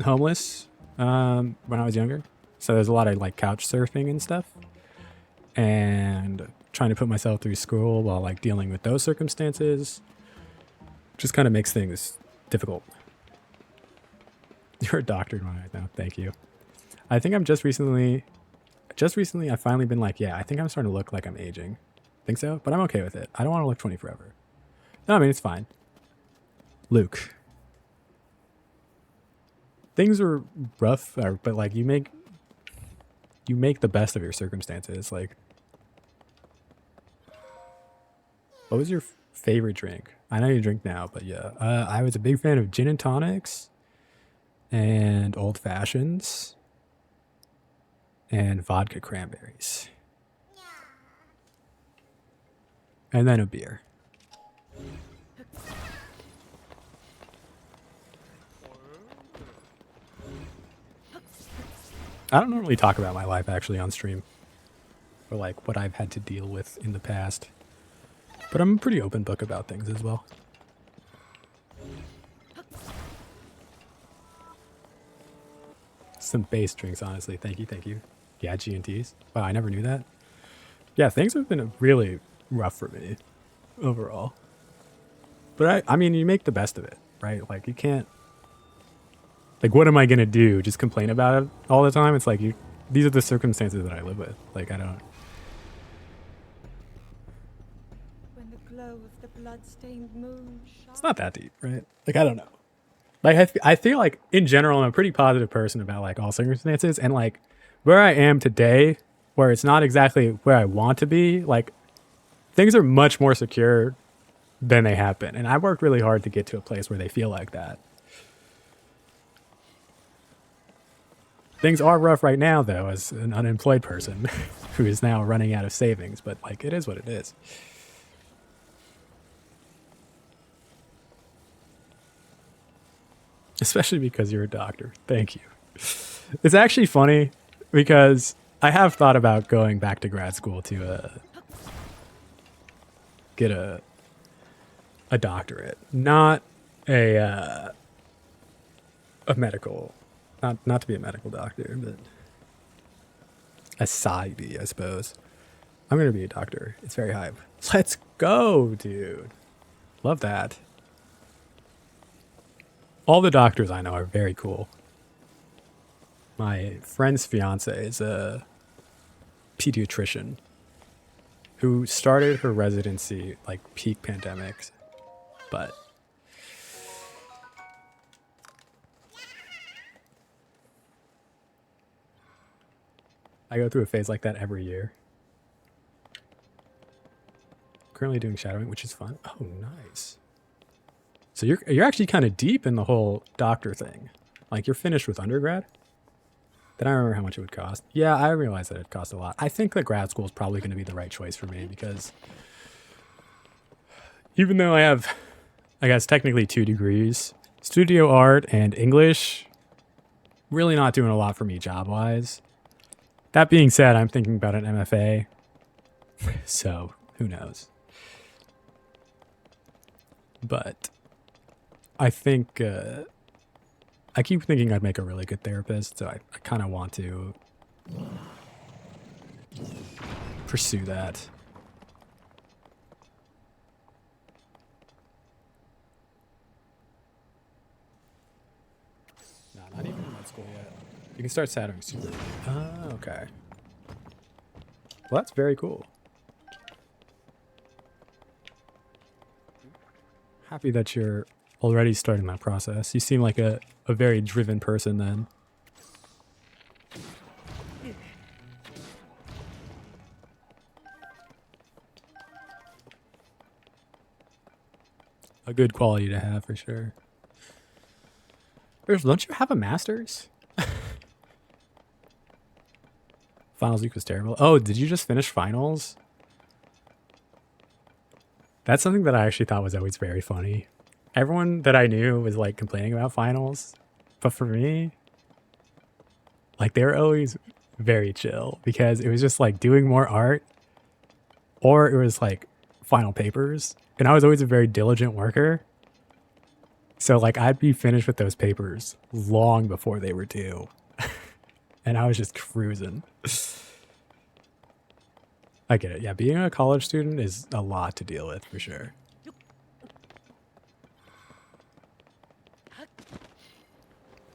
homeless when I was younger, so there's a lot of like couch surfing and stuff, and trying to put myself through school while like dealing with those circumstances just kind of makes things difficult. You're a doctor right now. Thank you. I think I'm just recently I've finally been like, yeah, I think I'm starting to look like I'm aging. Think so? But I'm okay with it. I don't want to look 20 forever. No, I mean, it's fine. Luke. Things are rough, but like you make the best of your circumstances. Like, what was your favorite drink? I know you drink now, but yeah, I was a big fan of gin and tonics and old fashions and vodka cranberries. And then a beer. I don't normally talk about my life actually on stream, or like what I've had to deal with in the past, but I'm a pretty open book about things as well. some base drinks, honestly. Thank you, thank you. Yeah, G&Ts. Wow, I never knew that. Yeah, things have been really rough for me overall. But I mean, you make the best of it, right? Like, you can't. Like, what am I gonna do? Just complain about it all the time? It's like these are the circumstances that I live with. Like, I don't. When the glow of the blood-stained moon shone. It's not that deep, right? Like, I don't know. Like, I feel like in general I'm a pretty positive person about like all circumstances, and like where I am today, where it's not exactly where I want to be. Like, things are much more secure than they have been, and I worked really hard to get to a place where they feel like that. Things are rough right now, though, as an unemployed person who is now running out of savings. But like, it is what it is. Especially because you're a doctor. Thank you. It's actually funny because I have thought about going back to grad school to get a doctorate, not a medical, not to be a medical doctor, but a PsyD, I suppose. I'm gonna be a doctor. It's very hype. Let's go, dude. Love that. All the doctors I know are very cool. My friend's fiance is a pediatrician who started her residency like peak pandemic, but I go through a phase like that every year. Currently doing shadowing, which is fun. Oh, nice. So you're actually kind of deep in the whole doctor thing. Like, you're finished with undergrad? Then I remember how much it would cost. Yeah, I realized that it cost a lot. I think that grad school is probably going to be the right choice for me because even though I have, I guess, technically 2 degrees, studio art and English, really not doing a lot for me job-wise. That being said, I'm thinking about an MFA, so who knows. But I think I keep thinking I'd make a really good therapist, so I kind of want to pursue that. No, not even in med school yet. You can start shadowing super. Oh, okay. Well, that's very cool. Happy that you're already starting that process. You seem like a very driven person then. A good quality to have for sure. Don't you have a master's? Finals week was terrible. Oh, did you just finish finals? That's something that I actually thought was always very funny. Everyone that I knew was like complaining about finals, but for me, like, they were always very chill because it was just like doing more art, or it was like final papers, and I was always a very diligent worker. So like, I'd be finished with those papers long before they were due, and I was just cruising. I get it. Yeah, being a college student is a lot to deal with for sure.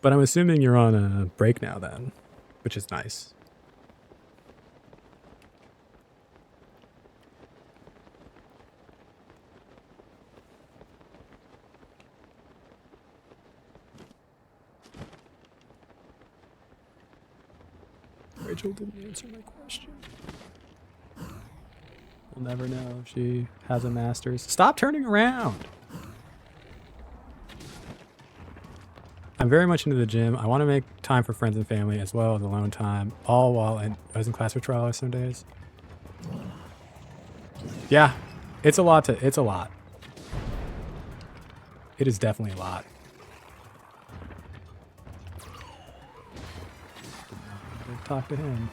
But I'm assuming you're on a break now then, which is nice. Rachel didn't answer my question. We'll never know if she has a master's. Stop turning around! I'm very much into the gym. I want to make time for friends and family as well as alone time, all while I was in class for trial some days. Yeah, it's a lot. It's a lot. It is definitely a lot. Talk to him.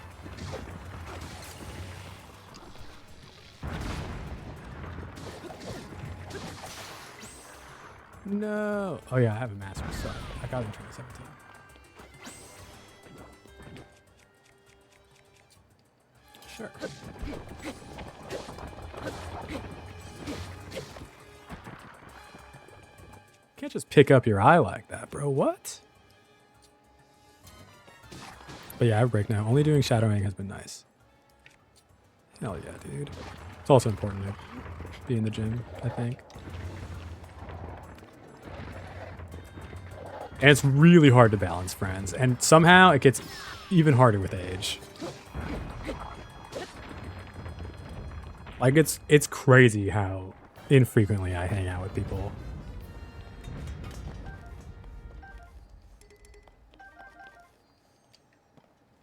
No. Oh yeah, I have a master's. Sorry, I got it in 2017. Sure. Can't just pick up your eye like that, bro. What? But yeah, I have break now. Only doing shadowing has been nice. Hell yeah, dude. It's also important to be in the gym, I think. And it's really hard to balance, friends. And somehow it gets even harder with age. Like, it's crazy how infrequently I hang out with people.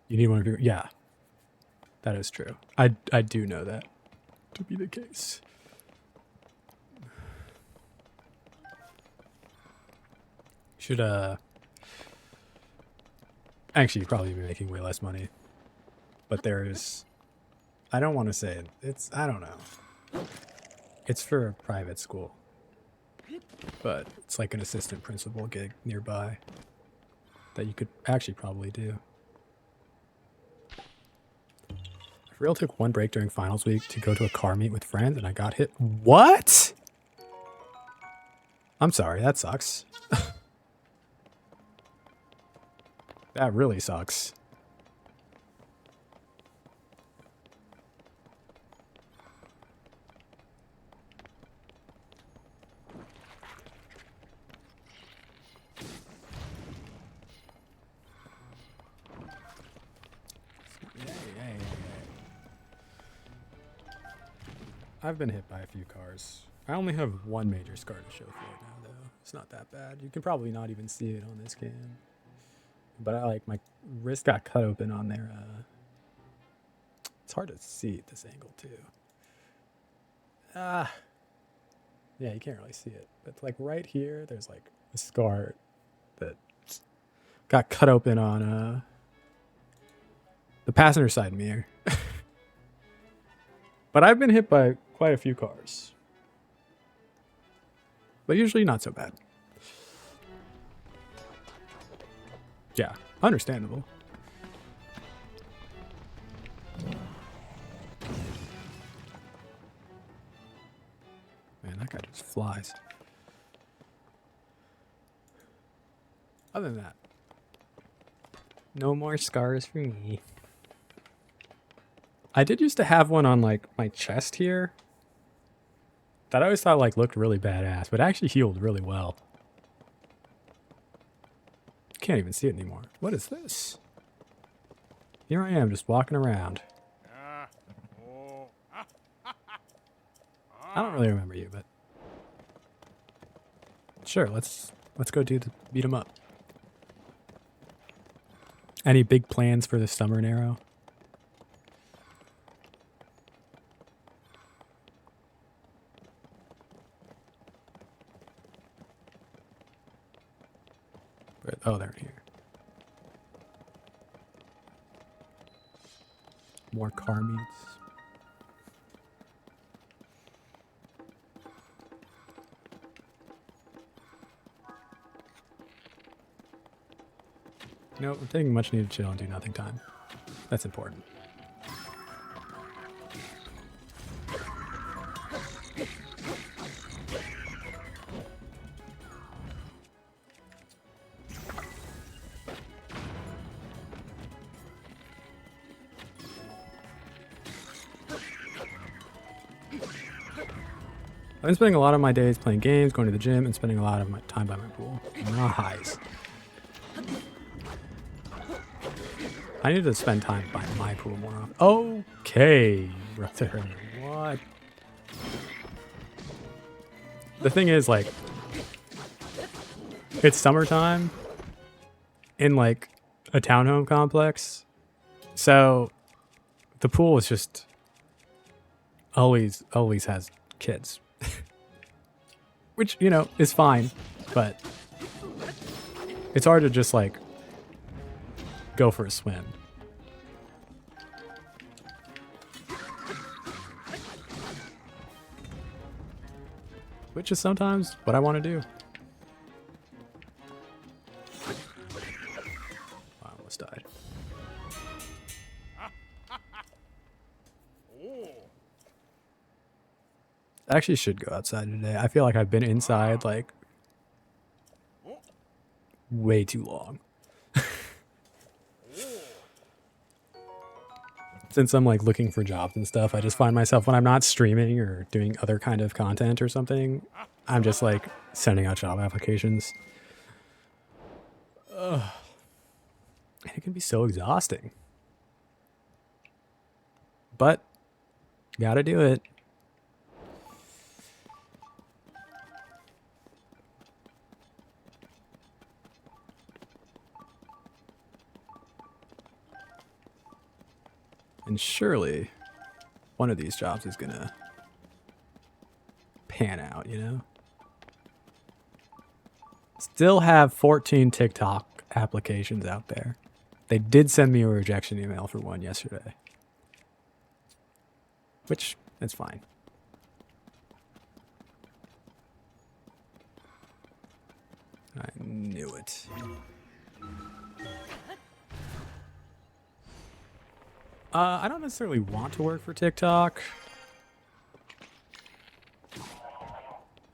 You need one of your... Yeah. That is true. I do know that to be the case. Should, actually, you'd probably be making way less money. But there's... I don't want to say it. It's... I don't know. It's for a private school. But it's like an assistant principal gig nearby that you could actually probably do. I real took one break during finals week to go to a car meet with friends and I got hit. What? I'm sorry, that sucks. That really sucks. I've been hit by a few cars. I only have one major scar to show for it now, though. It's not that bad. You can probably not even see it on this cam. But I like my wrist got cut open on there. It's hard to see at this angle too. Yeah, you can't really see it. But like right here, there's like a scar that got cut open on the passenger side mirror. But I've been hit by quite a few cars. But usually not so bad. Yeah, understandable. Man, that guy just flies. Other than that, no more scars for me. I did used to have one on like my chest here that I always thought like looked really badass, but actually healed really well. Can't even see it anymore. What is this? Here I am just walking around. I don't really remember you, but sure, let's go beat 'em up. Any big plans for this summer, Nero? Oh, they're here. More car meets. No, I'm taking much needed chill and do nothing time. That's important. I've been spending a lot of my days playing games, going to the gym, and spending a lot of my time by my pool. Nice. I need to spend time by my pool more often. Okay, brother. What? The thing is, like, it's summertime in, like, a townhome complex. So the pool is just always has kids. Which, you know, is fine, but it's hard to just like go for a swim. Which is sometimes what I want to do. I almost died. I actually should go outside today. I feel like I've been inside like way too long. Since I'm like looking for jobs and stuff, I just find myself when I'm not streaming or doing other kind of content or something, I'm just like sending out job applications. Ugh. And it can be so exhausting. But gotta do it. And surely one of these jobs is gonna pan out, you know? Still have 14 TikTok applications out there. They did send me a rejection email for one yesterday. Which, it's fine. I knew it. I don't necessarily want to work for TikTok.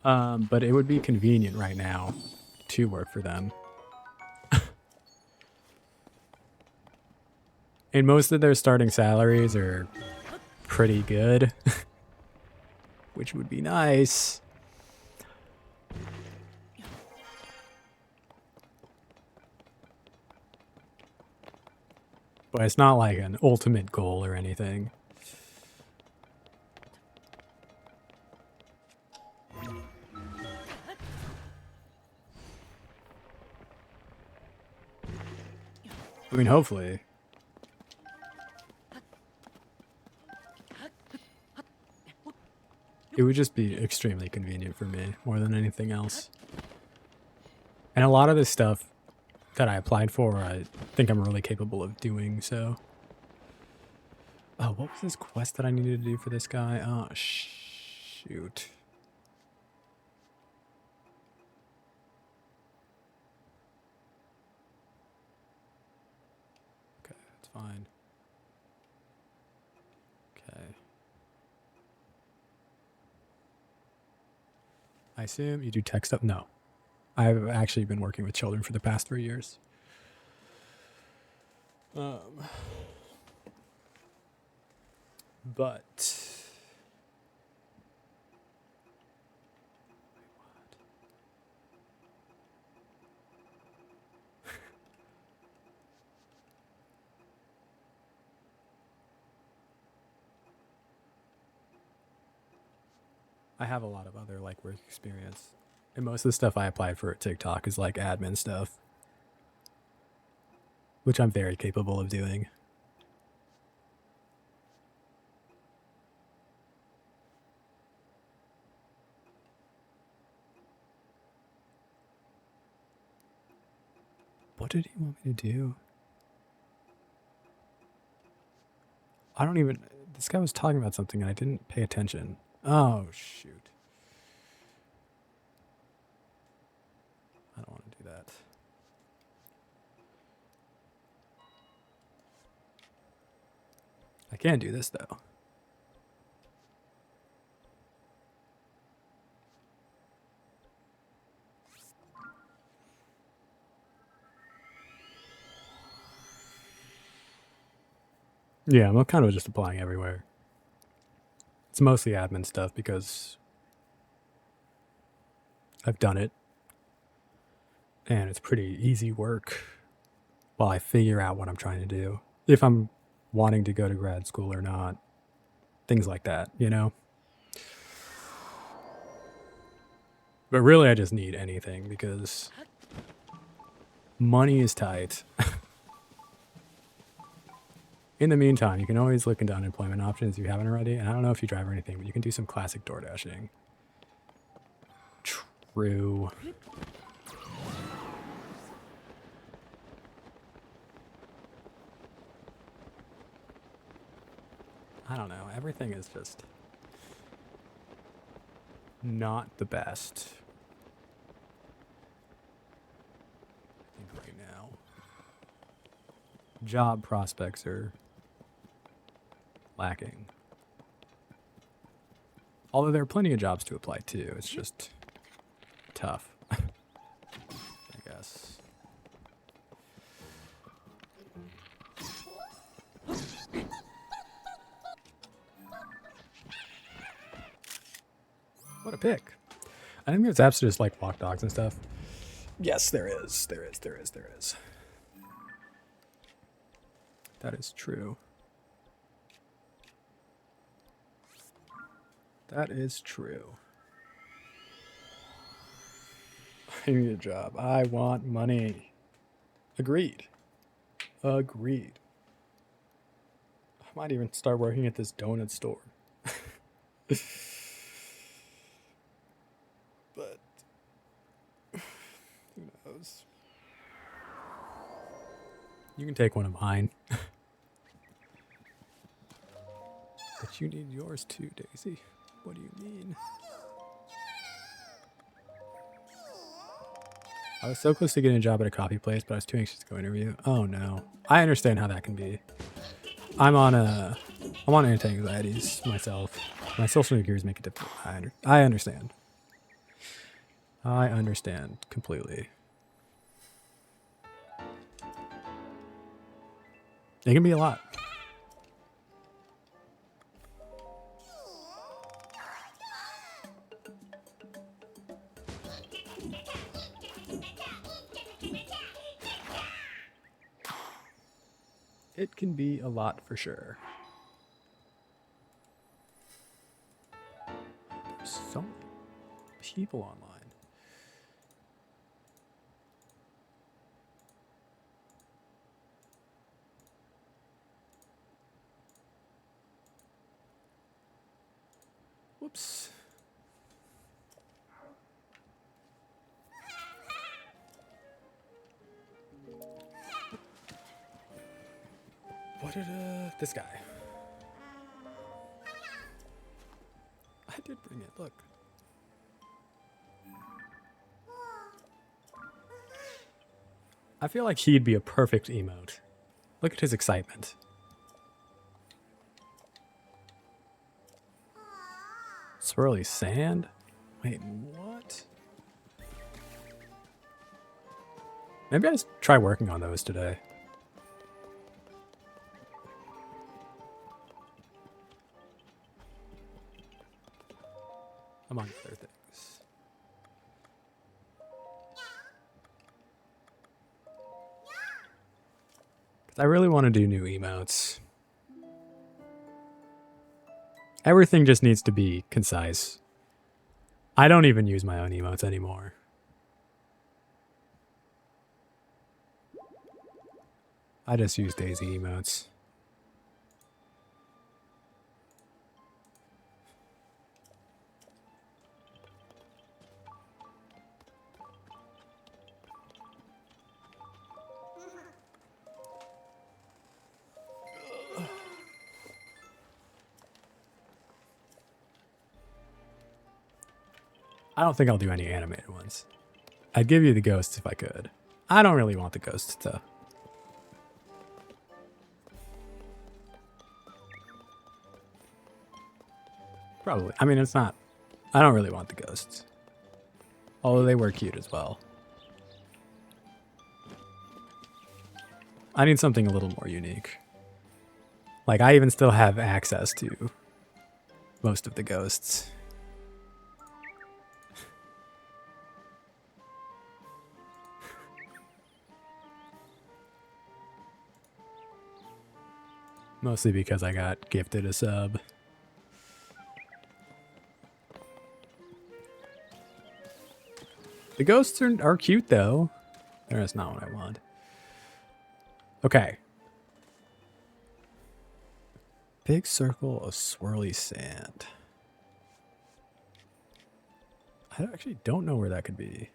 But it would be convenient right now to work for them. And most of their starting salaries are pretty good, which would be nice. But it's not like an ultimate goal or anything. I mean, hopefully. It would just be extremely convenient for me more than anything else. And a lot of this stuff that I applied for, I think I'm really capable of doing, so. Oh, what was this quest that I needed to do for this guy? Oh, shoot. Okay, that's fine. Okay. I assume you do tech stuff? No. I've actually been working with children for the past 3 years. But I have a lot of other like work experience. And most of the stuff I applied for at TikTok is like admin stuff, which I'm very capable of doing. What did he want me to do? I don't even. This guy was talking about something and I didn't pay attention. Oh, shoot. I don't want to do that. I can do this though. Yeah, I'm kind of just applying everywhere. It's mostly admin stuff because I've done it. And it's pretty easy work while I figure out what I'm trying to do. If I'm wanting to go to grad school or not. Things like that, you know? But really, I just need anything because money is tight. In the meantime, you can always look into unemployment options if you haven't already. And I don't know if you drive or anything, but you can do some classic door dashing. True. I don't know. Everything is just not the best. I think right now. Job prospects are lacking. Although there are plenty of jobs to apply to. It's just tough, I guess. What a pick. I think there's apps to just like walk dogs and stuff. Yes, there is. There is. That is true. That is true. I need a job. I want money. Agreed. Agreed. I might even start working at this donut store. But who knows? You can take one of mine. But you need yours too, Daisy. What do you mean? I was so close to getting a job at a coffee place, but I was too anxious to go interview. Oh no. I understand how that can be. I'm on anti-anxieties myself. My social gears make it difficult. I understand. I understand completely. It can be a lot. It can be a lot for sure. There's so many people online. Whoops. What did this guy? I did bring it, look. I feel like he'd be a perfect emote. Look at his excitement. Swirly sand? Wait, what? Maybe I just try working on those today. Among other things. I really want to do new emotes. Everything just needs to be concise. I don't even use my own emotes anymore. I just use Daisy emotes. I don't think I'll do any animated ones. I'd give you the ghosts if I could. I don't really want the ghosts though. Probably. I mean, it's not. I don't really want the ghosts. Although they were cute as well. I need something a little more unique. Like, I even still have access to most of the ghosts. Mostly because I got gifted a sub. The ghosts are cute, though. That's not what I want. Okay. Big circle of swirly sand. I actually don't know where that could be.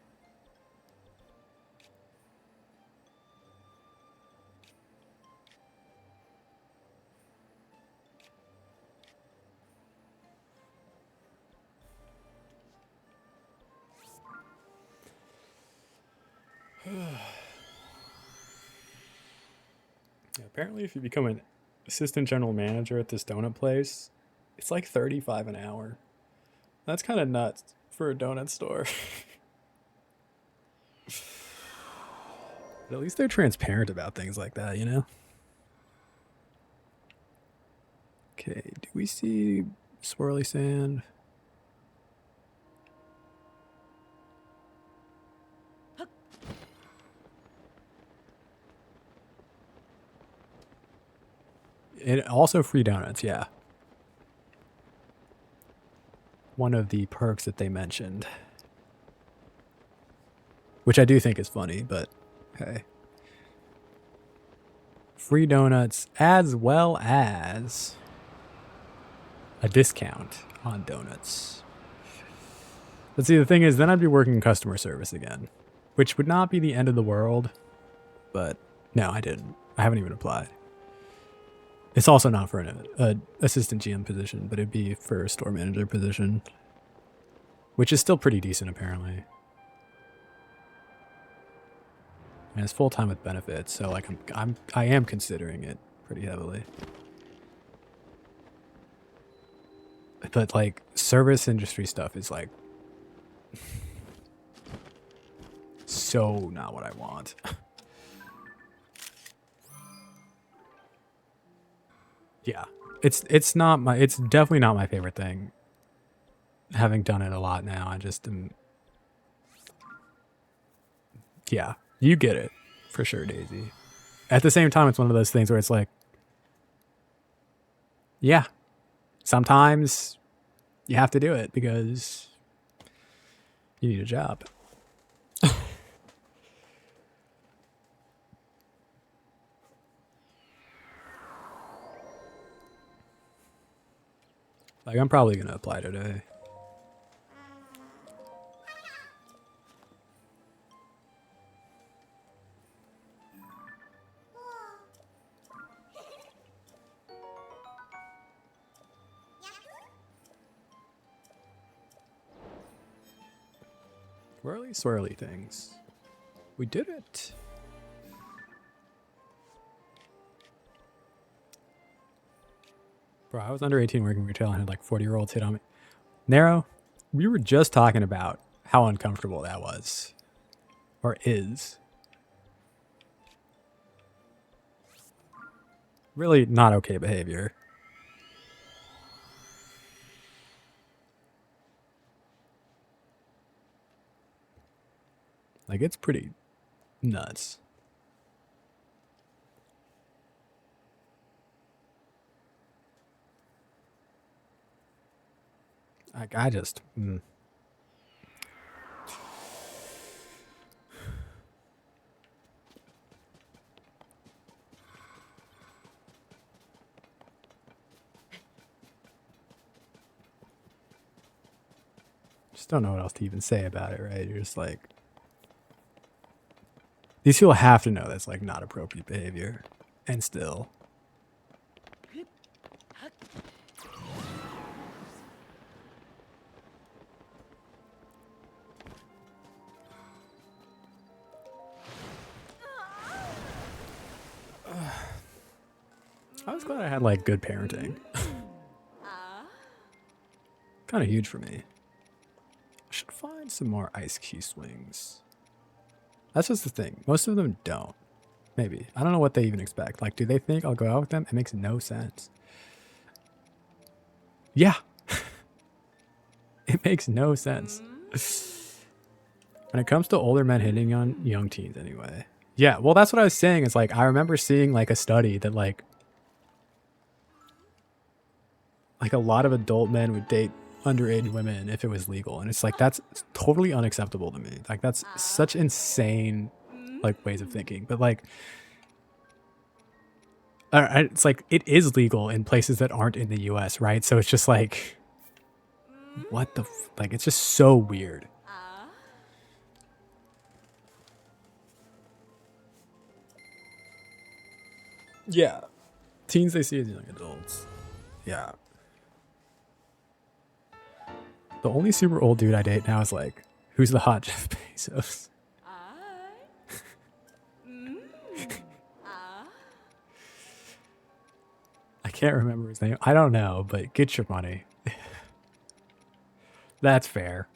Apparently, if you become an assistant general manager at this donut place, it's like $35 an hour. That's kind of nuts for a donut store. But at least they're transparent about things like that, you know? Okay, do we see swirly sand? And also free donuts, yeah. One of the perks that they mentioned. Which I do think is funny, but hey. Free donuts as well as a discount on donuts. But see, the thing is, then I'd be working in customer service again, which would not be the end of the world. But no, I didn't. I haven't even applied. It's also not for an assistant GM position, but it'd be for a store manager position, which is still pretty decent apparently. And it's full time with benefits, so like I am considering it pretty heavily. But like service industry stuff is like so not what I want. Yeah. It's definitely not my favorite thing. Having done it a lot now, I just yeah, you get it for sure, Daisy. At the same time, it's one of those things where it's like, yeah, sometimes you have to do it because you need a job. Like, I'm probably going to apply today. Swirly, swirly things. We did it. Bro, I was under 18 working retail and had like 40-year-olds hit on me. Narrow, we were just talking about how uncomfortable that was. Or is. Really not okay behavior. Like, it's pretty nuts. Like, I just... Just don't know what else to even say about it, right? You're just like... These people have to know that's, like, not appropriate behavior. And still... I was glad I had, like, good parenting. Kind of huge for me. I should find some more ice key swings. That's just the thing. Most of them don't. Maybe. I don't know what they even expect. Like, do they think I'll go out with them? It makes no sense. Yeah. It makes no sense. When it comes to older men hitting on young teens anyway. Yeah, well, that's what I was saying. It's like, I remember seeing like a study that like a lot of adult men would date underage women if it was legal. And it's like, that's totally unacceptable to me. Like, that's such insane like ways of thinking. But like, it's like, it is legal in places that aren't in the US, right? So it's just like, what the like, it's just so weird. Yeah. Teens they see as young adults. Yeah. The only super old dude I date now is like, who's the hot Jeff Bezos? I can't remember his name. I don't know, but get your money. That's fair.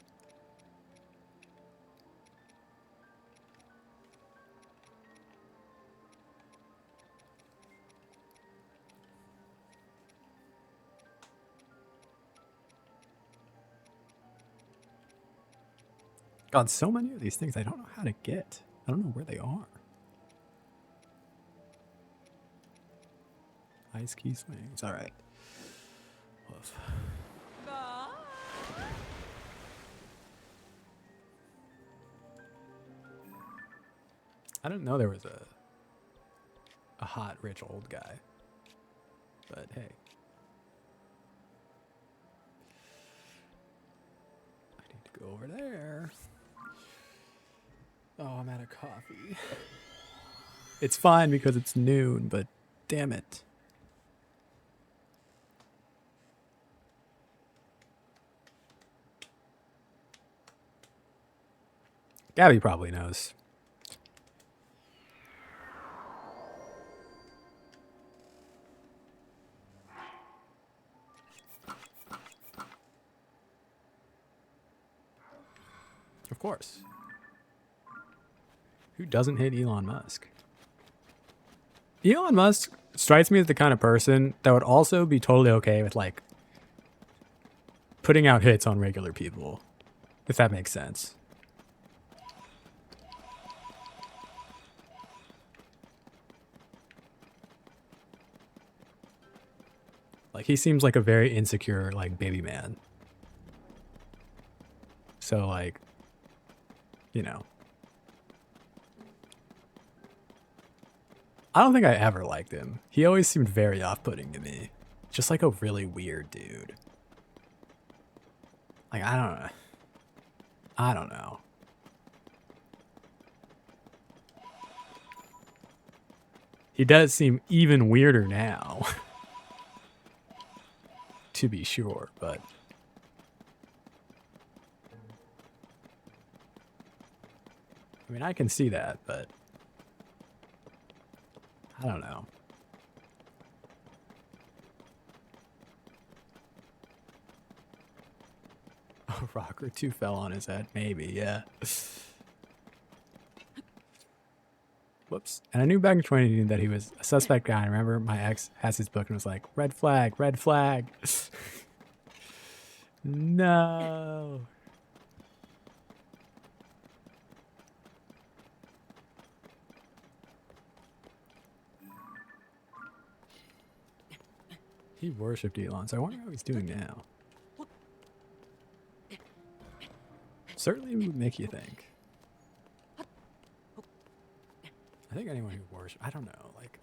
God, so many of these things I don't know how to get. I don't know where they are. Ice key swings. All right. Woof. I didn't know there was a hot, rich old guy. But hey. I need to go over there. Oh, I'm out of coffee. It's fine because it's noon, but damn it. Gabby probably knows. Of course. Who doesn't hate Elon Musk? Elon Musk strikes me as the kind of person that would also be totally okay with like putting out hits on regular people, if that makes sense. Like he seems like a very insecure like baby man. So like, you know. I don't think I ever liked him. He always seemed very off-putting to me. Just like a really weird dude. Like I don't know. I don't know. He does seem even weirder now. To be sure, but I mean, I can see that, but I don't know. A rock or two fell on his head. Maybe, yeah. Whoops. And I knew back in 2018 that he was a suspect guy. I remember my ex has his book and was like, red flag, red flag. No. He worshipped Elon, so I wonder how he's doing now. Certainly would make you think. I think anyone who worships, I don't know, like.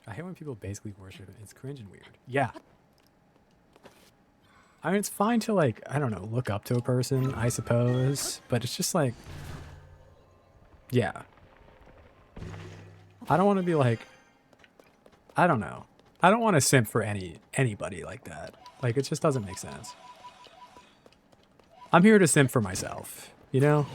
I hate when people basically worship it. It's cringe and weird. Yeah. I mean, it's fine to, like, I don't know, look up to a person, I suppose. But it's just like, yeah. I don't want to be like, I don't know. I don't want to simp for anybody like that. Like, it just doesn't make sense. I'm here to simp for myself, you know?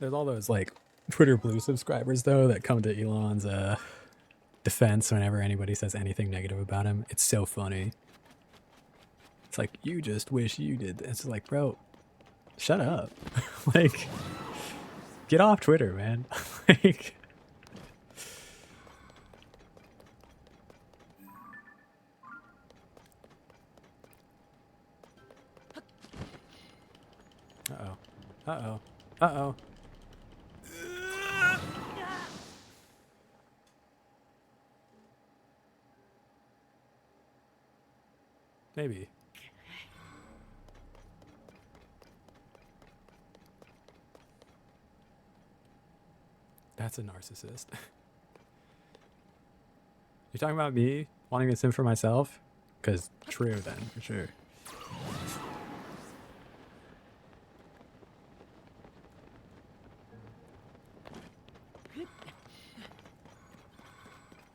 There's all those like Twitter Blue subscribers though that come to Elon's defense whenever anybody says anything negative about him. It's so funny. It's like, you just wish you did this. It's like, bro, shut up. Like, get off Twitter, man. Like, uh-oh. Uh-oh. Uh-oh. Maybe. That's a narcissist. You're talking about me wanting to sim for myself? Because true then, for sure.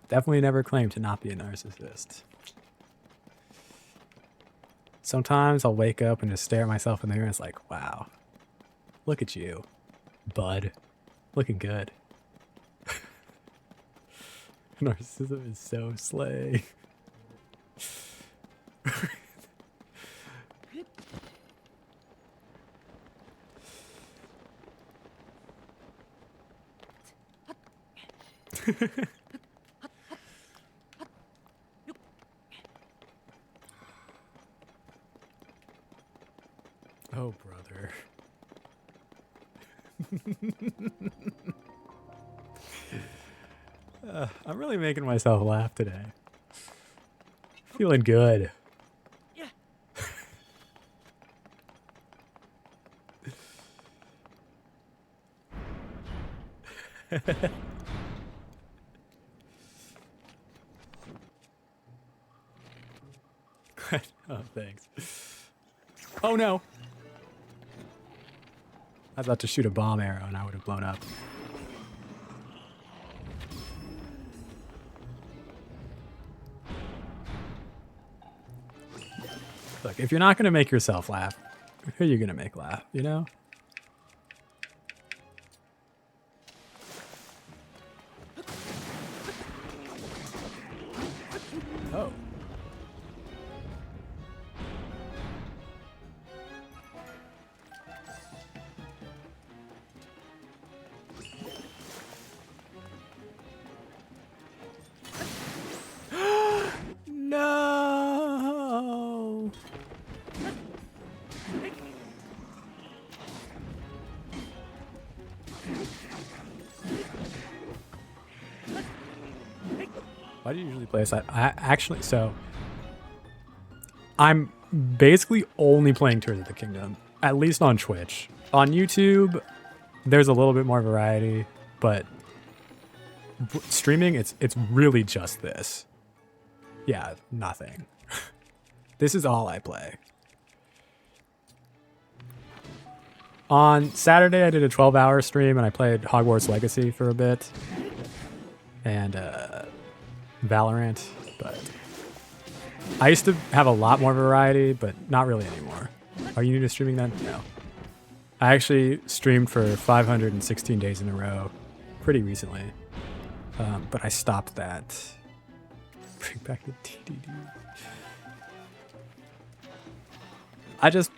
Definitely never claimed to not be a narcissist. Sometimes I'll wake up and just stare at myself in the mirror and it's like, wow, look at you, bud. Looking good. Narcissism is so slay. Oh, brother. I'm really making myself laugh today. Feeling good. Oh, thanks. Oh no! I was about to shoot a bomb arrow and I would have blown up. Look, if you're not gonna make yourself laugh, who are you gonna make laugh, you know? Oh. No. Why do you usually play aside? I'm basically only playing Tears of the Kingdom, at least on Twitch. On YouTube, there's a little bit more variety, but streaming, it's really just this. Yeah, nothing. This is all I play. On Saturday, I did a 12-hour stream and I played Hogwarts Legacy for a bit. And Valorant, but I used to have a lot more variety, but not really anymore. Are you new to streaming then? No. I actually streamed for 516 days in a row pretty recently, but I stopped that. Bring back the TDD.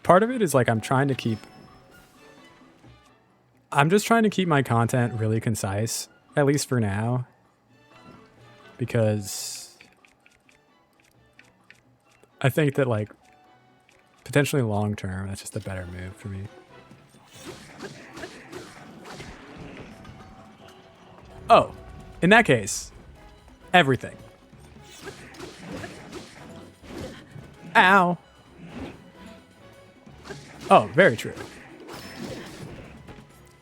Part of it is like I'm just trying to keep my content really concise, at least for now, because I think that like potentially long term, that's just a better move for me. Oh, in that case, everything. Ow. Oh, very true.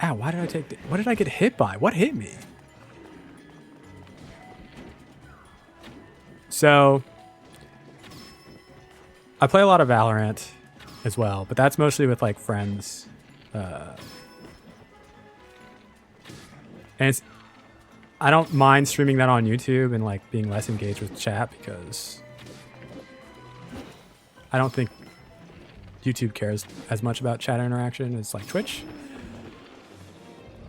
Ow, why did I take what did I get hit by? What hit me? So, I play a lot of Valorant as well, but that's mostly with like friends. And I don't mind streaming that on YouTube and like being less engaged with chat because I don't think YouTube cares as much about chat interaction as like Twitch.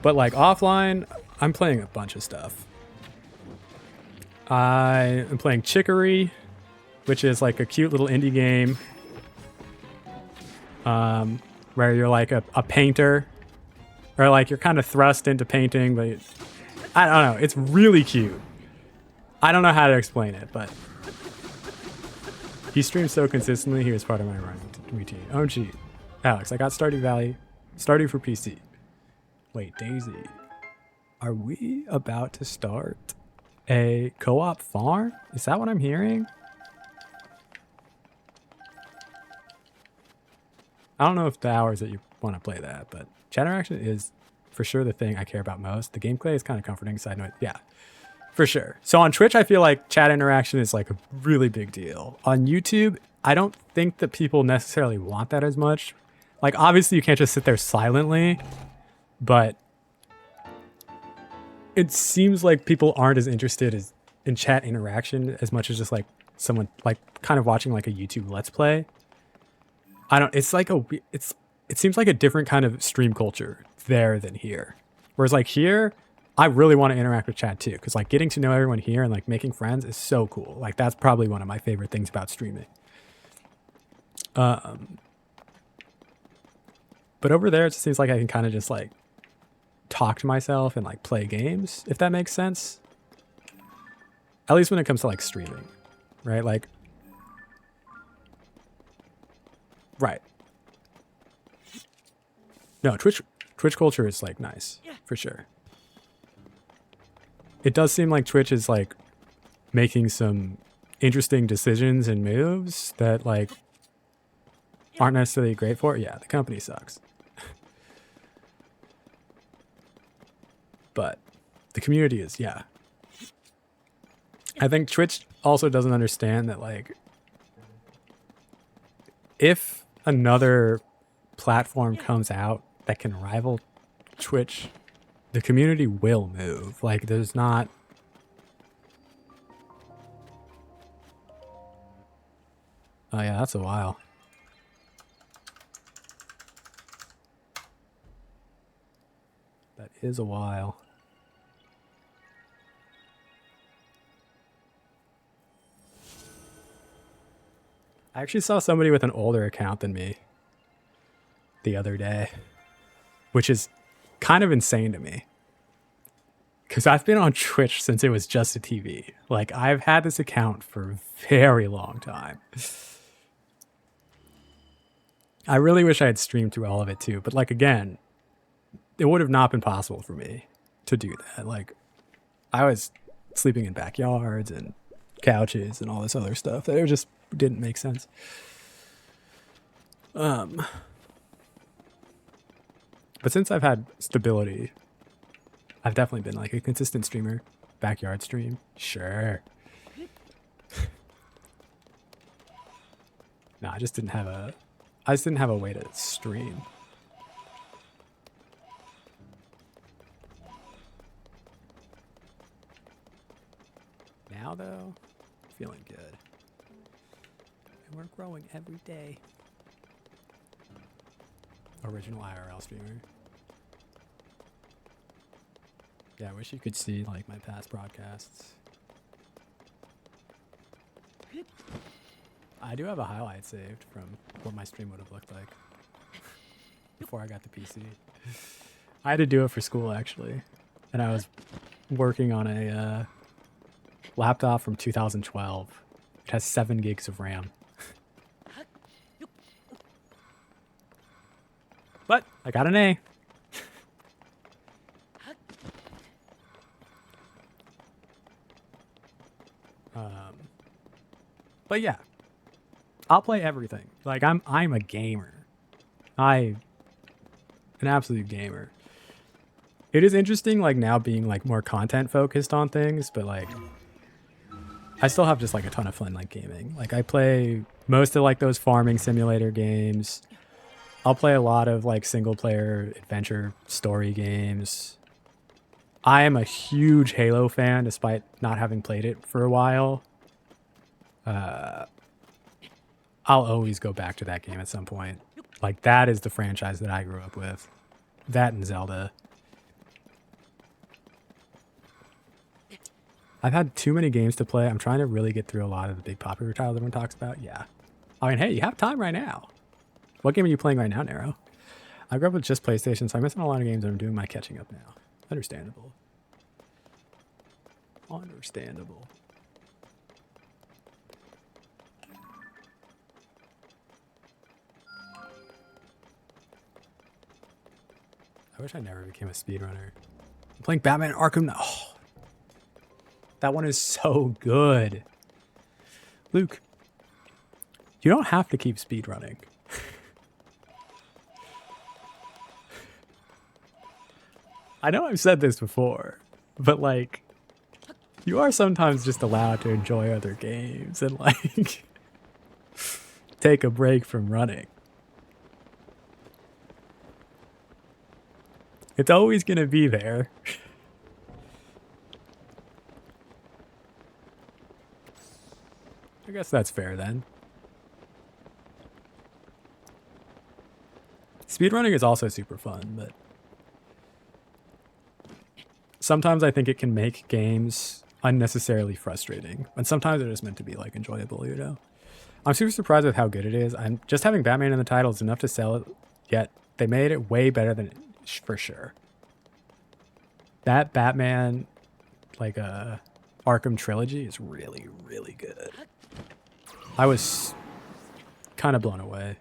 But like offline, I'm playing a bunch of stuff. I am playing Chicory, which is like a cute little indie game where you're like a painter, or like you're kind of thrust into painting, but I don't know. It's really cute. I don't know how to explain it, but he streams so consistently. He was part of my routine. Oh, gee. Alex, I got Stardew Valley. Stardew for PC. Wait, Daisy. Are we about to start a co-op farm? Is that what I'm hearing? I don't know if the hours that you want to play that, but chat interaction is for sure the thing I care about most. The gameplay is kind of comforting, so I know it, yeah, for sure. So on Twitch, I feel like chat interaction is like a really big deal. On YouTube, I don't think that people necessarily want that as much. Like, obviously you can't just sit there silently, but it seems like people aren't as interested in chat interaction as much as just like someone like kind of watching like a YouTube Let's Play. I don't. It's like it seems like a different kind of stream culture there than here. Whereas like here, I really want to interact with chat too, because like getting to know everyone here and like making friends is so cool. Like that's probably one of my favorite things about streaming. But over there, it just seems like I can kind of just like talk to myself and like play games, if that makes sense. At least when it comes to like streaming, right? Like, right. No, Twitch culture is like nice for sure. It does seem like Twitch is like making some interesting decisions and moves that like aren't necessarily great for it. Yeah, the company sucks. But the community is, yeah. I think Twitch also doesn't understand that like if another platform comes out that can rival Twitch, the community will move. Like there's not Oh yeah, that's a while. That is a while. I actually saw somebody with an older account than me the other day, which is kind of insane to me. Because I've been on Twitch since it was just a TV. Like, I've had this account for a very long time. I really wish I had streamed through all of it too. But, like, again, it would have not been possible for me to do that. Like, I was sleeping in backyards and couches and all this other stuff that it just didn't make sense. But since I've had stability, I've definitely been like a consistent streamer. Backyard stream, sure. No, I just didn't have a way to stream. Now though, feeling good. And we're growing every day. Original IRL streamer. Yeah, I wish you could see like my past broadcasts. I do have a highlight saved from what my stream would have looked like before I got the PC. I had to do it for school actually, and I was working on a laptop from 2012. It has 7 gigs of RAM. But I got an A. But yeah, I'll play everything. Like I'm a gamer. I'm an absolute gamer. It is interesting like now being like more content focused on things, but like I still have just like a ton of fun like gaming. Like I play most of like those farming simulator games. I'll play a lot of like single player adventure story games. I am a huge Halo fan despite not having played it for a while. I'll always go back to that game at some point. Like that is the franchise that I grew up with. That and Zelda. I've had too many games to play. I'm trying to really get through a lot of the big popular titles everyone talks about. Yeah. I mean, hey, you have time right now. What game are you playing right now, Nero? I grew up with just PlayStation, so I'm missing a lot of games and I'm doing my catching up now. Understandable. Understandable. I wish I never became a speedrunner. I'm playing Batman Arkham now. Oh, that one is so good. Luke, you don't have to keep speedrunning. I know I've said this before, but like, you are sometimes just allowed to enjoy other games and like take a break from running. It's always going to be there. guess that's fair then. Speedrunning is also super fun, but sometimes I think it can make games unnecessarily frustrating. And sometimes they're just meant to be like enjoyable, you know? I'm super surprised with how good it is. I'm just having Batman in the title is enough to sell it, yet they made it way better than for sure. That Batman like Arkham trilogy is really, really good. I was kind of blown away.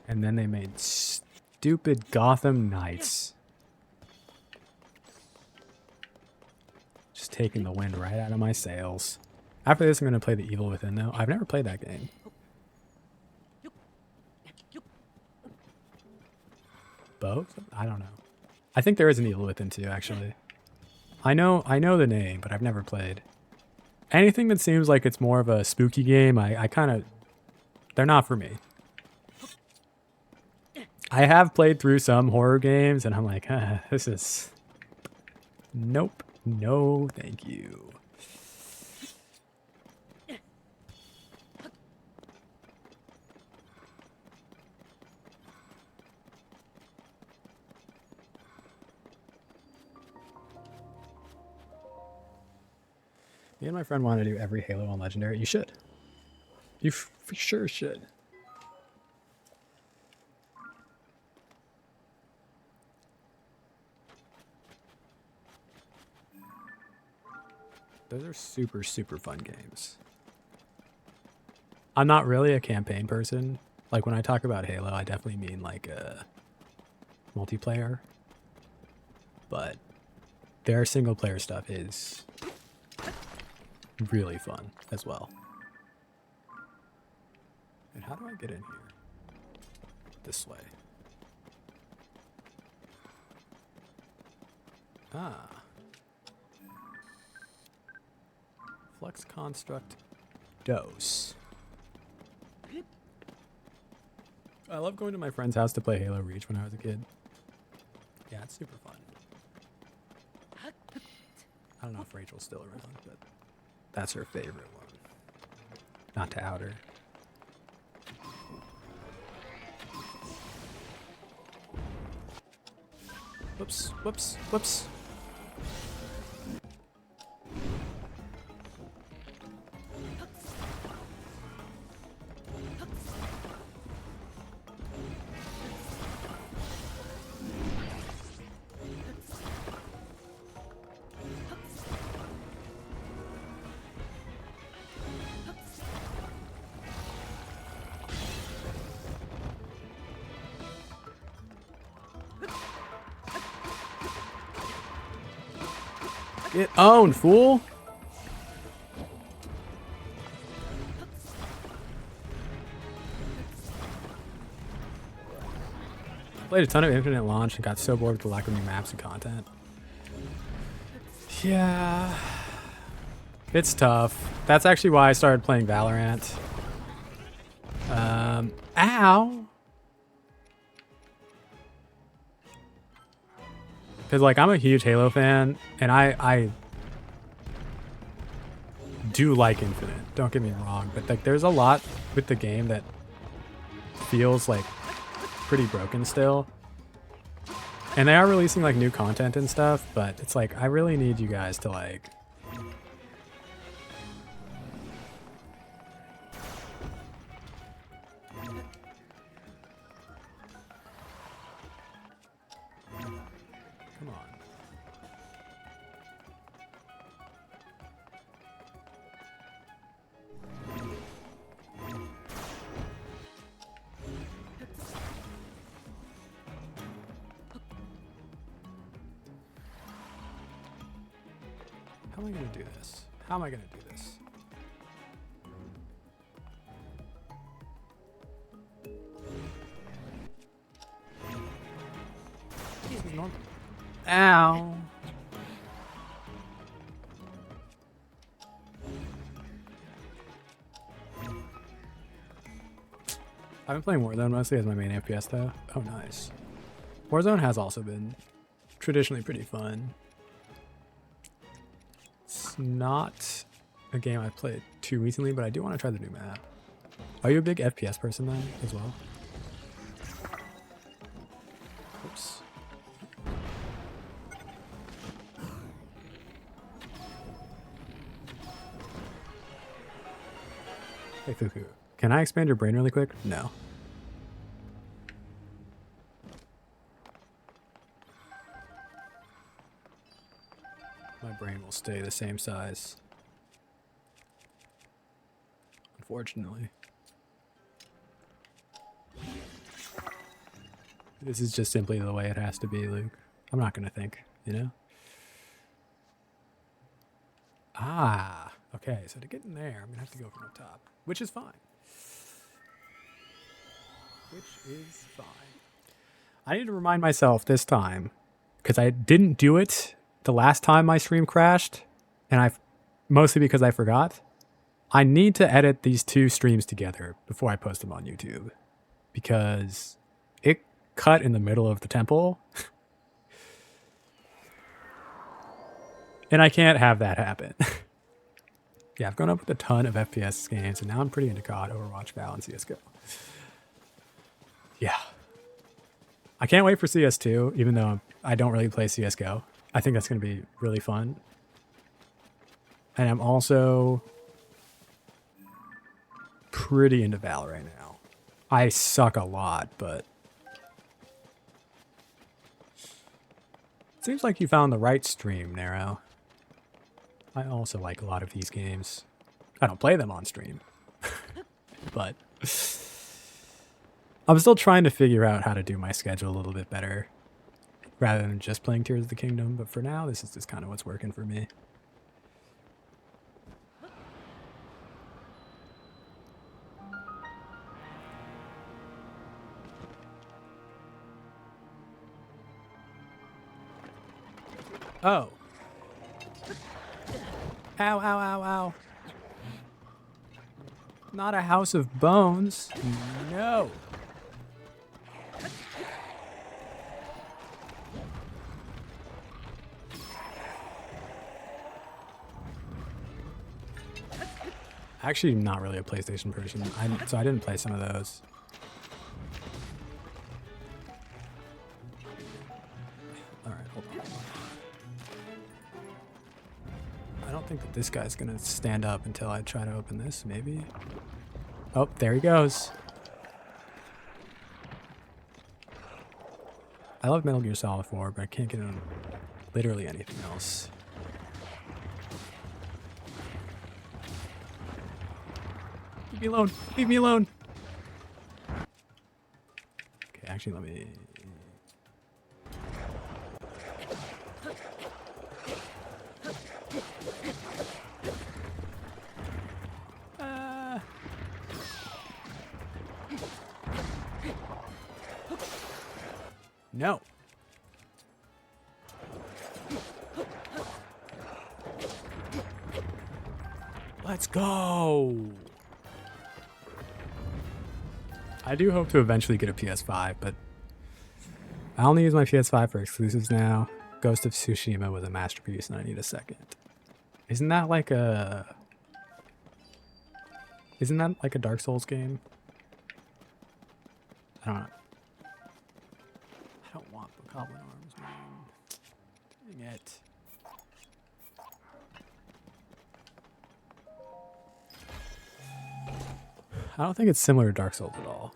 And then they made stupid Gotham Knights. Just taking the wind right out of my sails. After this, I'm going to play The Evil Within, though. I've never played that game. Both? I don't know. I think there is an Evil Within too, actually. I know the name, but I've never played. Anything that seems like it's more of a spooky game, I kind of... They're not for me. I have played through some horror games, and I'm like, this is... Nope. No, thank you. Me and my friend want to do every Halo on Legendary. You should. You for sure should. Those are super, super fun games. I'm not really a campaign person. Like when I talk about Halo, I definitely mean like multiplayer. But their single player stuff is really fun as well. And how do I get in here? This way. Ah. Flux construct dose. I love going to my friend's house to play Halo Reach when I was a kid. Yeah, it's super fun. I don't know if Rachel's still around, but that's her favorite one. Not to out her. Whoops, whoops, whoops. Get owned, fool! Played a ton of Infinite Launch and got so bored with the lack of new maps and content. Yeah. It's tough. That's actually why I started playing Valorant. Ow! Because, like, I'm a huge Halo fan, and I do like Infinite. Don't get me wrong, but like, there's a lot with the game that feels like pretty broken still. And they are releasing like new content and stuff, but it's like I really need you guys to like come on. How am I going to do this? How am I going to do this? This is normal. Ow. I've been playing Warzone mostly as my main FPS though. Oh, nice. Warzone has also been traditionally pretty fun. It's not a game I've played too recently, but I do want to try the new map. Are you a big FPS person then as well? Oops. Hey Fuku, can I expand your brain really quick? No. My brain will stay the same size. Unfortunately. This is just simply the way it has to be, Luke. I'm not gonna think, you know? Ah, okay, so to get in there, I'm gonna have to go from up top, which is fine. Which is fine. I need to remind myself this time, because I didn't do it the last time my stream crashed, and mostly because I forgot. I need to edit these two streams together before I post them on YouTube, because it cut in the middle of the temple, and I can't have that happen. Yeah, I've gone up with a ton of FPS games, and now I'm pretty into COD, Overwatch, Val, and CSGO. Yeah. I can't wait for CS2, even though I don't really play CSGO. I think that's going to be really fun. And I'm also pretty into Val right now. I suck a lot, but it seems like you found the right stream, Nero. I also like a lot of these games. I don't play them on stream, but I'm still trying to figure out how to do my schedule a little bit better rather than just playing Tears of the Kingdom. But for now, this is just kind of what's working for me. Oh. Ow, ow, ow, ow. Not a house of bones. No. Actually, not really a PlayStation person, so I didn't play some of those. Alright, hold on. I don't think that this guy's gonna stand up until I try to open this, maybe? Oh, there he goes. I love Metal Gear Solid 4, but I can't get on literally anything else. Leave me alone! Leave me alone! Okay, actually, let me... No. Let's go. I do hope to eventually get a PS5, but I only use my PS5 for exclusives now. Ghost of Tsushima was a masterpiece and I need a second. Isn't that like a Dark Souls game? I don't know. I don't want the Goblin Arms, man. Dang it. I don't think it's similar to Dark Souls at all.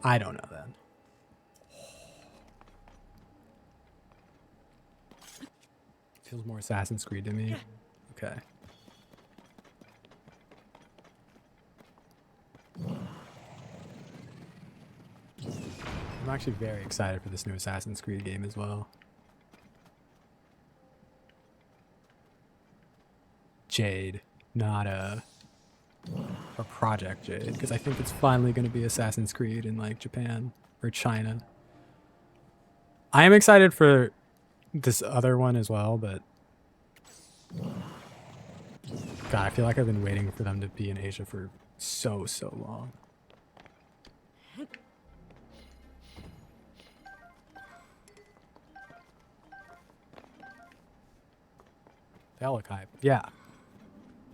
I don't know then. Feels more Assassin's Creed to me. Okay. I'm actually very excited for this new Assassin's Creed game as well. Jade, not a Project Jade, because I think it's finally going to be Assassin's Creed in like Japan or China. I am excited for this other one as well, but God, I feel like I've been waiting for them to be in Asia for so long. They all look hype. Yeah.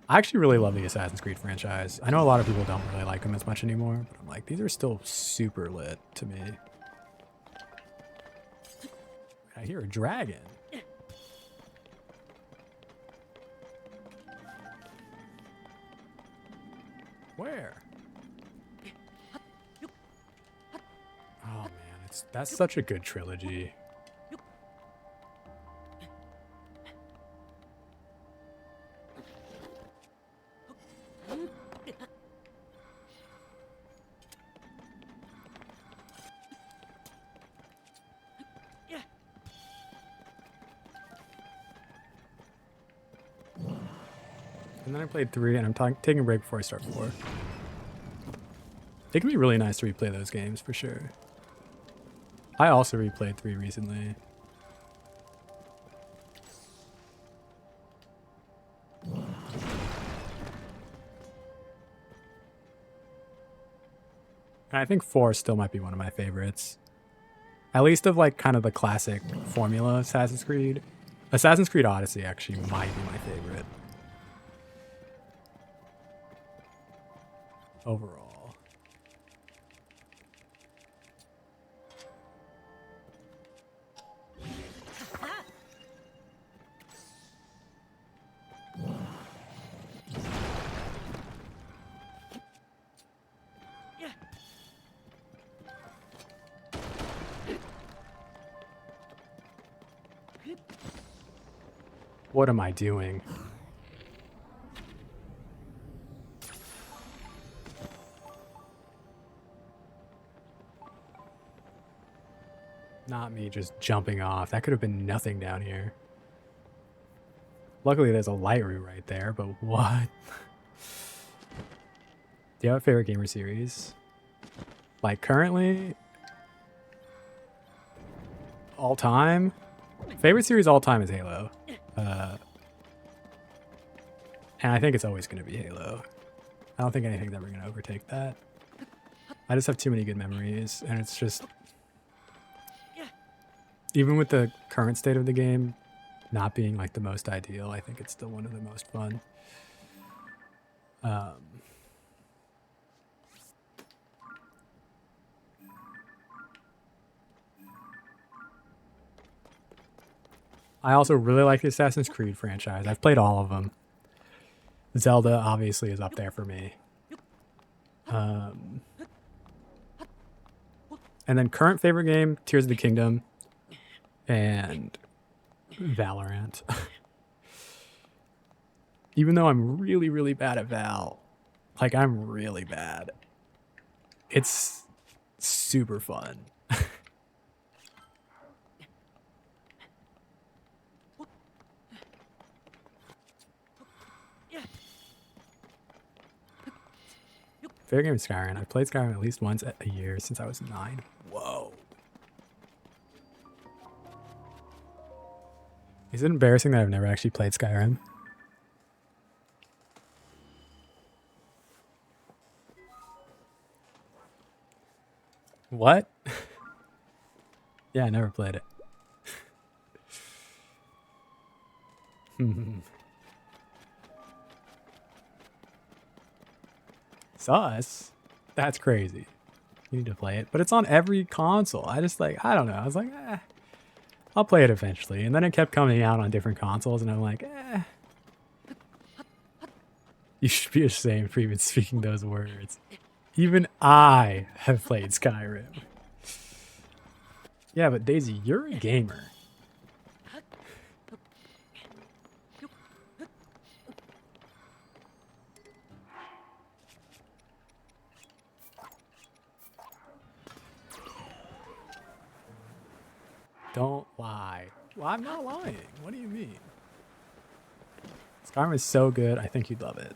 I actually really love the Assassin's Creed franchise. I know a lot of people don't really like them as much anymore, but I'm like, these are still super lit to me. I hear a dragon. Where? Oh man, that's such a good trilogy. And then I played 3, and I'm taking a break before I start 4. It can be really nice to replay those games, for sure. I also replayed 3 recently. And I think 4 still might be one of my favorites. At least of like kind of the classic formula Assassin's Creed. Assassin's Creed Odyssey actually might be my favorite. Overall. What am I doing? Not me just jumping off. That could have been nothing down here. Luckily, there's a light route right there, but what? Do you have a favorite gamer series? Like currently? All time? Favorite series all time is Halo. And I think it's always going to be Halo. I don't think anything's ever going to overtake that. I just have too many good memories, and it's just... Even with the current state of the game not being like the most ideal, I think it's still one of the most fun. I also really like the Assassin's Creed franchise. I've played all of them. Zelda obviously is up there for me. And then current favorite game, Tears of the Kingdom and Valorant. Even though I'm really, really bad at Val, like I'm really bad, it's super fun. Fair game is Skyrim. I've played Skyrim at least once a year since I was 9. Whoa. Is it embarrassing that I've never actually played Skyrim? What? Yeah, I never played it. Sus? That's crazy. You need to play it. But it's on every console. I just like, I don't know. I was like, I'll play it eventually. And then it kept coming out on different consoles, and I'm like, You should be ashamed for even speaking those words. Even I have played Skyrim. Yeah, but Daisy, you're a gamer. Don't lie. Well, I'm not lying. What do you mean? Skyrim is so good, I think you'd love it.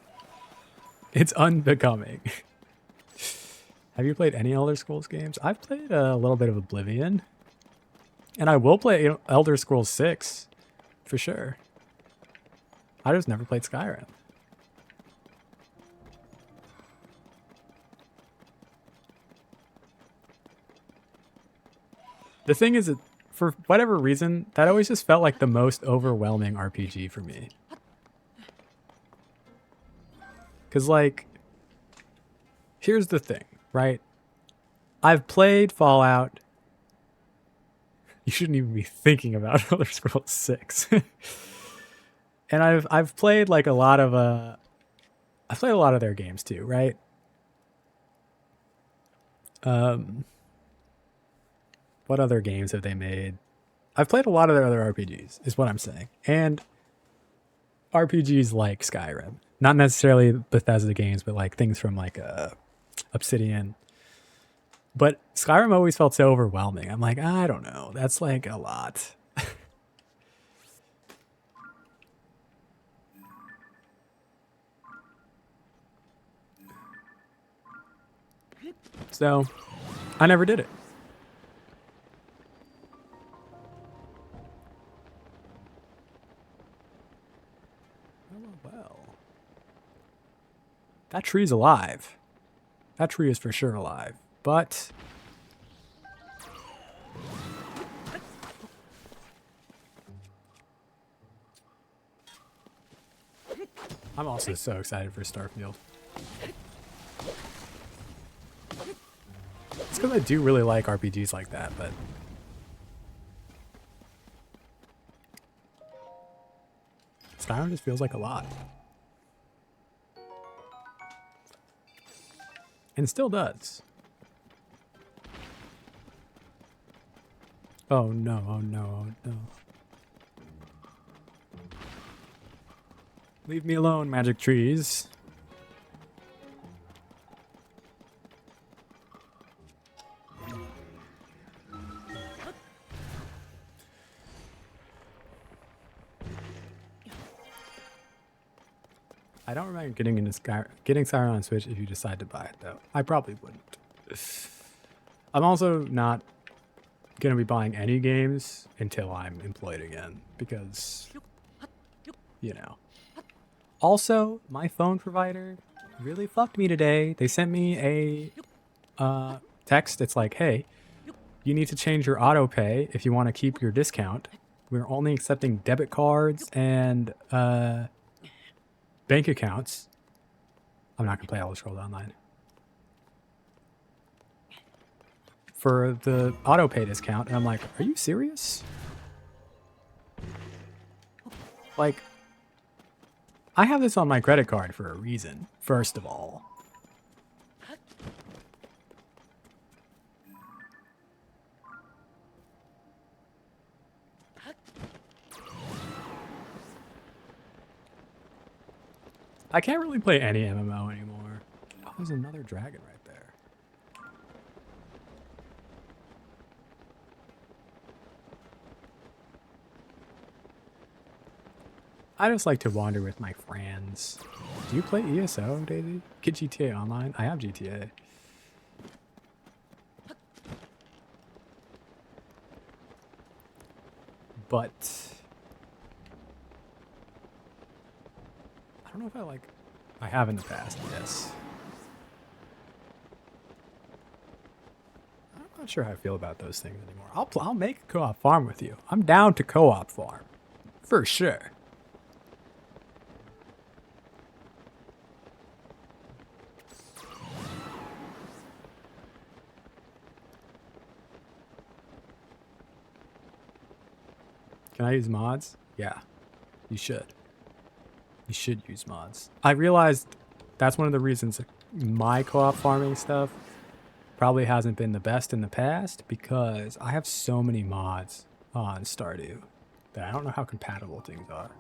It's unbecoming. Have you played any Elder Scrolls games? I've played a little bit of Oblivion. And I will play Elder Scrolls 6, for sure. I just never played Skyrim. The thing is, for whatever reason, that always just felt like the most overwhelming RPG for me. Because, like, here's the thing, right? I've played Fallout. You shouldn't even be thinking about Elder Scrolls 6. And I've played like a lot of I've played a lot of their games too, right? What other games have they made? I've played a lot of their other RPGs, is what I'm saying. And RPGs like Skyrim. Not necessarily Bethesda games, but like things from like Obsidian. But Skyrim always felt so overwhelming. I'm like, I don't know. That's like a lot. So, I never did it. Well. That tree's alive. That tree is for sure alive. But I'm also so excited for Starfield. It's because I do really like RPGs like that, but Skyrim just feels like a lot. And still does. Oh no, oh no, oh no. Leave me alone, magic trees. I don't remember getting Skyrim on Switch if you decide to buy it though. I probably wouldn't. I'm also not gonna be buying any games until I'm employed again because, you know. Also, my phone provider really fucked me today. They sent me a text. It's like, hey, you need to change your auto pay if you want to keep your discount. We're only accepting debit cards and bank accounts. I'm not gonna play Elder Scrolls Online. For the auto pay discount, and I'm like, are you serious? Like, I have this on my credit card for a reason, first of all. I can't really play any MMO anymore. Oh, there's another dragon right there. I just like to wander with my friends. Do you play ESO, Daisy? Get GTA Online? I have GTA. But I don't know if I like. I have in the past, yes. I'm not sure how I feel about those things anymore. I'll make a co-op farm with you. I'm down to co-op farm, for sure. Can I use mods? Yeah, you should. You should use mods. I realized that's one of the reasons my co-op farming stuff probably hasn't been the best in the past, because I have so many mods on Stardew that I don't know how compatible things are.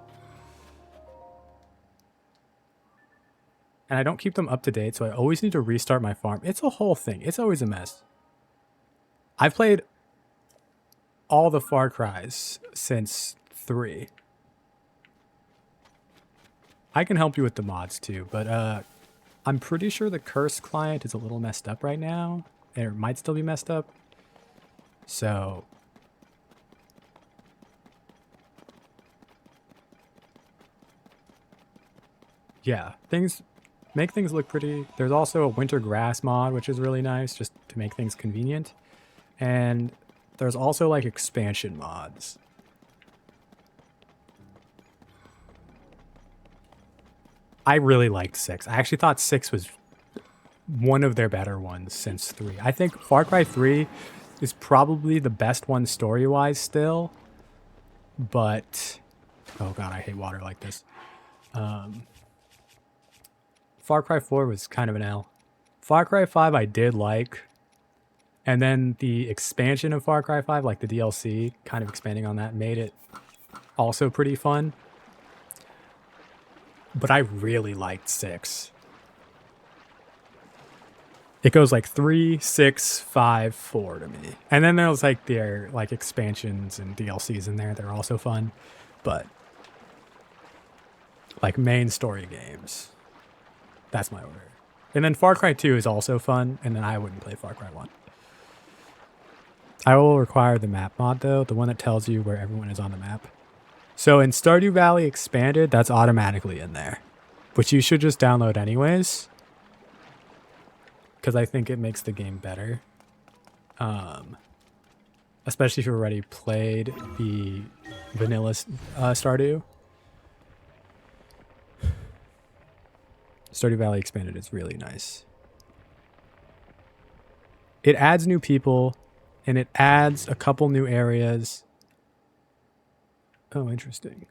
And I don't keep them up to date, so I always need to restart my farm. It's a whole thing. It's always a mess. I've played all the Far Cries since 3. I can help you with the mods too, but I'm pretty sure the Curse client is a little messed up right now. Or it might still be messed up. So yeah, make things look pretty. There's also a winter grass mod, which is really nice, just to make things convenient. And there's also like expansion mods. I really liked 6. I actually thought 6 was one of their better ones since 3. I think Far Cry 3 is probably the best one story-wise still, but oh god, I hate water like this. Far Cry 4 was kind of an L. Far Cry 5 I did like, and then the expansion of Far Cry 5, like the DLC, kind of expanding on that, made it also pretty fun. But I really liked 6. It goes like 3, 6, 5, 4 to me. And then there's like their like expansions and DLCs in there. They're also fun. But like main story games, that's my order. And then Far Cry 2 is also fun, and then I wouldn't play Far Cry 1. I will require the map mod though, the one that tells you where everyone is on the map. So in Stardew Valley Expanded, that's automatically in there. Which you should just download anyways, because I think it makes the game better. Especially if you've already played the vanilla Stardew. Stardew Valley Expanded is really nice. It adds new people, and it adds a couple new areas. Oh, interesting.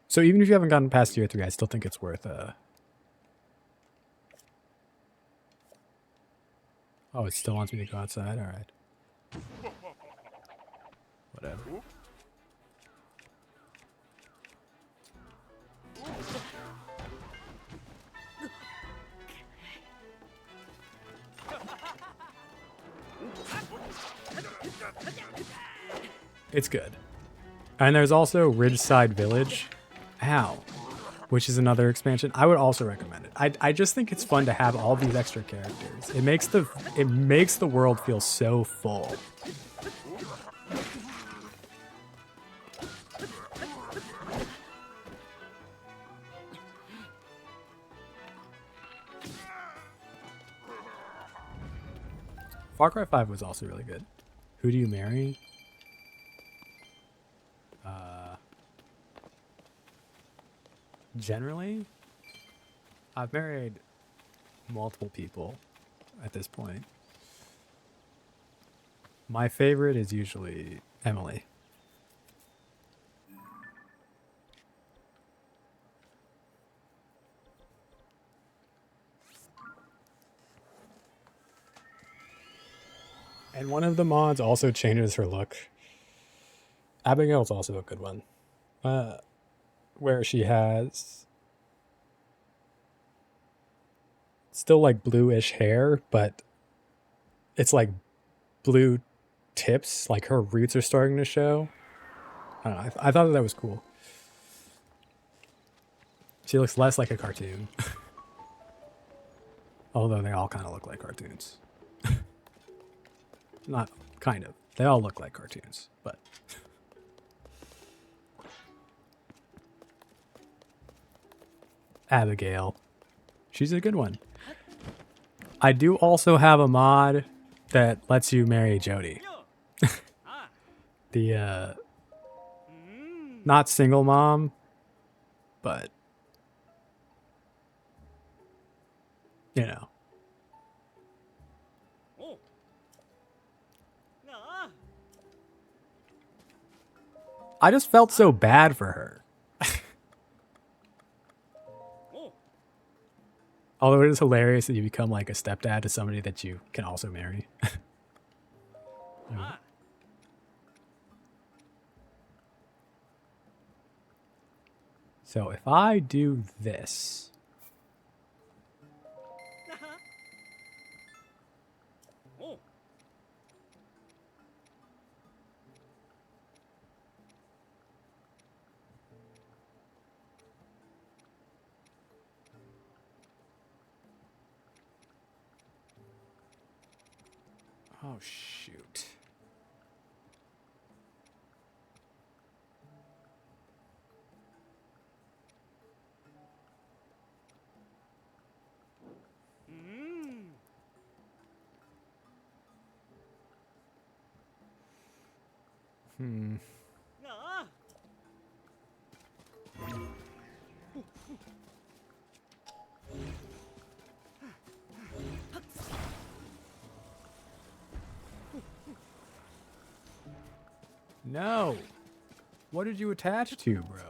So even if you haven't gotten past year 3, I still think it's worth Oh, it still wants me to go outside? Alright. Whatever. It's good. And there's also Ridgeside Village. Ow. Which is another expansion. I would also recommend it. I just think it's fun to have all these extra characters. It makes the world feel so full. Far Cry 5 was also really good. Who do you marry? Generally, I've married multiple people at this point. My favorite is usually Emily. And one of the mods also changes her look. Abigail's also a good one. Where she has still like bluish hair, but it's like blue tips, like her roots are starting to show. I don't know. I thought that was cool. She looks less like a cartoon. Although they all kind of look like cartoons. Not kind of. They all look like cartoons, but Abigail. She's a good one. I do also have a mod that lets you marry Jody. The not single mom, but you know. I just felt so bad for her. Although it is hilarious that you become like a stepdad to somebody that you can also marry. So if I do this. Oh, shoot. No. What did you attach to, bro?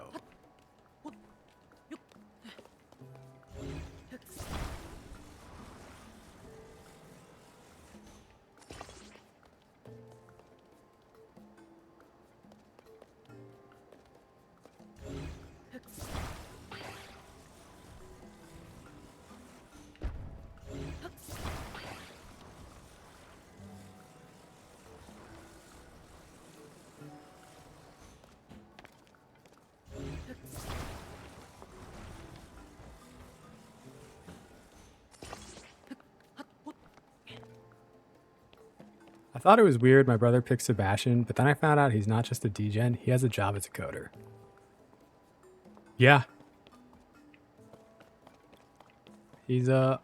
I thought it was weird my brother picked Sebastian, but then I found out he's not just a degen, he has a job as a coder. Yeah. He's a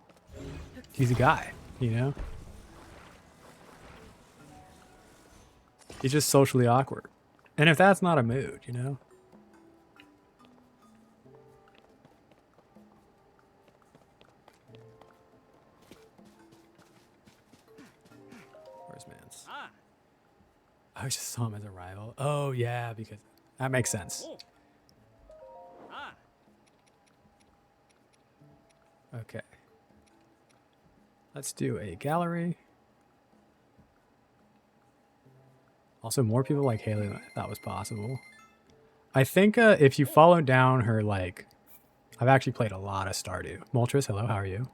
guy, you know? He's just socially awkward. And if that's not a mood, you know? Where's Mance? I just saw him as a rival. Oh, yeah, because that makes sense. Okay. Let's do a gallery. Also, more people like Haley than I thought was possible. I think if you follow down her, like... I've actually played a lot of Stardew. Moltres, hello, how are you?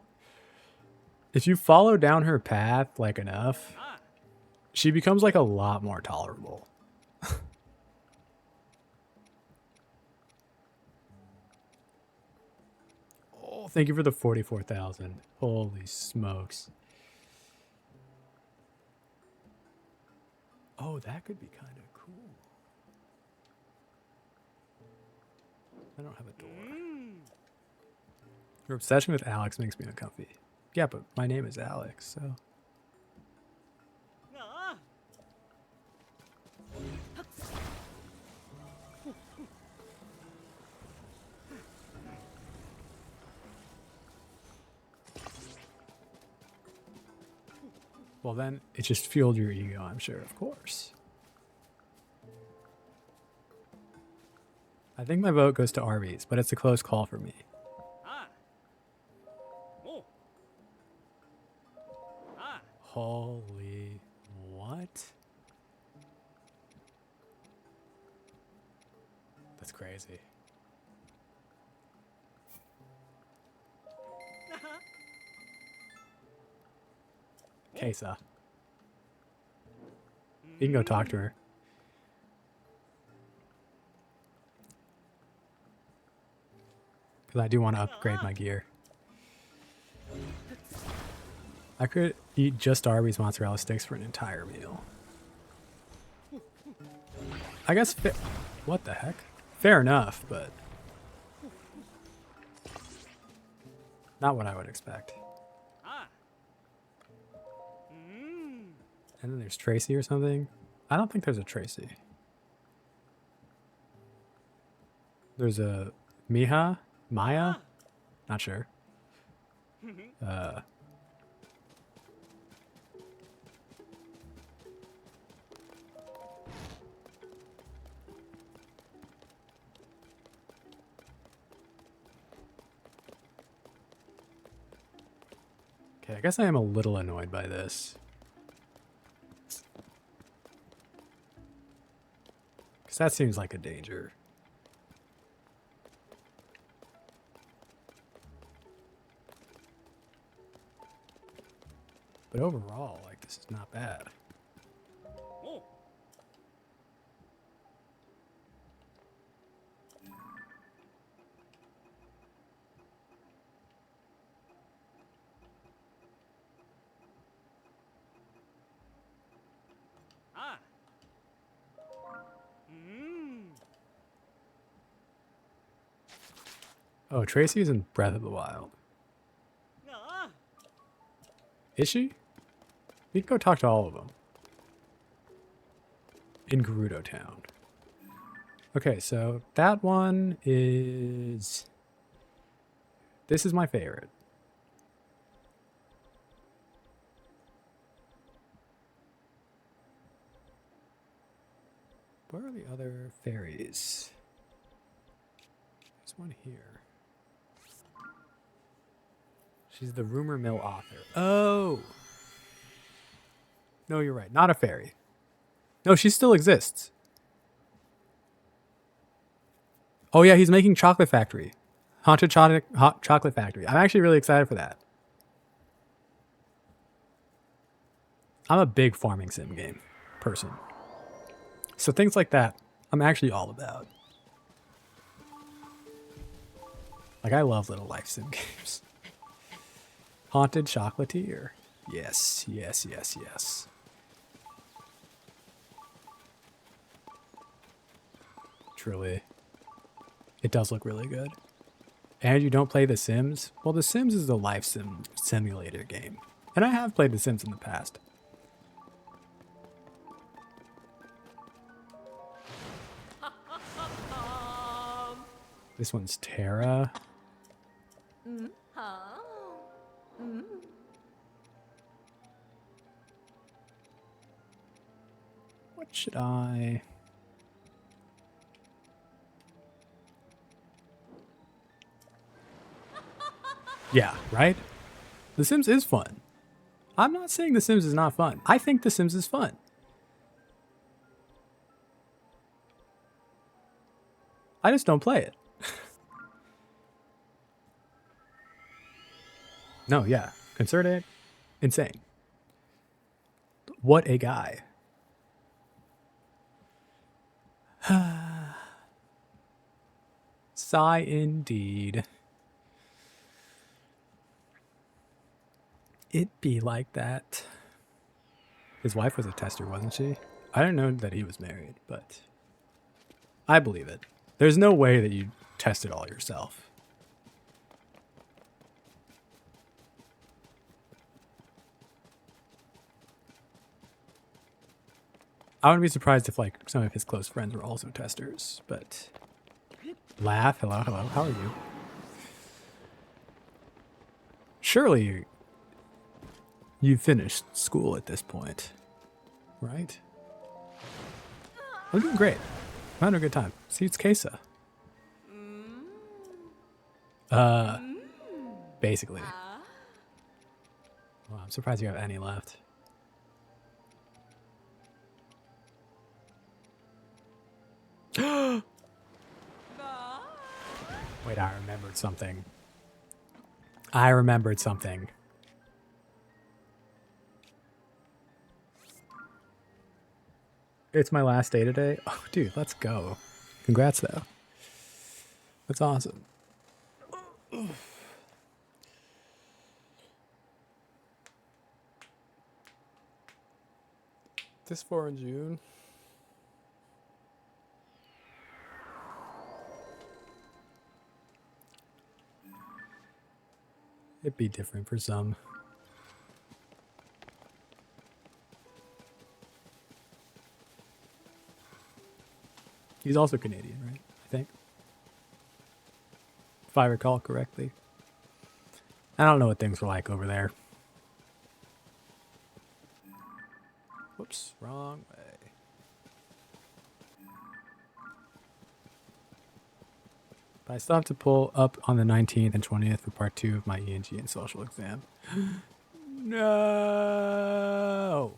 If you follow down her path, like, enough, she becomes, like, a lot more tolerable. Oh, thank you for the 44,000. Holy smokes. Oh, that could be kind of cool. I don't have a door. Your obsession with Alex makes me uncomfy. Yeah, but my name is Alex, so... Well, then it just fueled your ego, I'm sure, of course. I think my vote goes to Arby's, but it's a close call for me. Holy what? That's crazy. Kesa. You can go talk to her. Because I do want to upgrade my gear. I could eat just Arby's mozzarella sticks for an entire meal. I guess what the heck? Fair enough, but not what I would expect. And then there's Tracy or something. I don't think there's a Tracy. There's a Maya? Not sure. Okay, I guess I am a little annoyed by this. Because that seems like a danger. But overall, like, this is not bad. Oh, Tracy's in Breath of the Wild. Is she? We can go talk to all of them. In Gerudo Town. Okay, so that one is... This is my favorite. Where are the other fairies? There's one here. She's the rumor mill author. Oh! No, you're right. Not a fairy. No, she still exists. Oh yeah, he's making Chocolate Factory. Haunted Hot Chocolate Factory. I'm actually really excited for that. I'm a big farming sim game person. So things like that, I'm actually all about. Like, I love little life sim games. Haunted Chocolatier. Yes, yes, yes, yes. Truly. It does look really good. And you don't play The Sims? Well, The Sims is a life simulator game. And I have played The Sims in the past. This one's Terra. What should I... Yeah, right? The Sims is fun. I'm not saying The Sims is not fun. I think The Sims is fun. I just don't play it. No, yeah. Concerted. Insane. What a guy. Sigh indeed. It be like that. His wife was a tester, wasn't she? I didn't know that he was married, but I believe it. There's no way that you test it all yourself. I wouldn't be surprised if like some of his close friends were also testers, but laugh, hello, hello, how are you? Surely you've finished school at this point, right? I'm doing great. I'm having a good time. See, it's Kesa. Basically. Well, I'm surprised you have any left. Wait, I remembered something. I remembered something. It's my last day today. Oh, dude, let's go. Congrats, though. That's awesome. This 4 in June. It'd be different for some. He's also Canadian, right? I think. If I recall correctly. I don't know what things were like over there. Whoops, wrong way. But I still have to pull up on the 19th and 20th for part 2 of my ENG and social exam. No!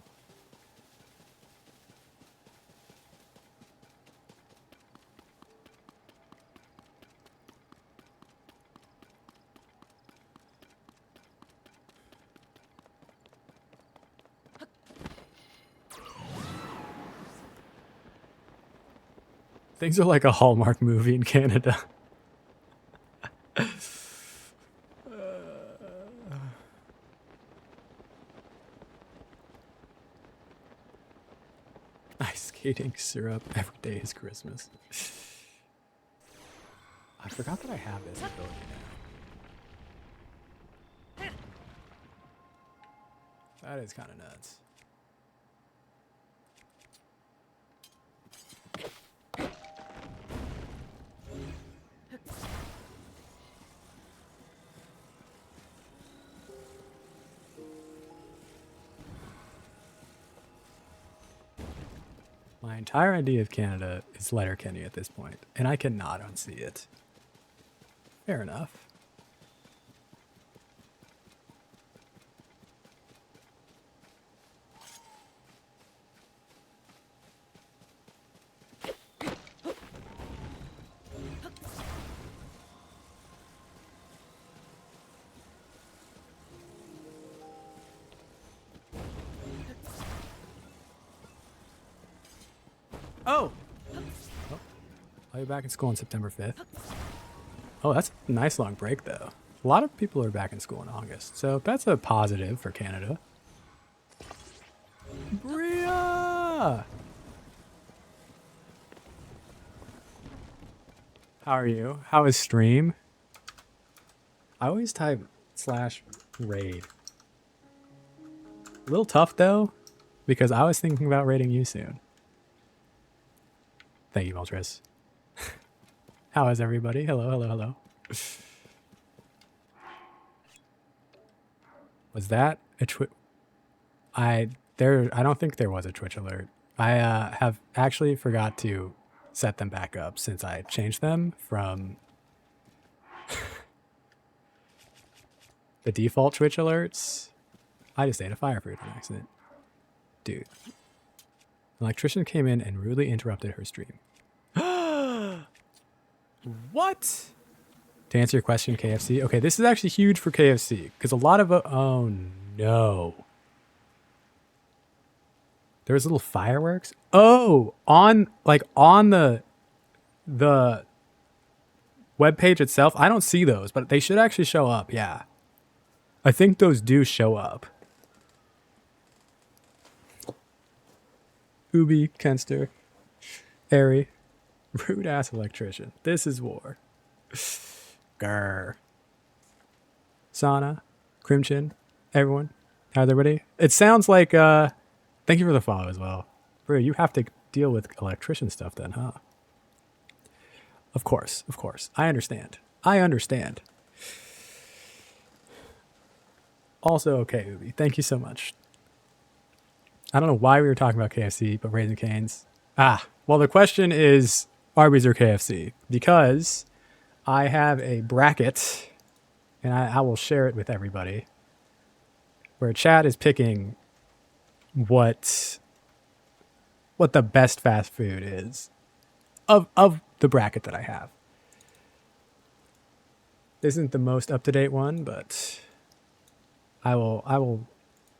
Things are like a Hallmark movie in Canada. Ice skating syrup. Every day is Christmas. I forgot that I have this ability now. That is kind of nuts. My entire idea of Canada is Letterkenny at this point, and I cannot unsee it. Fair enough. Oh! I'll be back in school on September 5th. Oh, that's a nice long break, though. A lot of people are back in school in August, so that's a positive for Canada. Bria! How are you? How is stream? I always type /raid. A little tough, though, because I was thinking about raiding you soon. Thank you, Moltres. How is everybody? Hello, hello, hello. Was that a Twitch? I don't think there was a Twitch alert. I have actually forgot to set them back up since I changed them from the default Twitch alerts. I just ate a fire fruit on accident. Dude. An electrician came in and rudely interrupted her stream. What? To answer your question, KFC. Okay, this is actually huge for KFC because a lot of oh no. There's little fireworks. Oh, on the web page itself. I don't see those, but they should actually show up. Yeah, I think those do show up. Ubi, Kenster, Airy, rude ass electrician. This is war. Grr. Sana, Crimchin, everyone. How's everybody? It sounds like thank you for the follow as well. Bro, you have to deal with electrician stuff then, huh? Of course, of course. I understand. I understand. Also, okay, Ubi. Thank you so much. I don't know why we were talking about KFC, but Raising Cane's. Well, the question is Arby's or KFC, because I have a bracket, and I will share it with everybody, where chat is picking what the best fast food is of the bracket that I have. This isn't the most up-to-date one, but I will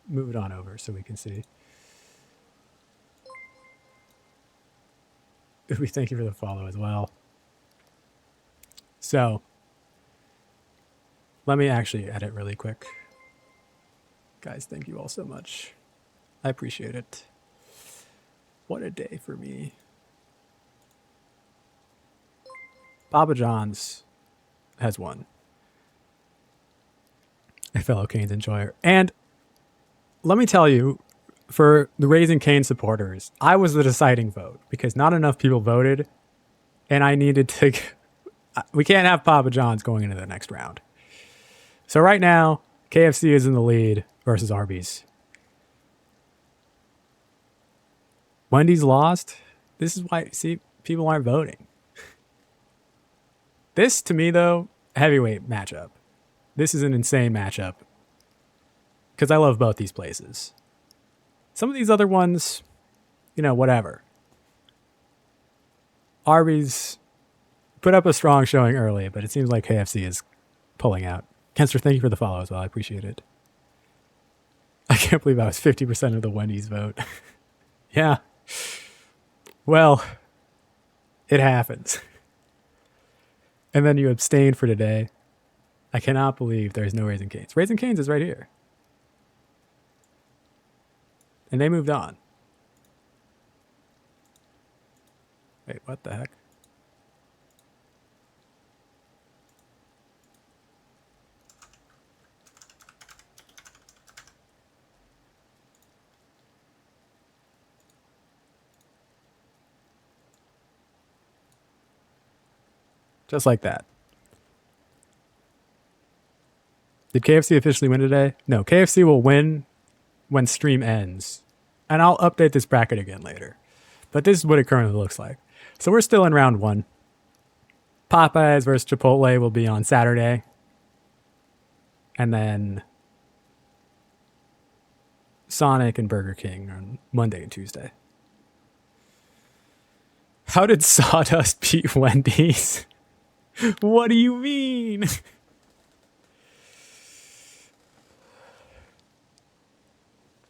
move it on over so we can see. We thank you for the follow as well. So let me actually edit really quick. Guys, thank you all so much. I appreciate it. What a day for me. Papa John's has won. A fellow Canes enjoyer. And let me tell you, for the Raising Cane supporters, I was the deciding vote because not enough people voted, and I needed to. We can't have Papa John's going into the next round. So right now, KFC is in the lead versus Arby's. Wendy's lost. This is why, see, people aren't voting. This, to me, though, heavyweight matchup. This is an insane matchup because I love both these places. Some of these other ones, you know, whatever. Arby's put up a strong showing early, but it seems like KFC is pulling out. Kenster, thank you for the follow as well. I appreciate it. I can't believe I was 50% of the Wendy's vote. Yeah. Well, it happens. And then you abstain for today. I cannot believe there's no Raising Cane's. Raising Cane's is right here. And they moved on. Wait, what the heck? Just like that. Did KFC officially win today? No, KFC will win when stream ends. And I'll update this bracket again later. But this is what it currently looks like. So we're still in round 1. Popeyes versus Chipotle will be on Saturday. And then Sonic and Burger King on Monday and Tuesday. How did Sawdust beat Wendy's? What do you mean?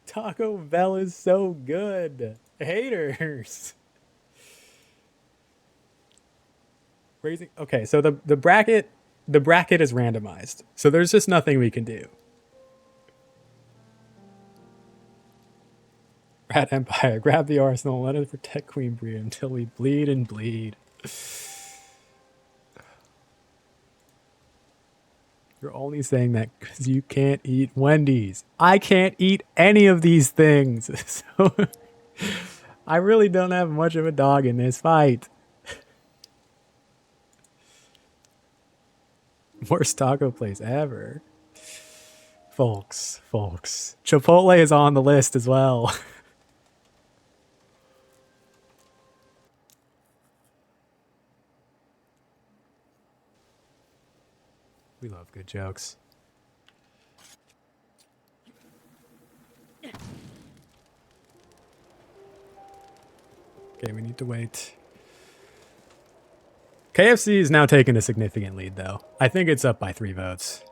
Taco Bell is so good. Haters. Raising. Okay, so the bracket is randomized. So there's just nothing we can do. Rat Empire, grab the arsenal, let us protect Queen Brie until we bleed and bleed. You're only saying that because you can't eat Wendy's. I can't eat any of these things. So I really don't have much of a dog in this fight. Worst taco place ever. Folks. Chipotle is on the list as well. We love good jokes. Okay, we need to wait. KFC is now taking a significant lead, though. I think it's up by 3 votes.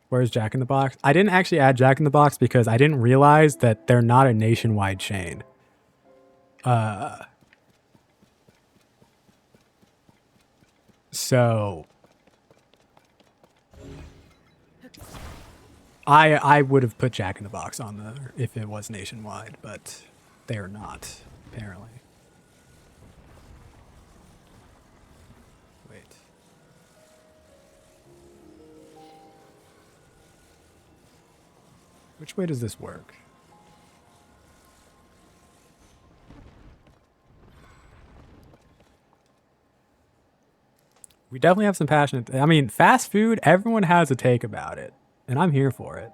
Where's Jack in the Box? I didn't actually add Jack in the Box because I didn't realize that they're not a nationwide chain. So I would have put Jack in the Box on there if it was nationwide, but they're not, apparently. Wait. Which way does this work? We definitely have some passionate. I mean, fast food, everyone has a take about it, and I'm here for it.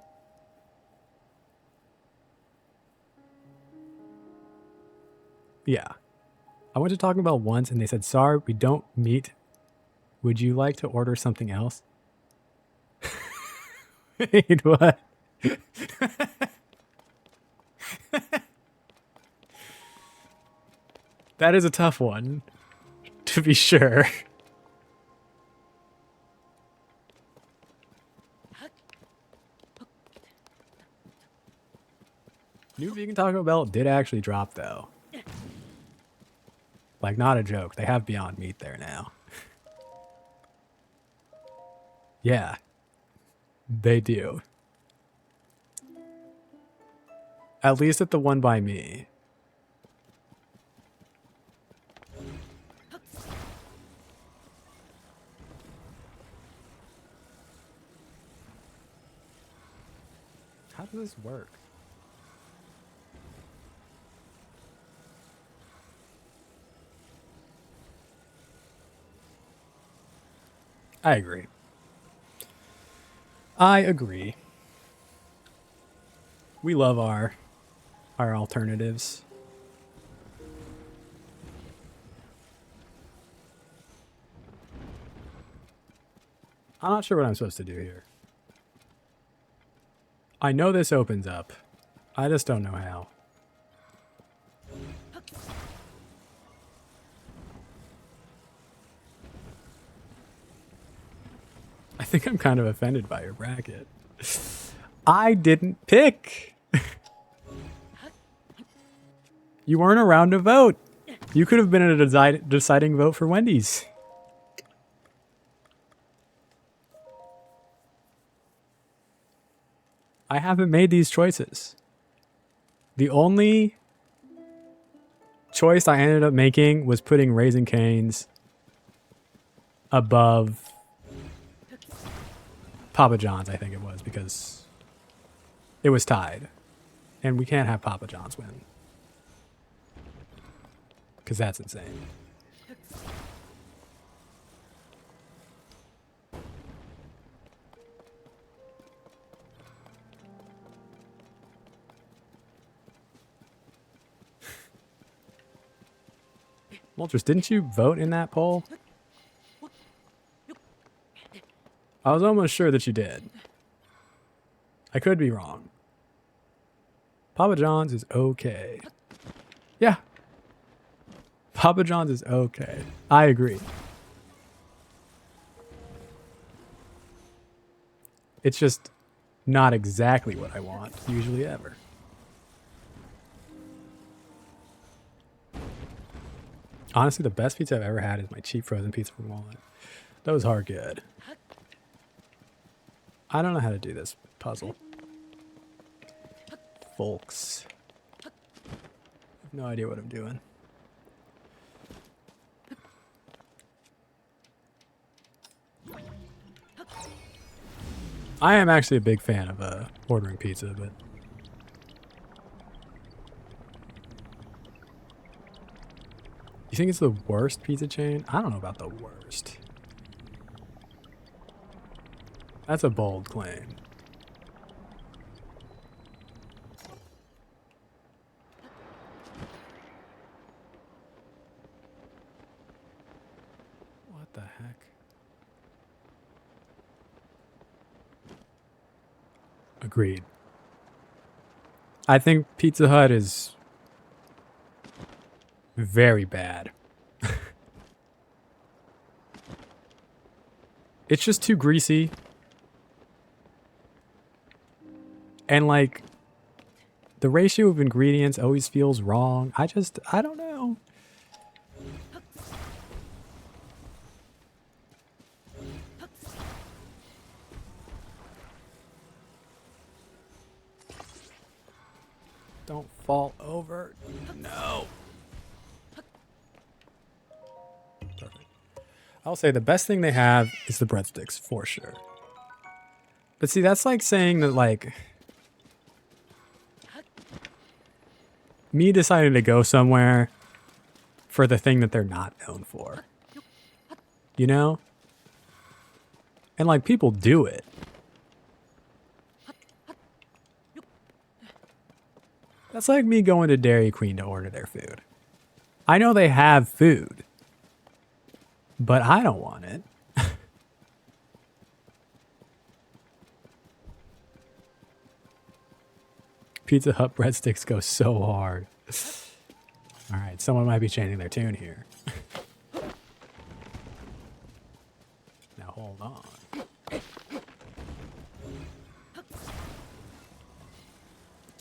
Yeah. I went to Taco Bell once and they said, sorry, we don't meet. Would you like to order something else? Wait, what? That is a tough one, to be sure. New vegan Taco Bell did actually drop, though. Like, not a joke. They have Beyond Meat there now. Yeah. They do. At least at the one by me. How does this work? I agree. I agree. We love our alternatives. I'm not sure what I'm supposed to do here. I know this opens up. I just don't know how. I think I'm kind of offended by your bracket. I didn't pick. You weren't around to vote. You could have been a deciding vote for Wendy's. I haven't made these choices. The only choice I ended up making was putting Raising Cane's above Papa John's, I think it was, because it was tied. And we can't have Papa John's win. Because that's insane. Moltres, didn't you vote in that poll? I was almost sure that you did. I could be wrong. Papa John's is okay. Yeah. Papa John's is okay. I agree. It's just not exactly what I want, usually ever. Honestly, the best pizza I've ever had is my cheap frozen pizza from Walmart. Those are good. I don't know how to do this puzzle. Folks. I have no idea what I'm doing. I am actually a big fan of ordering pizza, but you think it's the worst pizza chain? I don't know about the worst. That's a bold claim. What the heck? Agreed. I think Pizza Hut is very bad. It's just too greasy. And like the ratio of ingredients always feels wrong. I don't know. Don't fall over. No. Perfect. I'll say the best thing they have is the breadsticks, for sure. But see, that's like saying that, like, me deciding to go somewhere for the thing that they're not known for. You know? And, like, people do it. That's like me going to Dairy Queen to order their food. I know they have food, but I don't want it. Pizza Hut breadsticks go so hard. All right, someone might be changing their tune here. Now hold on.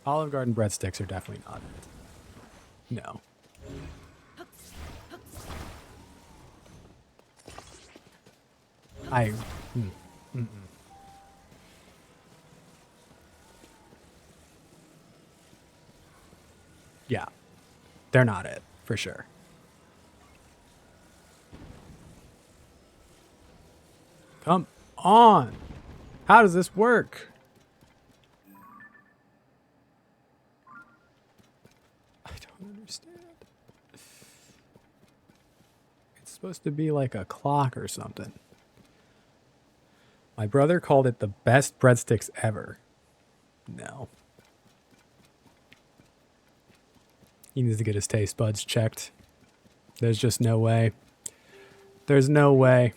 Olive Garden breadsticks are definitely not it. No. Yeah, they're not it, for sure. Come on. How does this work? I don't understand. It's supposed to be like a clock or something. My brother called it the best breadsticks ever. No. He needs to get his taste buds checked. There's just no way. There's no way.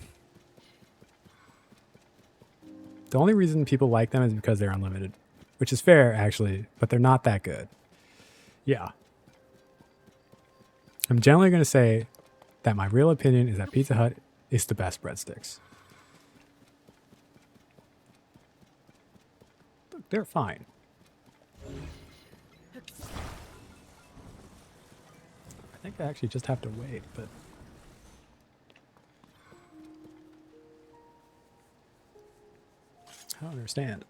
The only reason people like them is because they're unlimited, which is fair, actually, but they're not that good. Yeah. I'm generally going to say that my real opinion is that Pizza Hut is the best breadsticks. Look, they're fine. I think I actually just have to wait, but... I don't understand.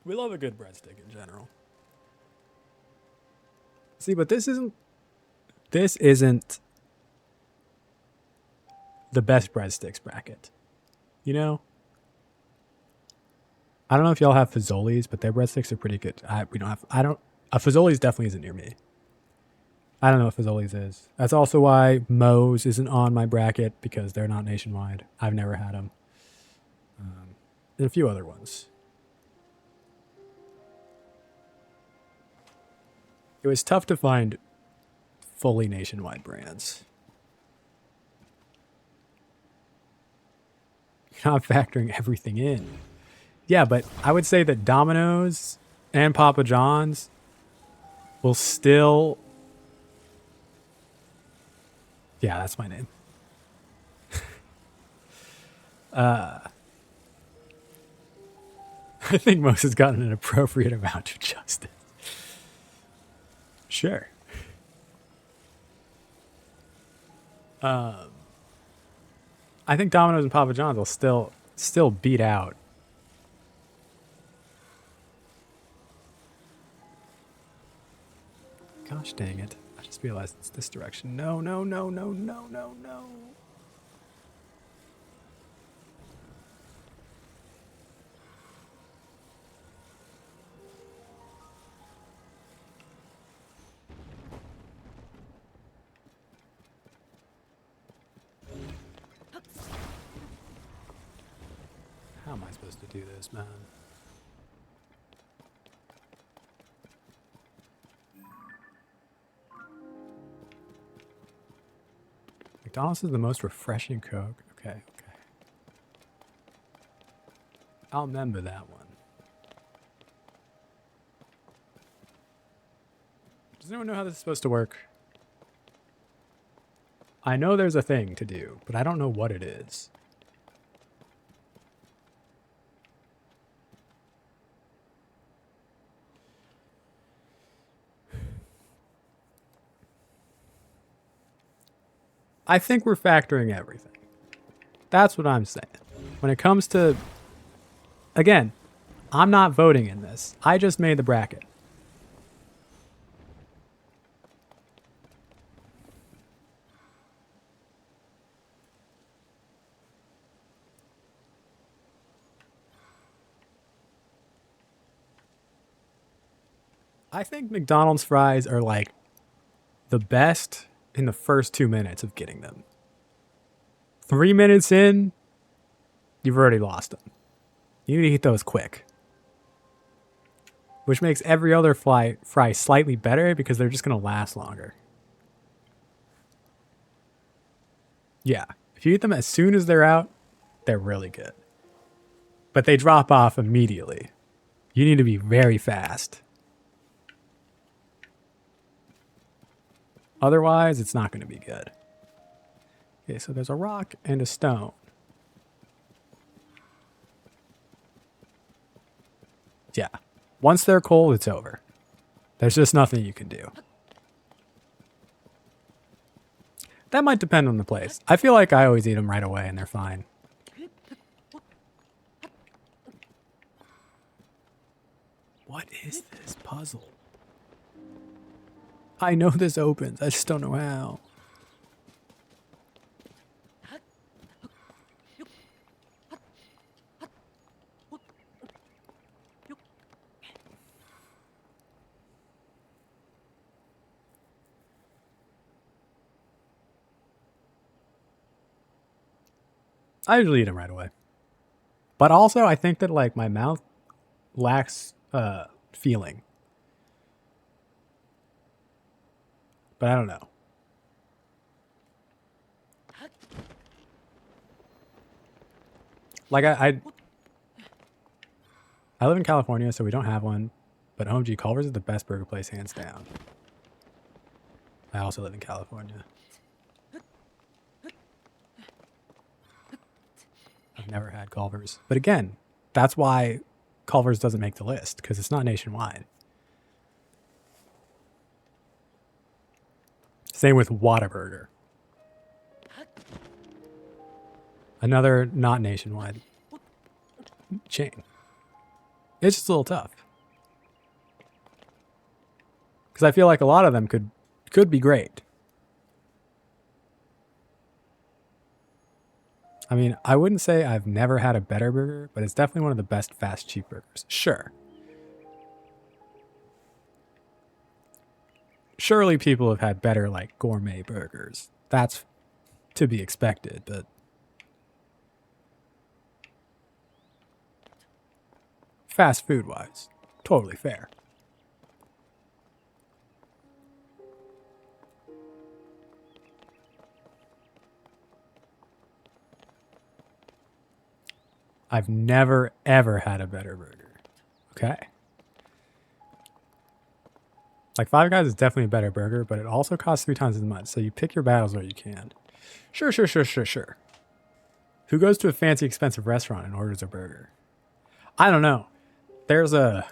We love a good breadstick in general. See, but this isn't the best breadsticks bracket. You know? I don't know if y'all have Fazoli's, but their breadsticks are pretty good. Fazoli's definitely isn't near me. I don't know what Fazoli's is. That's also why Moe's isn't on my bracket, because they're not nationwide. I've never had them. and a few other ones. It was tough to find fully nationwide brands. You're not factoring everything in. Yeah, but I would say that Domino's and Papa John's will still... Yeah, that's my name. I think most has gotten an appropriate amount of justice. Sure. I think Domino's and Papa John's will still beat out. Gosh dang it. I just realized it's this direction. No, no, no, no, no, no, no. How am I supposed to do this, man? McDonald's is the most refreshing Coke. Okay, okay. I'll remember that one. Does anyone know how this is supposed to work? I know there's a thing to do, but I don't know what it is. I think we're factoring everything. That's what I'm saying. When it comes to... Again, I'm not voting in this. I just made the bracket. I think McDonald's fries are like the best in the first 2 minutes of getting them. 3 minutes in, you've already lost them. You need to eat those quick. Which makes every other fry slightly better because they're just going to last longer. Yeah, if you eat them as soon as they're out, they're really good. But they drop off immediately. You need to be very fast. Otherwise, it's not going to be good. Okay, so there's a rock and a stone. Yeah. Once they're cold, it's over. There's just nothing you can do. That might depend on the place. I feel like I always eat them right away and they're fine. What is this puzzle? I know this opens. I just don't know how. I usually eat them right away. But also, I think that like my mouth lacks feeling. But I don't know. Like I live in California, so we don't have one. But OMG, Culver's is the best burger place, hands down. I also live in California. I've never had Culver's. But again, that's why Culver's doesn't make the list, because it's not nationwide. Same with Whataburger. Another not nationwide chain. It's just a little tough. Because I feel like a lot of them could be great. I mean, I wouldn't say I've never had a better burger, but it's definitely one of the best fast cheap burgers. Sure. Surely people have had better, like, gourmet burgers. That's to be expected, but... fast food wise. Totally fair. I've never, ever had a better burger. Okay. Like, Five Guys is definitely a better burger, but it also costs 3 times as much, so you pick your battles where you can. Sure. Who goes to a fancy, expensive restaurant and orders a burger? I don't know. There's a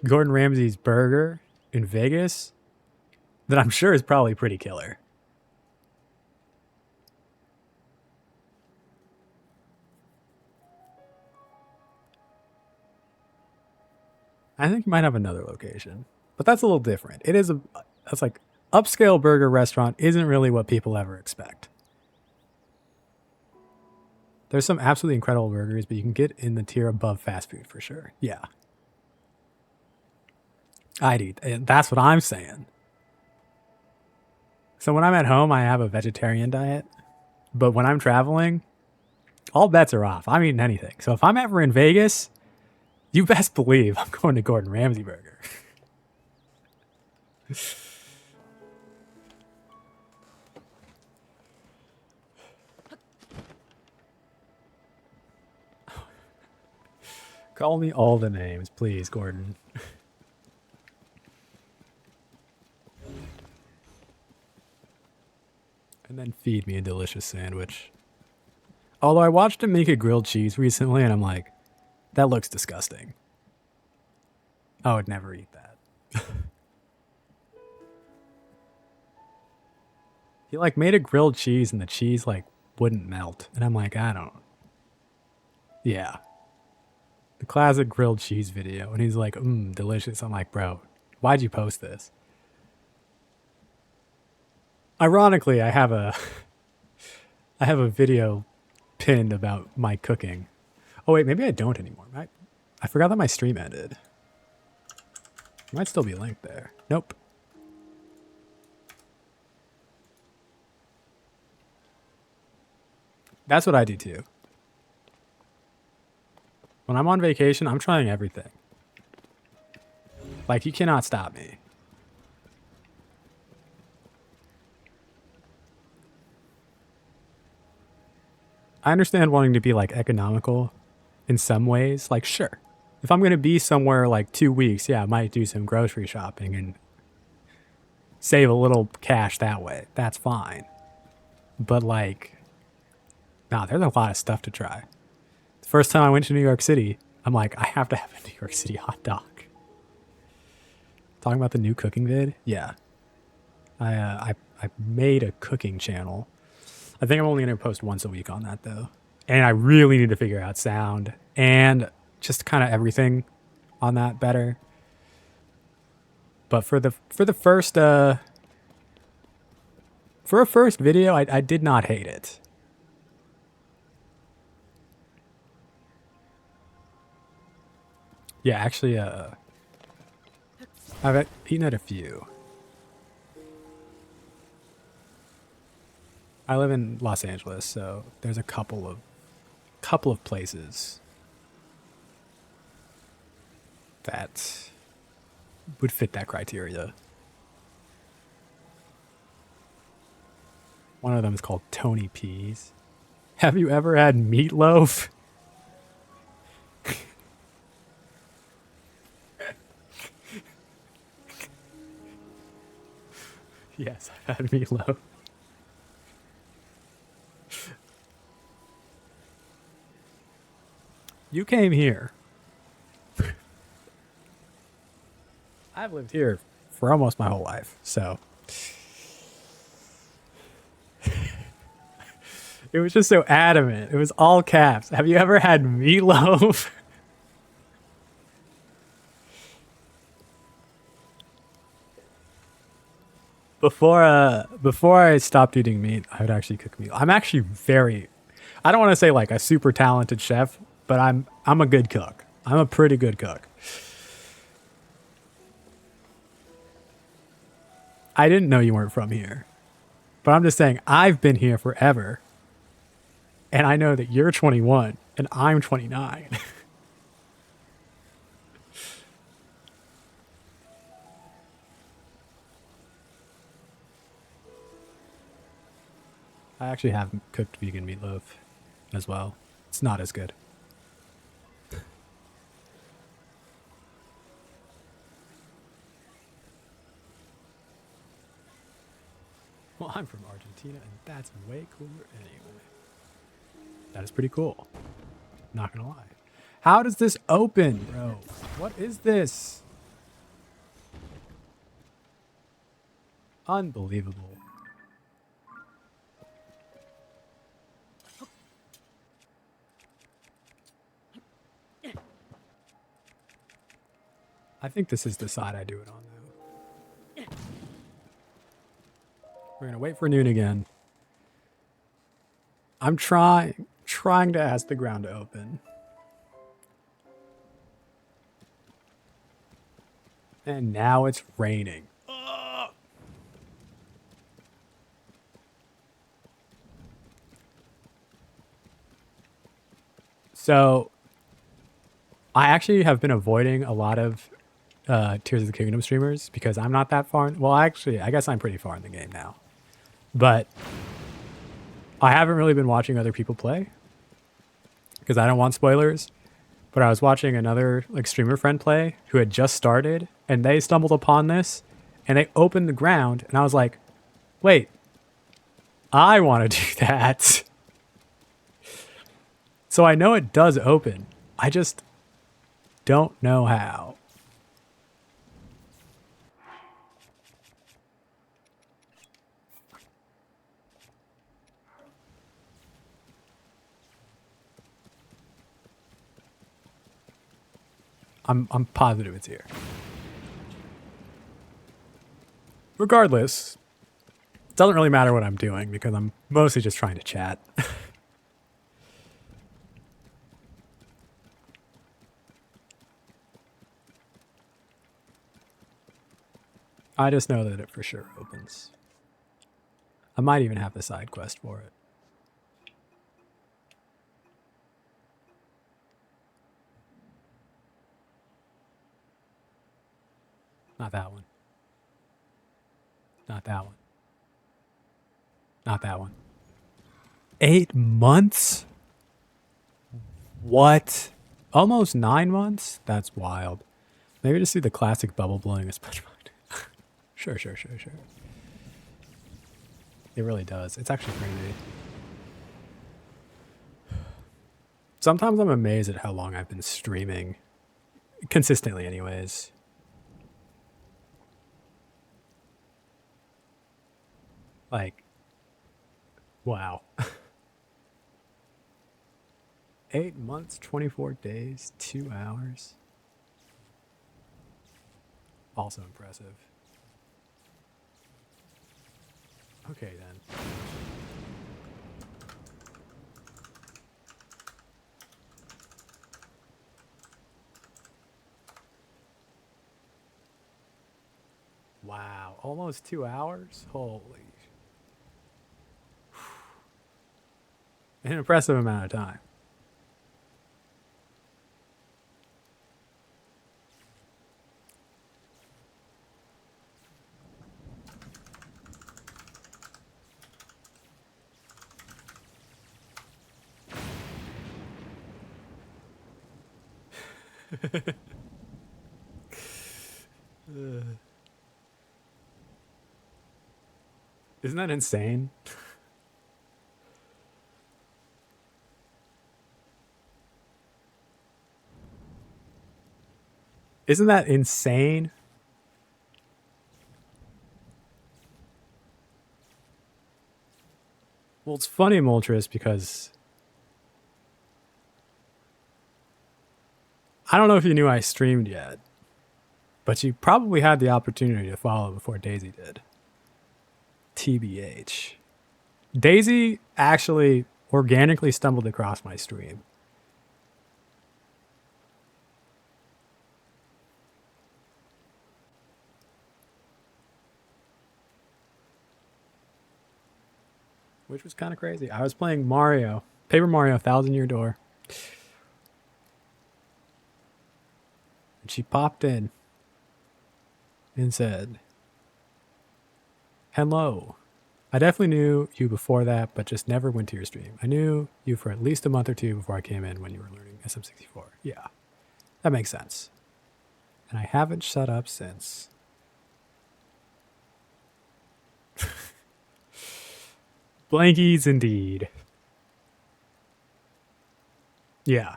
Gordon Ramsay's burger in Vegas that I'm sure is probably pretty killer. I think you might have another location, but that's a little different. That's like upscale burger restaurant isn't really what people ever expect. There's some absolutely incredible burgers, but you can get in the tier above fast food for sure. Yeah. I'd eat. That's what I'm saying. So when I'm at home, I have a vegetarian diet, but when I'm traveling, all bets are off. I'm eating anything. So if I'm ever in Vegas, you best believe I'm going to Gordon Ramsay Burger. Call me all the names, please, Gordon. And then feed me a delicious sandwich. Although I watched him make a grilled cheese recently, and I'm like, that looks disgusting. I would never eat that. He like made a grilled cheese, and the cheese like wouldn't melt. And I'm like, I don't. Yeah. The classic grilled cheese video. And he's like, delicious. I'm like, bro, why'd you post this? Ironically, I have a video pinned about my cooking. Oh wait, maybe I don't anymore. I forgot that my stream ended. It might still be linked there. Nope. That's what I do too. When I'm on vacation, I'm trying everything. Like, you cannot stop me. I understand wanting to be like economical in some ways. Like, sure, if I'm going to be somewhere like 2 weeks, yeah, I might do some grocery shopping and save a little cash that way. That's fine. But like, nah, there's a lot of stuff to try. The first time I went to New York City, I'm like, I have to have a New York City hot dog. Talking about the new cooking vid? Yeah. I made a cooking channel. I think I'm only going to post once a week on that though. And I really need to figure out sound and just kind of everything on that better. But for a first video, I did not hate it. Yeah, actually, I've eaten at a few. I live in Los Angeles, so there's a couple of places that would fit that criteria. One of them is called Tony P's. Have you ever had meatloaf? Yes, I've had meatloaf. You came here. I've lived here for almost my whole life, so it was just so adamant. It was all caps. Have you ever had meatloaf? Before I stopped eating meat, I would actually cook meat. I'm actually I don't want to say like a super talented chef, but I'm a good cook. I'm a pretty good cook. I didn't know you weren't from here. But I'm just saying I've been here forever. And I know that you're 21 and I'm 29. I actually have cooked vegan meatloaf as well. It's not as good. Well, I'm from Argentina, and that's way cooler anyway. That is pretty cool. Not gonna lie. How does this open, bro? What is this? Unbelievable. I think this is the side I do it on, though. We're gonna wait for noon again. I'm trying to ask the ground to open. And now it's raining. So I actually have been avoiding a lot of Tears of the Kingdom streamers because I'm not that far. Well, actually, I guess I'm pretty far in the game now. But I haven't really been watching other people play because I don't want spoilers. But I was watching another like streamer friend play who had just started, and they stumbled upon this, and they opened the ground, and I was like, "Wait, I want to do that." So I know it does open. I just don't know how. I'm positive it's here. Regardless, it doesn't really matter what I'm doing because I'm mostly just trying to chat. I just know that it for sure opens. I might even have the side quest for it. Not that one. Not that one. Not that one. 8 months? What? Almost 9 months? That's wild. Maybe just see the classic bubble blowing a SpongeBob. Sure. It really does. It's actually crazy. Sometimes I'm amazed at how long I've been streaming. Consistently, anyways. Like, wow. 8 months, 24 days, 2 hours. Also impressive. Okay, then. Wow, almost 2 hours? Holy. An impressive amount of time. Isn't that insane? Isn't that insane? Well, it's funny, Moltres, because I don't know if you knew I streamed yet, but you probably had the opportunity to follow before Daisy did. TBH. Daisy actually organically stumbled across my stream. Which was kind of crazy. I was playing Mario, Paper Mario, Thousand Year Door. And she popped in and said, "Hello, I definitely knew you before that, but just never went to your stream. I knew you for at least a month or two before I came in when you were learning SM64. Yeah, that makes sense. And I haven't shut up since. Blankies indeed. Yeah.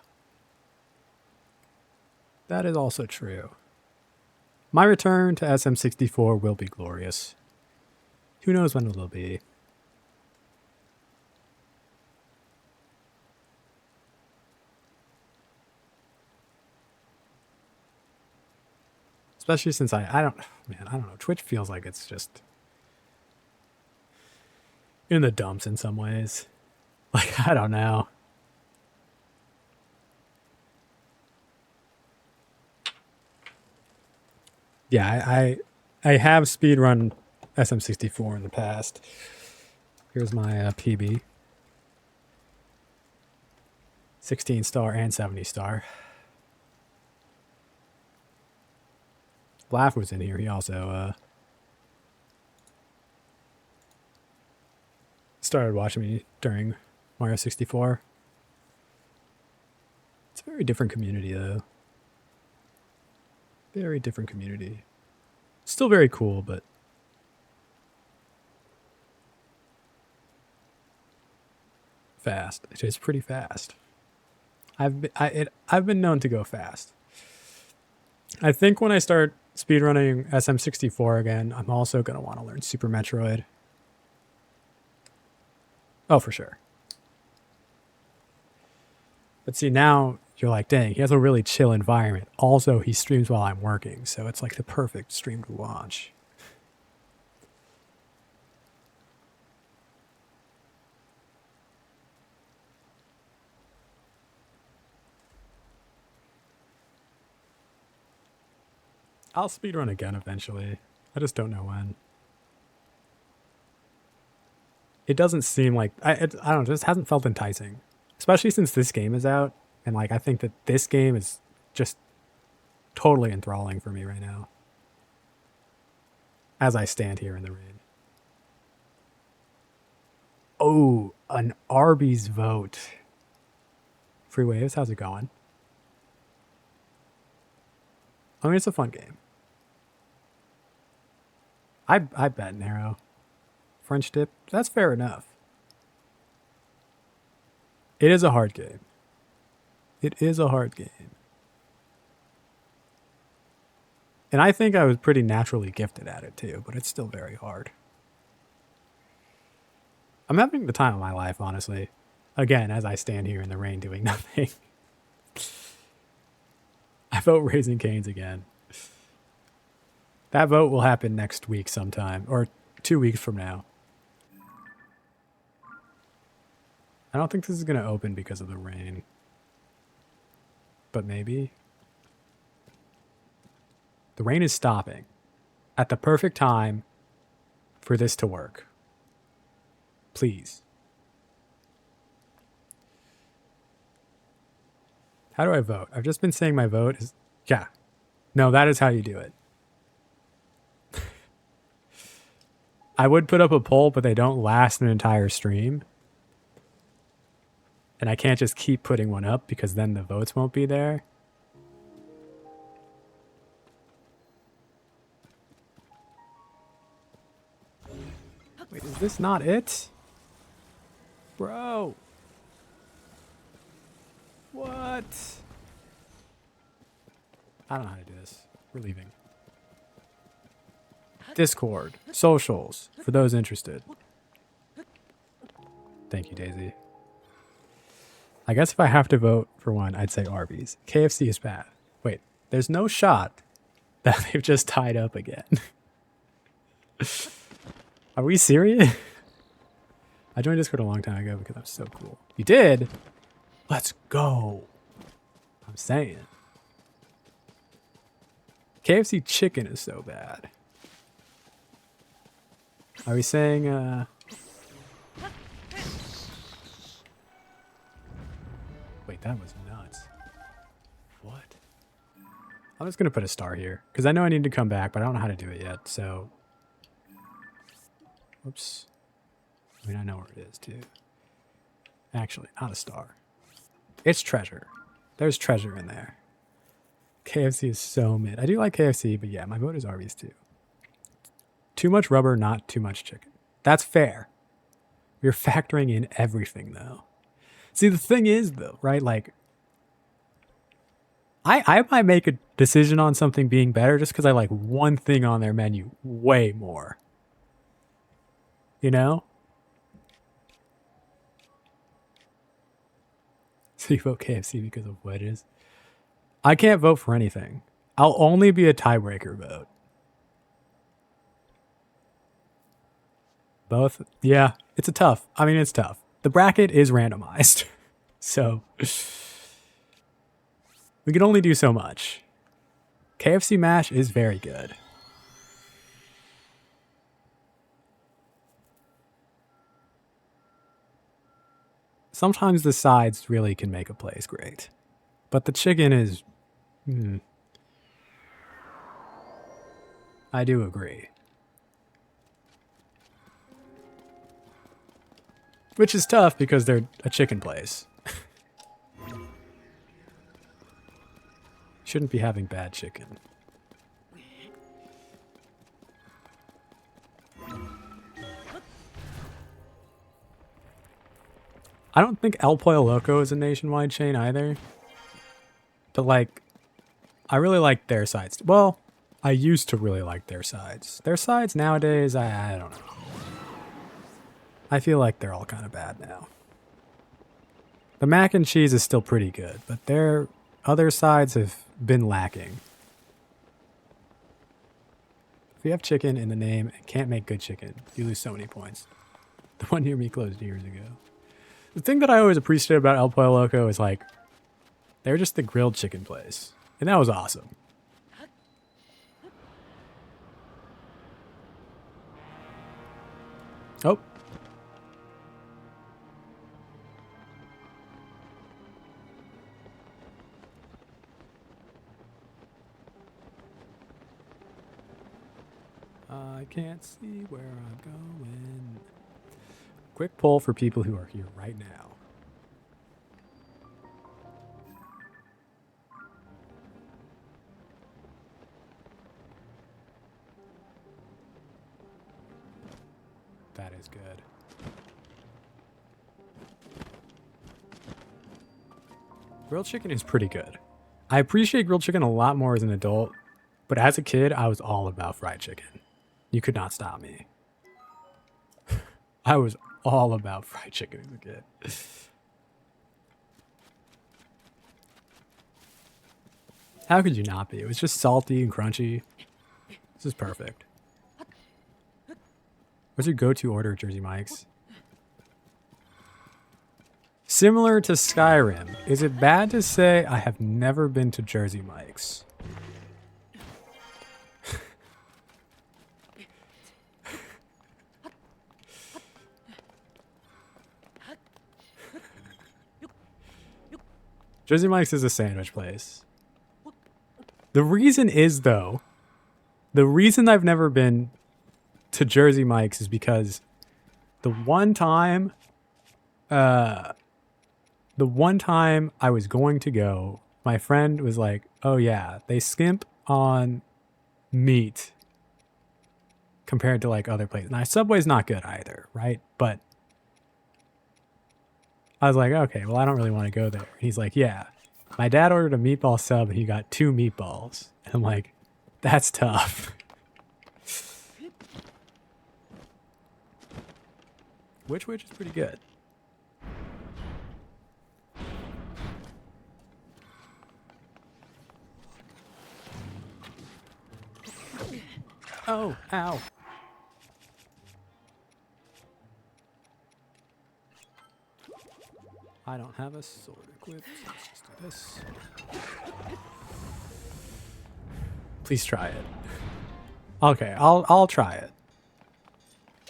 That is also true. My return to SM64 will be glorious. Who knows when it will be? Especially since I don't know. Twitch feels like it's just in the dumps in some ways. Like, I don't know. Yeah, I have speedrun SM64 in the past. Here's my PB. 16 star and 70 star. Laugh was in here. He also started watching me during Mario 64. It's a very different community, though. Very different community. Still very cool, but fast. It is pretty fast. I've been known to go fast. I think when I start speedrunning SM64 again, I'm also going to want to learn Super Metroid. Oh, for sure. But see, now you're like, dang, he has a really chill environment. Also, he streams while I'm working, so it's like the perfect stream to watch. I'll speedrun again eventually. I just don't know when. It doesn't seem like I don't know, it just hasn't felt enticing. Especially since this game is out, and like I think that this game is just totally enthralling for me right now. As I stand here in the rain. Oh, an Arby's vote. Free Waves, how's it going? I mean, it's a fun game. I bet Narrow. French dip, that's fair enough. It is a hard game. It is a hard game. And I think I was pretty naturally gifted at it too, but it's still very hard. I'm having the time of my life, honestly. Again, as I stand here in the rain doing nothing. I vote Raising Cane's again. That vote will happen next week sometime, or 2 weeks from now. I don't think this is going to open because of the rain. But maybe. The rain is stopping at the perfect time for this to work. Please. How do I vote? I've just been saying my vote is... Yeah. No, that is how you do it. I would put up a poll, but they don't last an entire stream. And I can't just keep putting one up because then the votes won't be there. Wait, is this not it? Bro. What? I don't know how to do this. We're leaving. Discord, socials, for those interested. Thank you, Daisy. I guess if I have to vote for one, I'd say Arby's. KFC is bad. Wait, there's no shot that they've just tied up again. Are we serious? I joined Discord a long time ago because I'm so cool. You did? Let's go. I'm saying. KFC chicken is so bad. Are we saying, Wait, that was nuts. What? I'm just going to put a star here, because I know I need to come back, but I don't know how to do it yet, so... Whoops. I mean, I know where it is too. Actually, not a star. It's treasure. There's treasure in there. KFC is so mid. I do like KFC, but yeah, my vote is Arby's too. Too much rubber, not too much chicken. That's fair. You're factoring in everything though. See, the thing is though, right? Like, I might make a decision on something being better just because I like one thing on their menu way more. You know? So you vote KFC because of wedges? I can't vote for anything. I'll only be a tiebreaker vote. Both? Yeah, it's tough. I mean, it's tough. The bracket is randomized. So we can only do so much. KFC mash is very good. Sometimes the sides really can make a place great. But the chicken is... I do agree. Which is tough because they're a chicken place. Shouldn't be having bad chicken. I don't think El Pollo Loco is a nationwide chain either. But like, I really like their sides. Well, I used to really like their sides. Their sides nowadays, I don't know. I feel like they're all kind of bad now. The mac and cheese is still pretty good, but their other sides have been lacking. If you have chicken in the name and can't make good chicken, you lose so many points. The one near me closed years ago. The thing that I always appreciate about El Pollo Loco is like, they're just the grilled chicken place. And that was awesome. Oh. I can't see where I'm going. Quick poll for people who are here right now. That is good. Grilled chicken is pretty good. I appreciate grilled chicken a lot more as an adult, but as a kid, I was all about fried chicken. You could not stop me. I was all about fried chicken as a kid. How could you not be? It was just salty and crunchy. This is perfect. What's your go-to order at Jersey Mike's? Similar to Skyrim, is it bad to say I have never been to Jersey Mike's? Jersey Mike's is a sandwich place. The reason is, though, the reason I've never been to Jersey Mike's is because the one time I was going to go, my friend was like, oh yeah, they skimp on meat compared to like other places. Now, Subway's not good either, right? But I was like, okay, well, I don't really want to go there. He's like, yeah, my dad ordered a meatball sub and he got 2 meatballs. And I'm like, that's tough. Which is pretty good. Oh, ow. I don't have a sword equipped. Let's just do this. Please try it. Okay, I'll try it.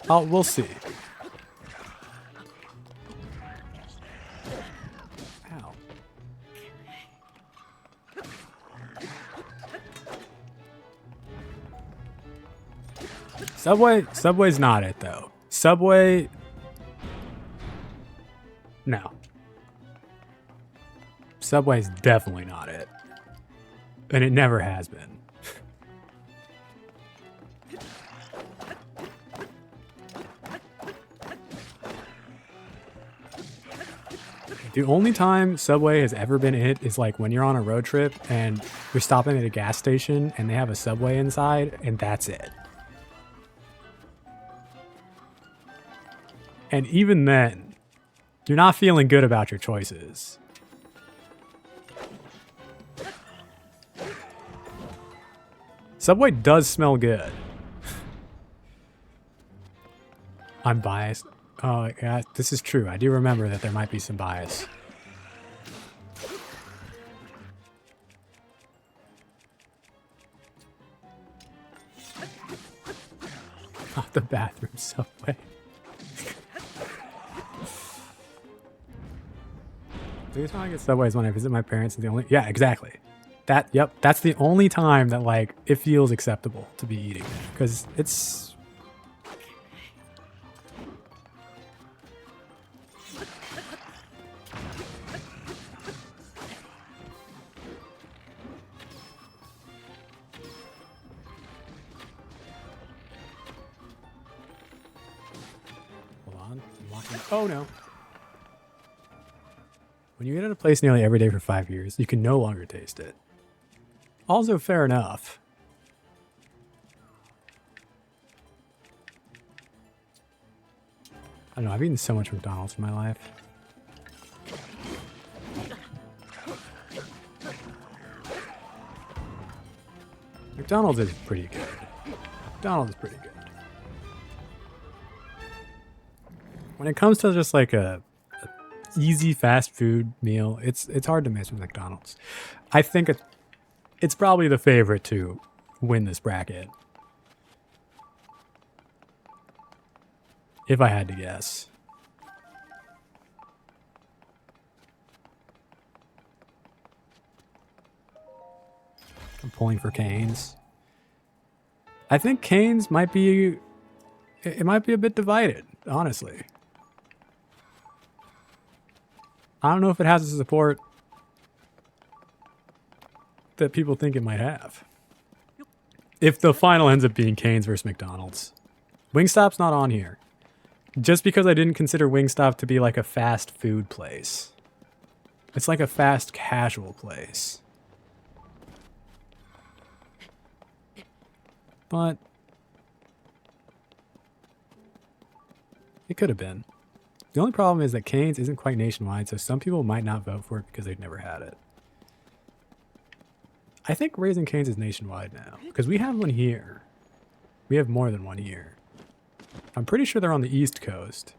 We'll see. Ow. Subway's not it though. Subway No. Subway's definitely not it. And it never has been. The only time Subway has ever been it is like when you're on a road trip and you're stopping at a gas station and they have a Subway inside, and that's it. And even then, you're not feeling good about your choices. Subway does smell good. I'm biased. Oh, yeah, this is true. I do remember that there might be some bias. Not the bathroom, Subway. The reason I get Subway is when I visit my parents. And the only, yeah, exactly. Yep, that's the only time that like it feels acceptable to be eating because it's. Hold on, I'm walking. Oh no. When you eat at a place nearly every day for 5 years, you can no longer taste it. Also, fair enough. I don't know, I've eaten so much McDonald's in my life. McDonald's is pretty good. McDonald's is pretty good. When it comes to just like a easy fast food meal, it's hard to miss with McDonald's. I think it's probably the favorite to win this bracket. If I had to guess. I'm pulling for Cane's. I think Cane's might be... It might be a bit divided, honestly. I don't know if it has the support that people think it might have. If the final ends up being Cane's versus McDonald's. Wingstop's not on here. Just because I didn't consider Wingstop to be like a fast food place. It's like a fast casual place. But it could have been. The only problem is that Cane's isn't quite nationwide, so some people might not vote for it because they've never had it. I think Raising Cane's is nationwide now, because we have one here. We have more than one here. I'm pretty sure they're on the East Coast.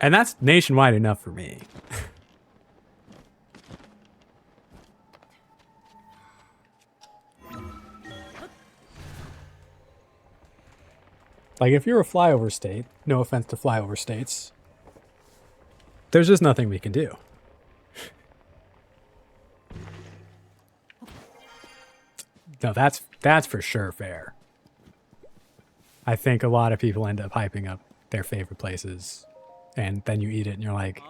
And that's nationwide enough for me. Like, if you're a flyover state, no offense to flyover states, there's just nothing we can do. No, that's for sure fair. I think a lot of people end up hyping up their favorite places, and then you eat it and you're like,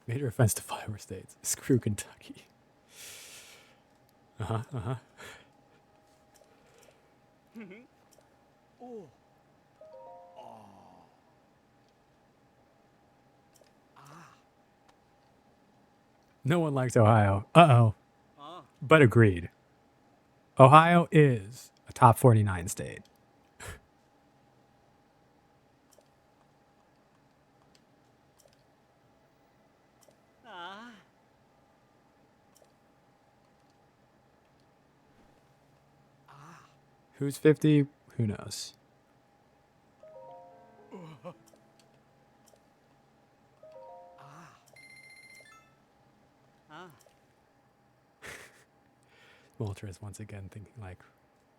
major offense to flyover states. Screw Kentucky. No one likes Ohio. Uh-oh. But agreed. Ohio is a top 49 state. Who's 50? Who knows? Walter is once again thinking like,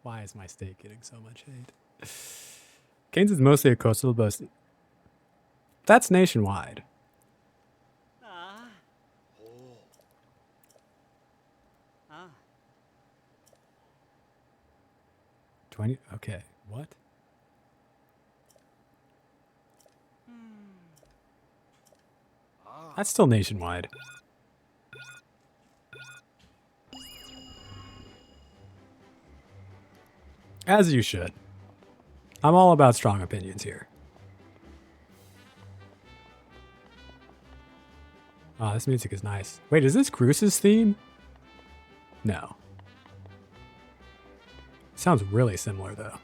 why is my state getting so much hate? Canes is mostly a coastal, but that's nationwide. Do I need... Okay. What? That's still nationwide. As you should. I'm all about strong opinions here. Oh, this music is nice. Wait, is this Cruce's theme? No. Sounds really similar, though.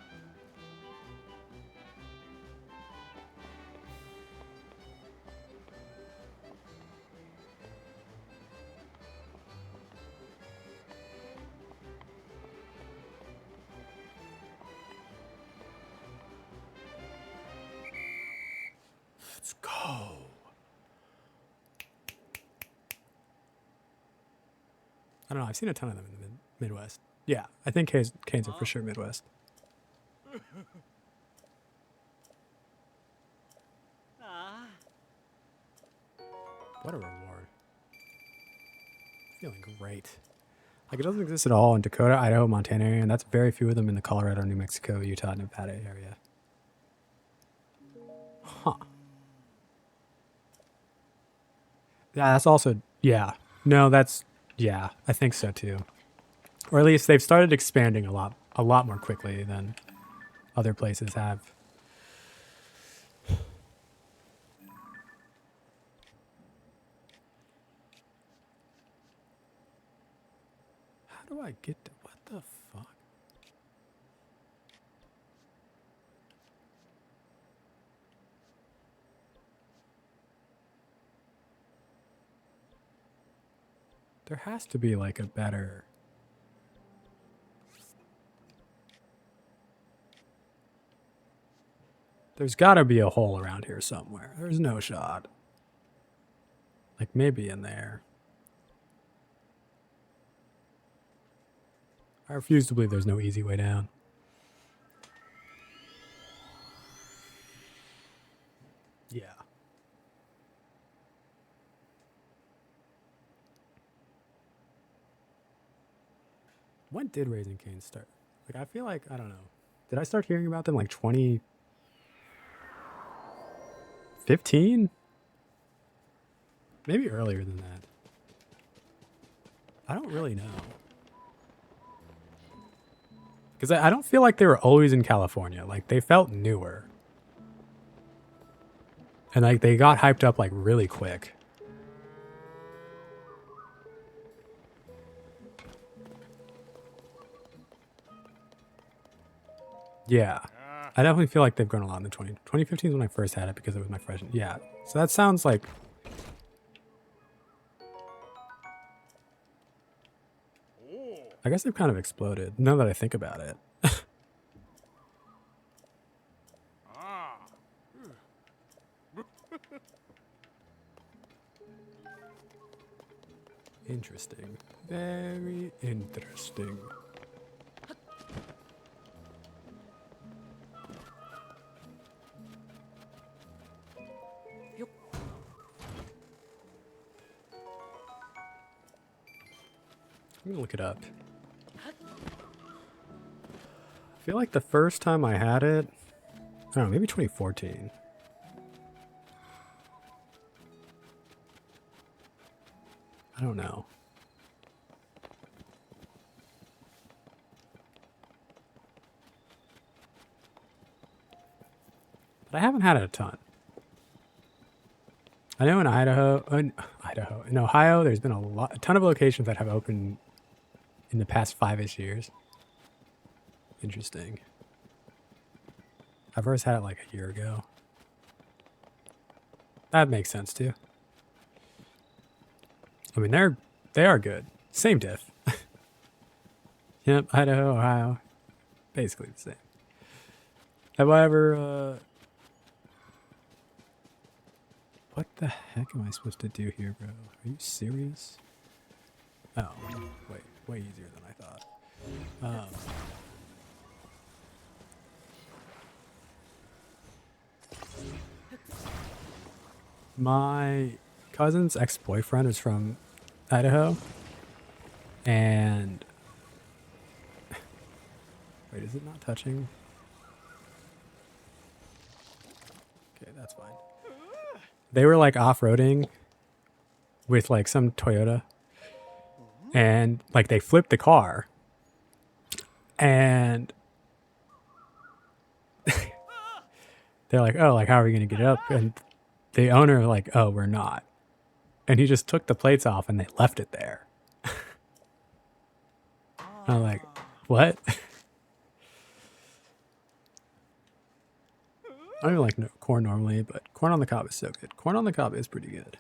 Let's go. I don't know. I've seen a ton of them in the Midwest. Yeah, I think canes are for sure Midwest. What a reward. Feeling great. Like, it doesn't exist at all in Dakota, Idaho, Montana area, and that's very few of them in the Colorado, New Mexico, Utah, Nevada area. Huh. Yeah, that's also... Yeah. No, that's... Yeah, I think so too. Or at least they've started expanding a lot more quickly than other places have. How do I get to... What the fuck? There has to be like a better... There's gotta be a hole around here somewhere. There's no shot. Like maybe in there. I refuse to believe there's no easy way down. Yeah. When did Raising Cane's start? Like, I feel like, I don't know. Did I start hearing about them like 2015? Maybe earlier than that. I don't really know. Because I don't feel like they were always in California. Like, they felt newer. And like, they got hyped up like really quick. Yeah. I definitely feel like they've grown a lot in the 2015 is when I first had it because it was my freshman. Yeah. So that sounds like... I guess they've kind of exploded, now that I think about it. Interesting. Very interesting. I'm gonna look it up. I feel like the first time I had it, I don't know, maybe 2014. I don't know. But I haven't had it a ton. I know in in Ohio, there's been a ton of locations that have opened in the past 5-ish years. Interesting. I first had it like a year ago. That makes sense too. I mean, they are good. Same diff. Yep, Idaho, Ohio, basically the same. Have I ever? What the heck am I supposed to do here, bro? Are you serious? Oh, wait, way easier than I thought. My cousin's ex-boyfriend is from Idaho, and Wait, is it not touching? Okay, that's fine. They were like off-roading with like some Toyota, and like they flipped the car, and they're like, oh, like how are we gonna get it up? And the owner like, oh, we're not. And he just took the plates off and they left it there. I'm like, what? I don't even like corn normally, but corn on the cob is so good. Corn on the cob is pretty good.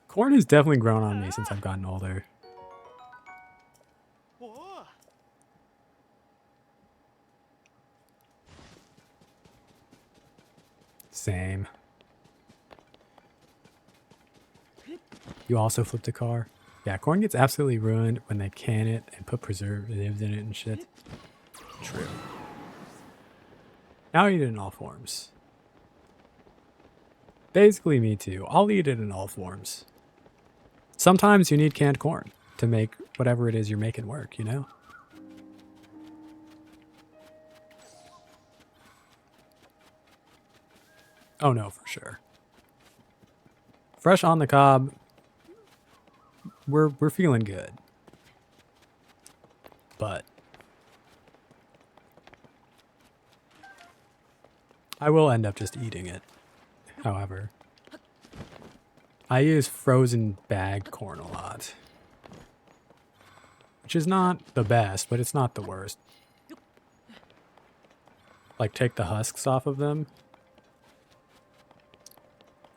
Corn has definitely grown on me since I've gotten older. Whoa. Same. You also flipped a car? Yeah, corn gets absolutely ruined when they can it and put preservatives in it and shit. True. Now I eat it in all forms. Basically me too. I'll eat it in all forms. Sometimes you need canned corn to make whatever it is you're making work, you know? Oh no, for sure. Fresh on the cob, we're feeling good. But I will end up just eating it. However, I use frozen bagged corn a lot, which is not the best, but it's not the worst. Like take the husks off of them.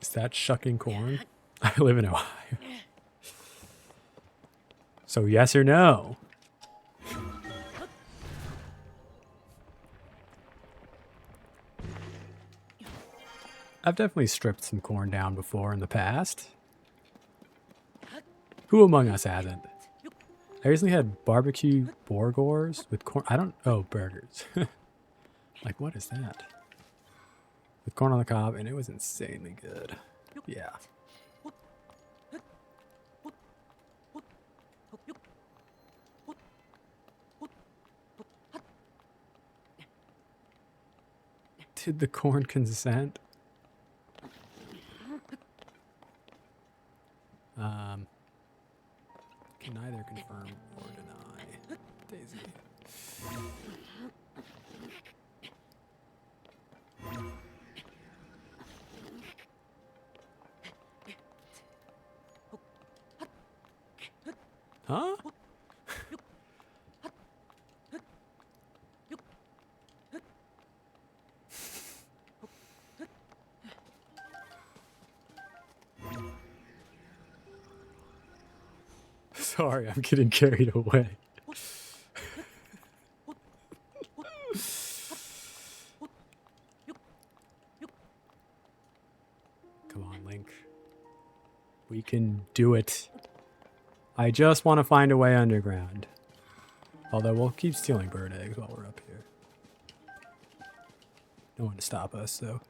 Is that shucking corn? I live in Ohio. So yes or no? I've definitely stripped some corn down before in the past. Who among us hasn't? I recently had barbecue burgers with corn. Oh, burgers. Like, what is that? With corn on the cob, and it was insanely good. Yeah. Did the corn consent? Can neither confirm or deny. Daisy. Huh? Sorry, I'm getting carried away. Come on, Link. We can do it. I just want to find a way underground. Although we'll keep stealing bird eggs while we're up here. No one to stop us, so.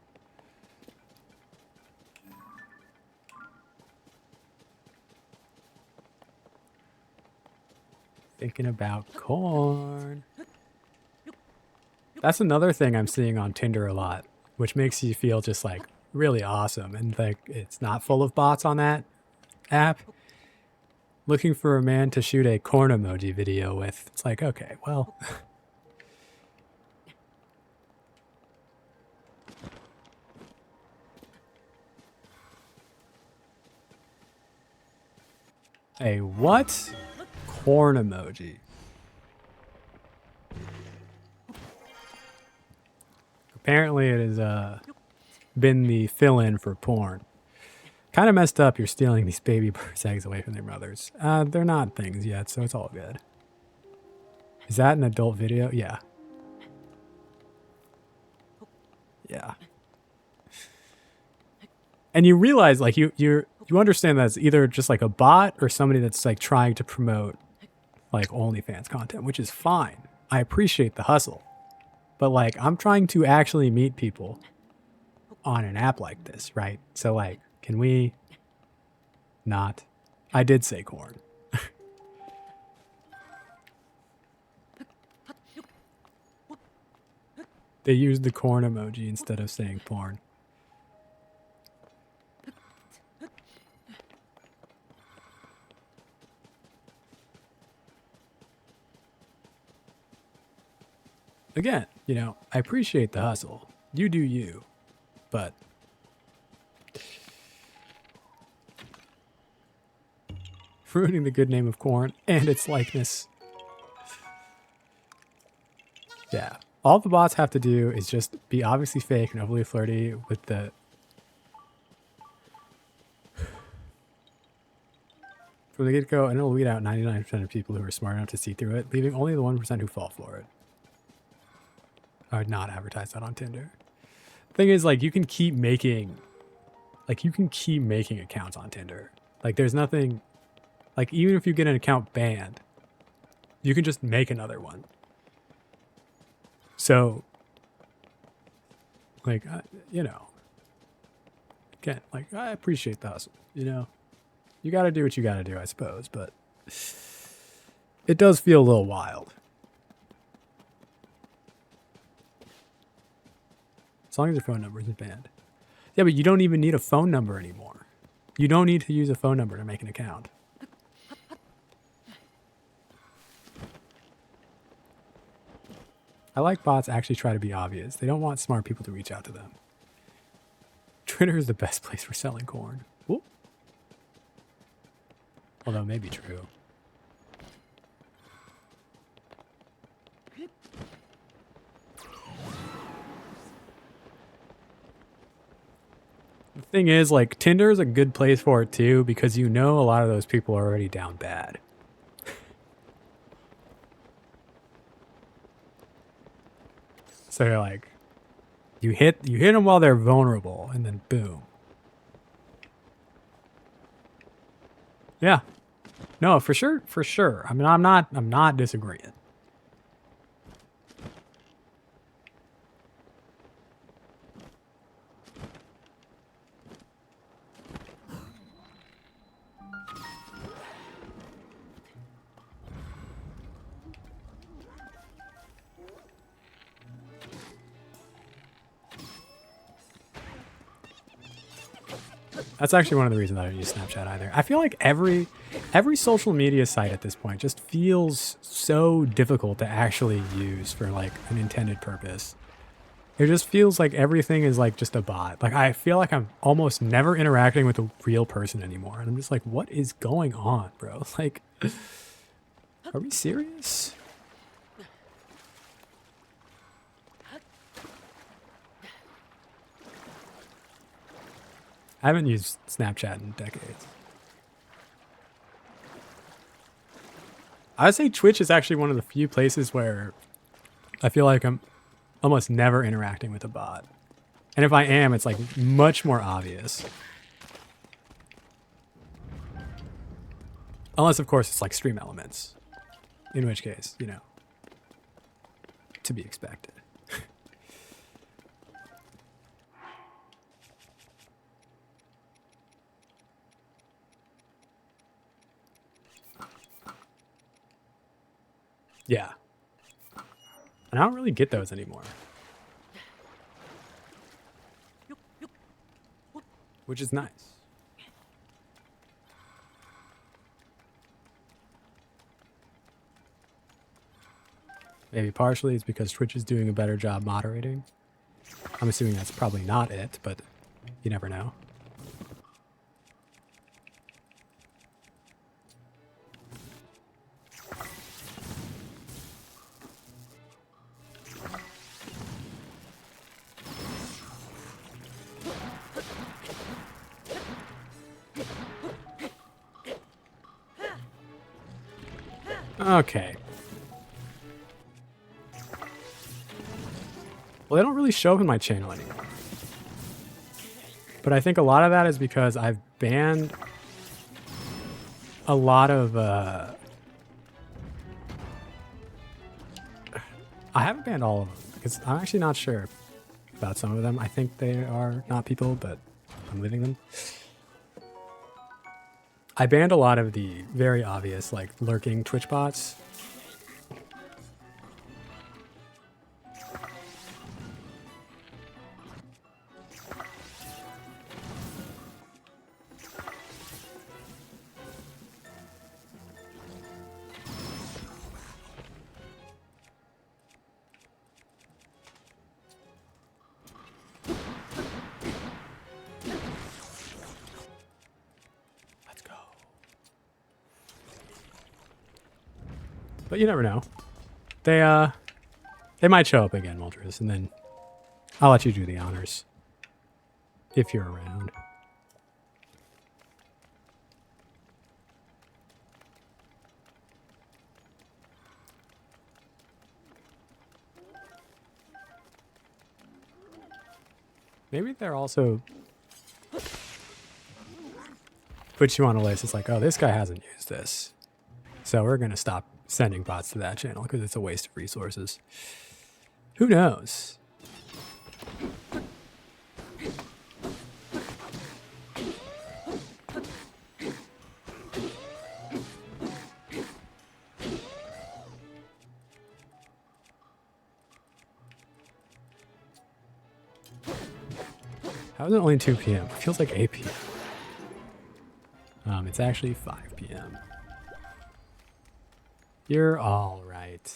Thinking about corn. That's another thing I'm seeing on Tinder a lot, which makes you feel just like really awesome. And like it's not full of bots on that app. Looking for a man to shoot a corn emoji video with. It's like, okay, well. Hey, what? Corn emoji. Apparently it has been the fill-in for porn. Kind of messed up you're stealing these baby birds' eggs away from their mothers. They're not things yet, so it's all good. Is that an adult video? Yeah. Yeah. And you realize, like, you understand that it's either just like a bot or somebody that's like trying to promote like OnlyFans content, which is fine. I appreciate the hustle. But like, I'm trying to actually meet people on an app like this, right? So like, can we not? I did say corn. They used the corn emoji instead of saying porn. Again, you know, I appreciate the hustle. You do you. But ruining the good name of corn and its likeness. Yeah. All the bots have to do is just be obviously fake and overly flirty with the... From the get-go, and it'll weed out 99% of people who are smart enough to see through it, leaving only the 1% who fall for it. I would not advertise that on Tinder. Thing is, like, you can keep making accounts on Tinder. Like, there's nothing... Like, even if you get an account banned, you can just make another one. So, like, you know, again, like, I appreciate the hustle, you know? You gotta do what you gotta do, I suppose, but it does feel a little wild. As long as your phone number isn't banned. Yeah, but you don't even need a phone number anymore. You don't need to use a phone number to make an account. I like bots actually try to be obvious. They don't want smart people to reach out to them. Twitter is the best place for selling corn. Whoop. Although maybe true. The thing is, like, Tinder is a good place for it too, because you know a lot of those people are already down bad. So you're like, you hit them while they're vulnerable, and then boom. Yeah. No, for sure, for sure. I mean, I'm not disagreeing. That's actually one of the reasons I don't use Snapchat either. I feel like every social media site at this point just feels so difficult to actually use for like an intended purpose. It just feels like everything is like just a bot. Like I feel like I'm almost never interacting with a real person anymore. And I'm just like, what is going on, bro? Like, are we serious? I haven't used Snapchat in decades. I would say Twitch is actually one of the few places where I feel like I'm almost never interacting with a bot. And if I am, it's like much more obvious. Unless, of course, it's like stream elements. In which case, you know, to be expected. Yeah. And I don't really get those anymore. Which is nice. Maybe partially it's because Twitch is doing a better job moderating. I'm assuming that's probably not it, but you never know. Okay. Well, they don't really show up in my channel anymore. But I think a lot of that is because I've banned a lot of, I haven't banned all of them, because I'm actually not sure about some of them. I think they are not people, but I'm leaving them. I banned a lot of the very obvious, like, lurking Twitch bots. Let's go. But you never know. They might show up again, Moltres, and then I'll let you do the honors. If you're around. Maybe they're also put you on a list. It's like, oh, this guy hasn't used this, so we're gonna stop sending bots to that channel because it's a waste of resources. Who knows? How is it only 2 p.m.? It feels like 8 p.m. It's actually 5 p.m. You're all right.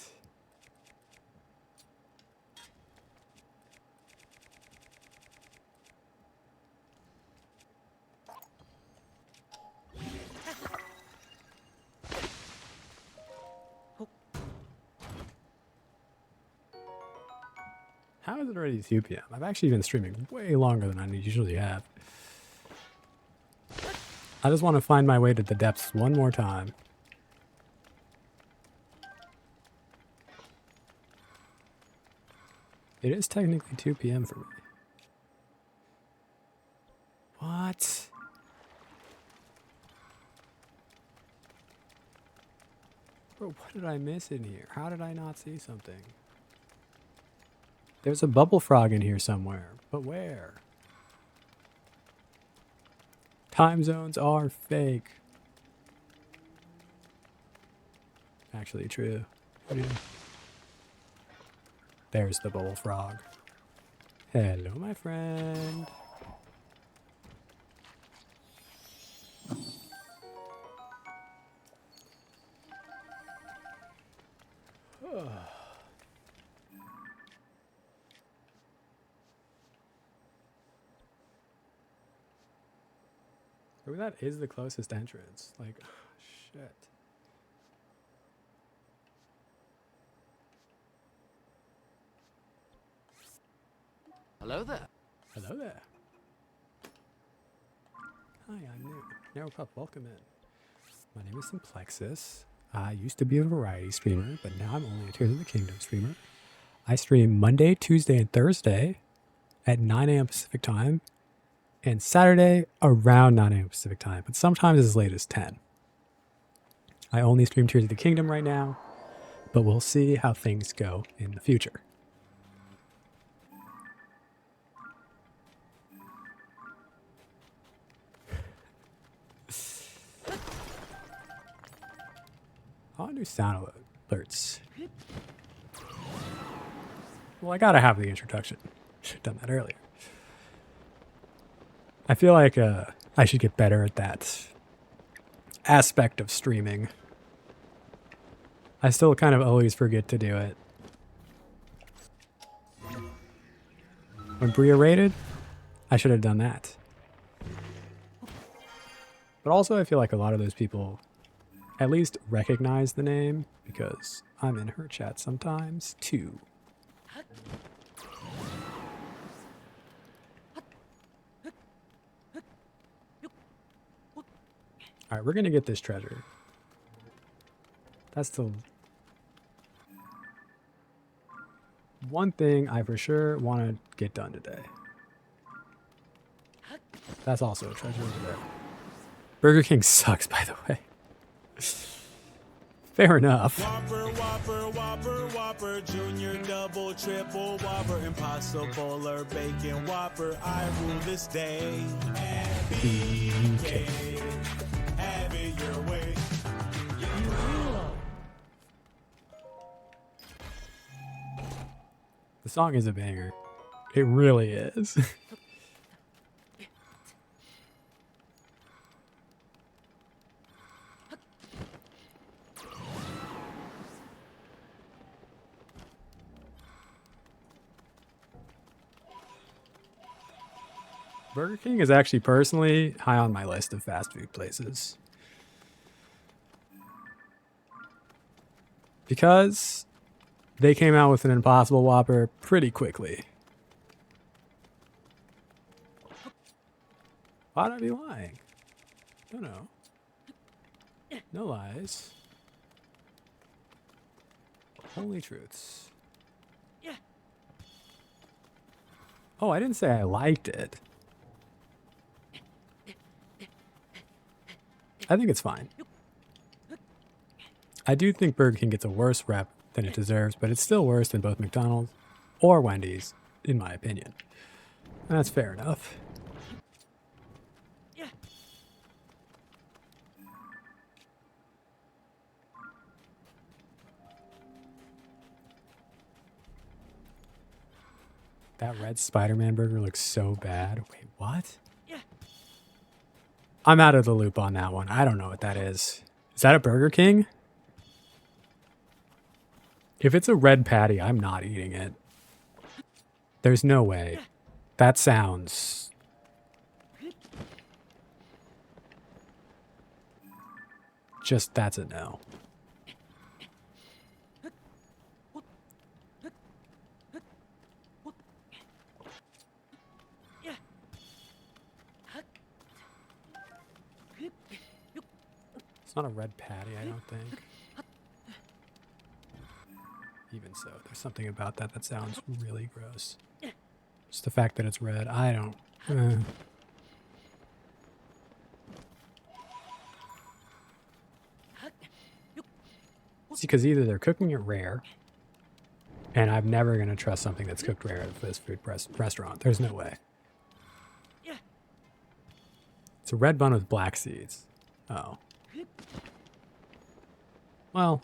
How is it already 2 p.m.? I've actually been streaming way longer than I usually have. I just want to find my way to the depths one more time. It is technically 2 p.m. for me. What? Bro, what did I miss in here? How did I not see something? There's a bubble frog in here somewhere, but where? Time zones are fake. Actually true. Yeah. There's the bubble frog. Hello, my friend. Maybe that is the closest entrance. Like, shit. Hello there. Hello there. Hi, I'm new. Narrowpup, welcome in. My name is Simplexis. I used to be a variety streamer, but now I'm only a Tears of the Kingdom streamer. I stream Monday, Tuesday, and Thursday at 9 a.m. Pacific time, and Saturday around 9 a.m. Pacific time, but sometimes as late as 10. I only stream Tears of the Kingdom right now, but we'll see how things go in the future. I want to do sound alerts. Well, I gotta have the introduction. Should have done that earlier. I feel like I should get better at that aspect of streaming. I still kind of always forget to do it. When Bria raided, I should have done that. But also I feel like a lot of those people at least recognize the name because I'm in her chat sometimes too. Alright, we're gonna get this treasure. That's the one thing I for sure want to get done today. That's also a treasure over there. Burger King sucks, by the way. Fair enough. Whopper, Whopper, Whopper, Whopper, Junior, Double, Triple, Whopper, Impossible or Bacon Whopper. I rule this day. BK. Have The song is a banger. It really is. Burger King is actually personally high on my list of fast food places. Because they came out with an Impossible Whopper pretty quickly. Why'd I be lying? No. No lies. Only truths. Oh, I didn't say I liked it. I think it's fine. I do think Burger King gets a worse rep than it deserves, but it's still worse than both McDonald's or Wendy's, in my opinion. And that's fair enough. That red Spider-Man burger looks so bad. Wait, what? I'm out of the loop on that one. I don't know what that is. Is that a Burger King? If it's a red patty, I'm not eating it. There's no way. That sounds... Just, that's a no. It's not a red patty, I don't think. Even so, there's something about that that sounds really gross. Just the fact that it's red, I don't... See, because either they're cooking it rare, and I'm never going to trust something that's cooked rare at a fast food restaurant. There's no way. It's a red bun with black seeds. Oh. Well,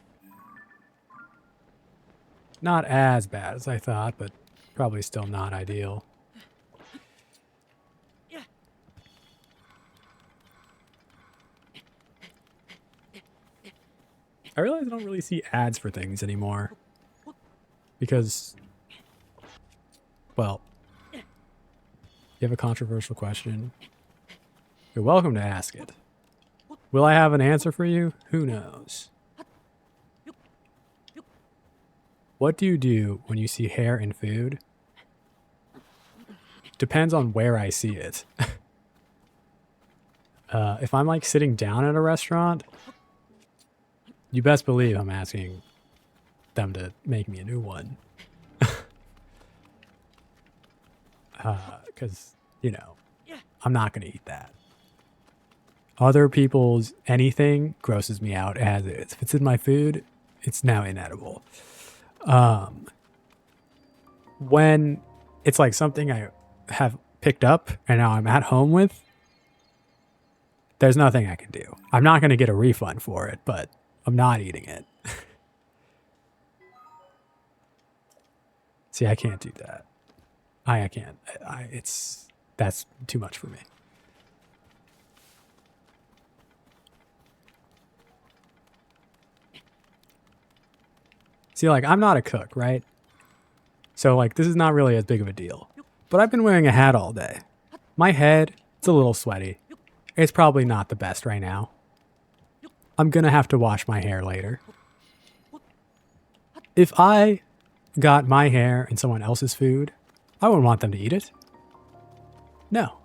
not as bad as I thought, but probably still not ideal. I realize I don't really see ads for things anymore. Because, well, you have a controversial question. You're welcome to ask it. Will I have an answer for you? Who knows? What do you do when you see hair in food? Depends on where I see it. If I'm like sitting down at a restaurant, you best believe I'm asking them to make me a new one. Because, you know, I'm not going to eat that. Other people's anything grosses me out as is. If it's in my food, it's now inedible. When it's like something I have picked up and now I'm at home with, there's nothing I can do. I'm not going to get a refund for it, but I'm not eating it. See, I can't do that. I can't. That's too much for me. See, like, I'm not a cook, right? So, like, this is not really as big of a deal. But I've been wearing a hat all day. My head, it's a little sweaty. It's probably not the best right now. I'm gonna have to wash my hair later. If I got my hair in someone else's food, I wouldn't want them to eat it. No.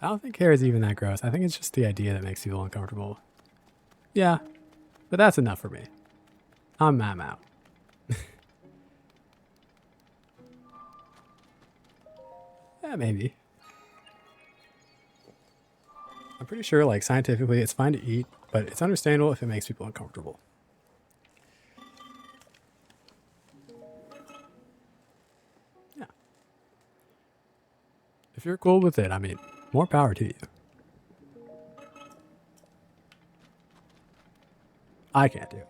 I don't think hair is even that gross. I think it's just the idea that makes people uncomfortable. Yeah, but that's enough for me. I'm out. Yeah, maybe. I'm pretty sure, like, scientifically, it's fine to eat, but it's understandable if it makes people uncomfortable. Yeah. If you're cool with it, I mean, more power to you. I can't do it.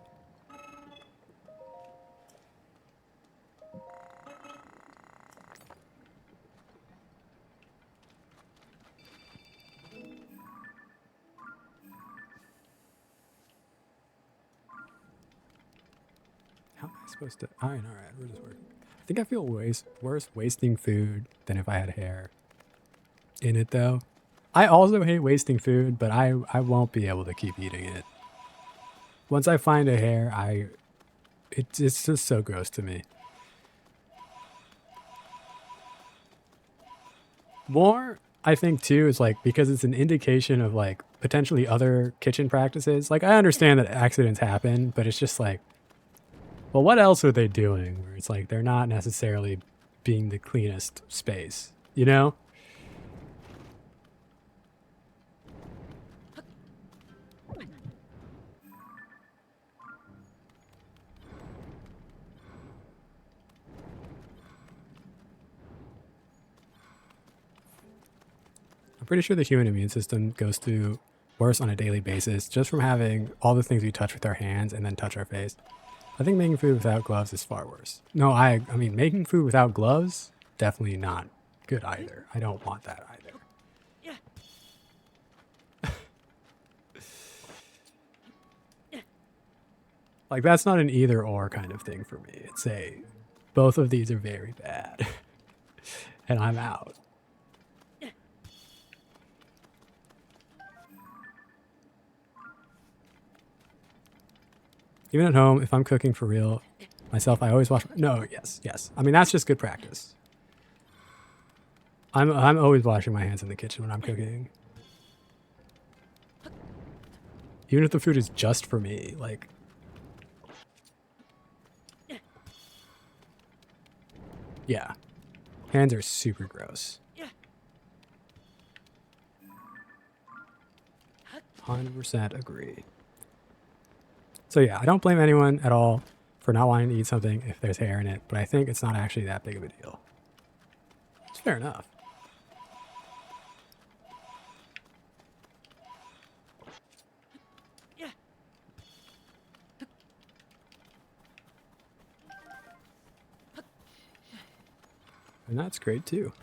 How am I supposed to? All right, we're just working. I think I feel worse wasting food than if I had hair in it, though. I also hate wasting food, but I won't be able to keep eating it. Once I find a hair, it's just so gross to me. More, I think too, is like because it's an indication of like potentially other kitchen practices. Like I understand that accidents happen, but it's just like, well, what else are they doing? Where it's like they're not necessarily being the cleanest space, you know? I'm pretty sure the human immune system goes through worse on a daily basis just from having all the things we touch with our hands and then touch our face. I think making food without gloves is far worse. No, I mean making food without gloves, definitely not good either. I don't want that either. Like that's not an either or kind of thing for me. It's a both of these are very bad. And I'm out. Even at home, if I'm cooking for real myself, I always wash. No, yes. I mean, that's just good practice. I'm always washing my hands in the kitchen when I'm cooking. Even if the food is just for me, like. Yeah. Hands are super gross. 100% agree. So yeah, I don't blame anyone at all for not wanting to eat something if there's hair in it, but I think it's not actually that big of a deal. It's fair enough. And that's great too.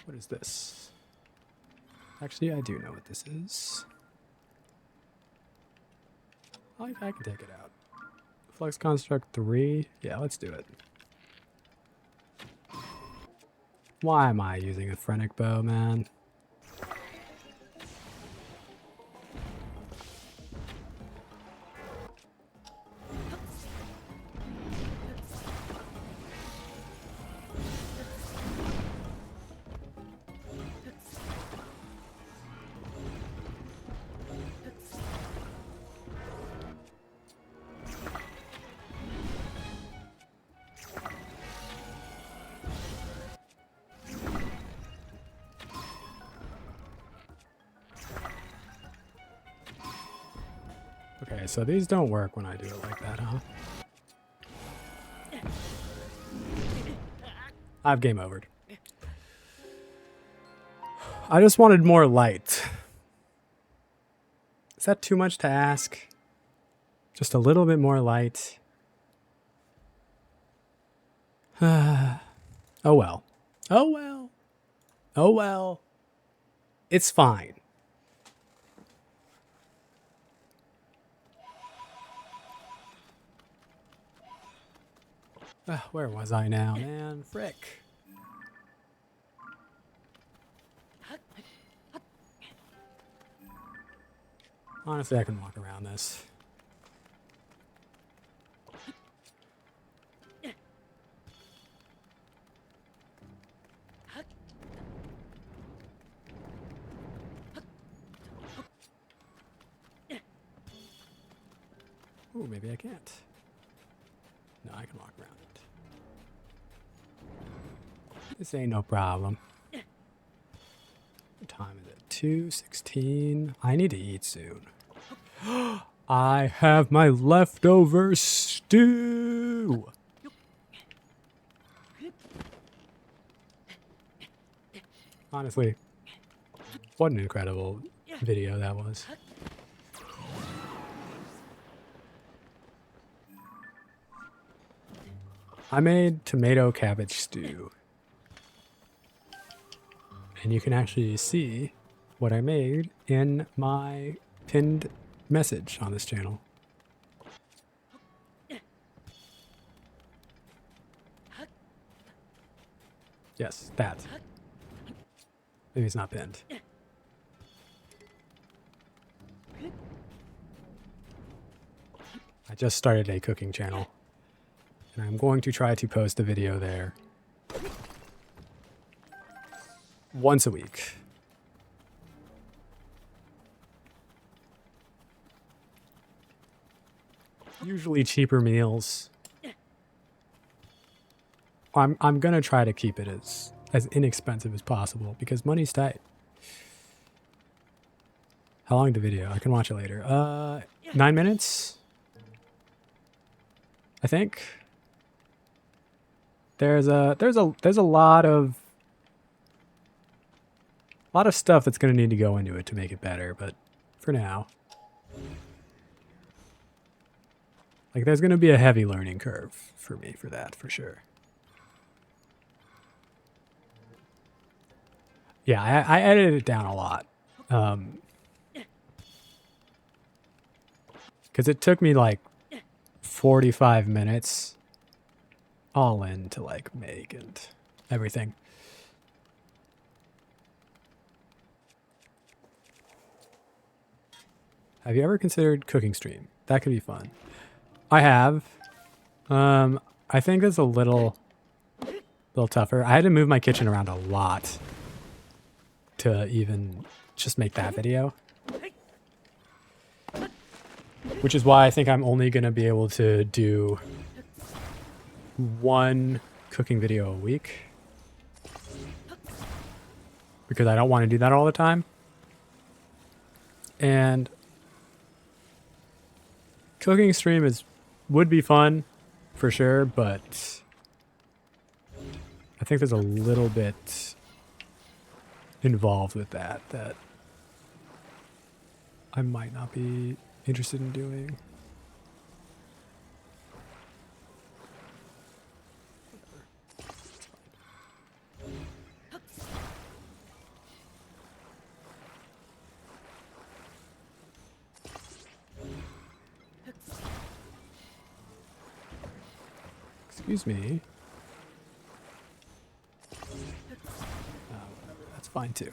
What is this? Actually, I do know what this is. I can take it out. Flux Construct 3. Yeah, let's do it. Why am I using a Phrenic bow, man? Okay, so these don't work when I do it like that, huh? I've game overed. I just wanted more light. Is that too much to ask? Just a little bit more light. Oh well. Oh well. Oh well. It's fine. Where was I now, man? Frick. Honestly, I can walk around this. Ooh, maybe I can't. No, I can walk around it. This ain't no problem. What time is it? 2:16. I need to eat soon. I have my leftover stew. Honestly, what an incredible video that was. I made tomato cabbage stew. And you can actually see what I made in my pinned message on this channel. Yes, that. Maybe it's not pinned. I just started a cooking channel. And I'm going to try to post a video there once a week. Usually cheaper meals. I'm gonna try to keep it as inexpensive as possible because money's tight. How long the video? I can watch it later. 9 minutes, I think. There's a lot of stuff that's gonna need to go into it to make it better, but for now, like there's gonna be a heavy learning curve for me for that for sure. Yeah, I edited it down a lot. Because it took me like 45 minutes all in to like make and everything. Have you ever considered cooking stream? That could be fun. I have. I think it's a little tougher. I had to move my kitchen around a lot to even just make that video. Which is why I think I'm only going to be able to do one cooking video a week. Because I don't want to do that all the time. And cooking stream would be fun for sure, but I think there's a little bit involved with that I might not be interested in doing. Excuse me. Whatever, that's fine too.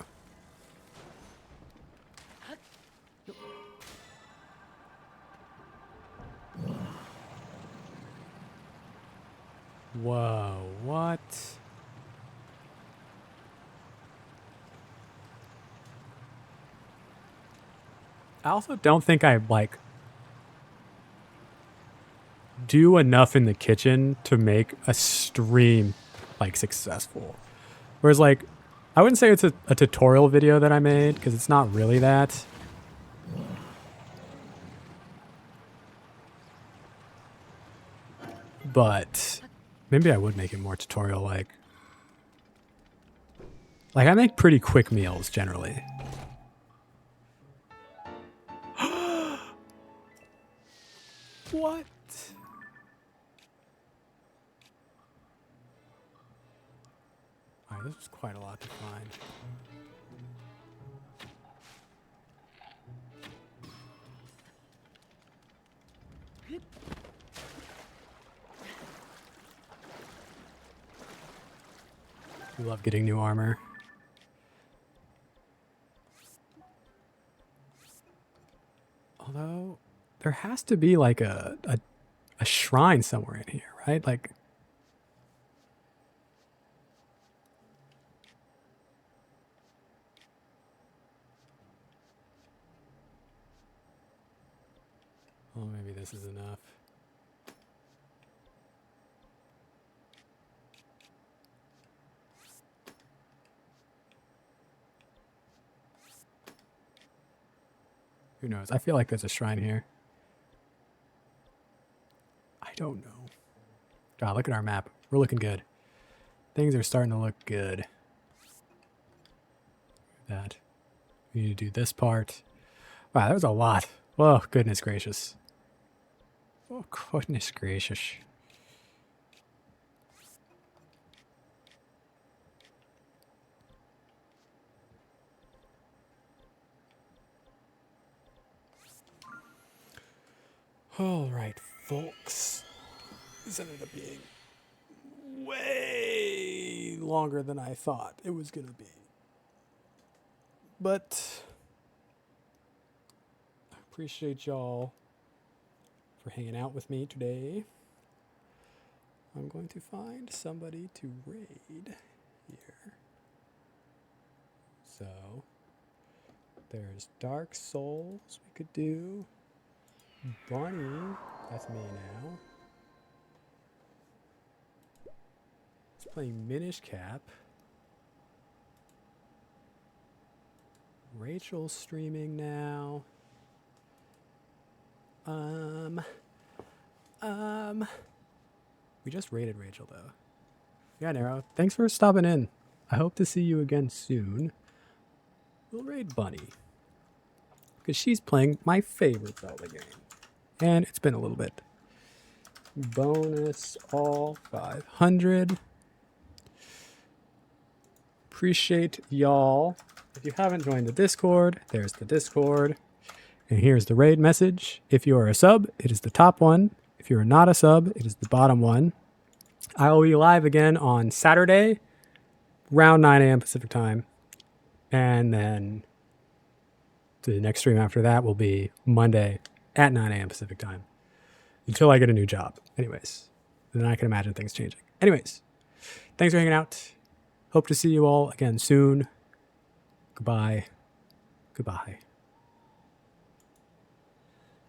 Whoa, what? I also don't think I like do enough in the kitchen to make a stream like successful. Whereas like I wouldn't say it's a tutorial video that I made because it's not really that. But maybe I would make it more tutorial like. Like I make pretty quick meals generally. What? Alright, this was quite a lot to find. We love getting new armor. Although, there has to be like a shrine somewhere in here, right? Like, oh, maybe this is enough. Who knows? I feel like there's a shrine here. I don't know. God, look at our map. We're looking good. Things are starting to look good. That. We need to do this part. Wow, that was a lot. Oh, goodness gracious. Oh, goodness gracious. All right, folks. This ended up being way longer than I thought it was going to be. But I appreciate y'all for hanging out with me today. I'm going to find somebody to raid here. So, there's Dark Souls we could do. Barney, that's me now. Let's play Minish Cap. Rachel's streaming now. We just raided Rachel though. Yeah, Nero, thanks for stopping in. I hope to see you again soon. We'll raid Bunny. Because she's playing my favorite Zelda game. And it's been a little bit. Bonus all 500. Appreciate y'all. If you haven't joined the Discord, there's the Discord. And here's the raid message. If you are a sub, it is the top one. If you're not a sub, it is the bottom one. I will be live again on Saturday, around 9 a.m. Pacific time. And then the next stream after that will be Monday at 9 a.m. Pacific time. Until I get a new job. Anyways, then I can imagine things changing. Anyways, thanks for hanging out. Hope to see you all again soon. Goodbye. Goodbye.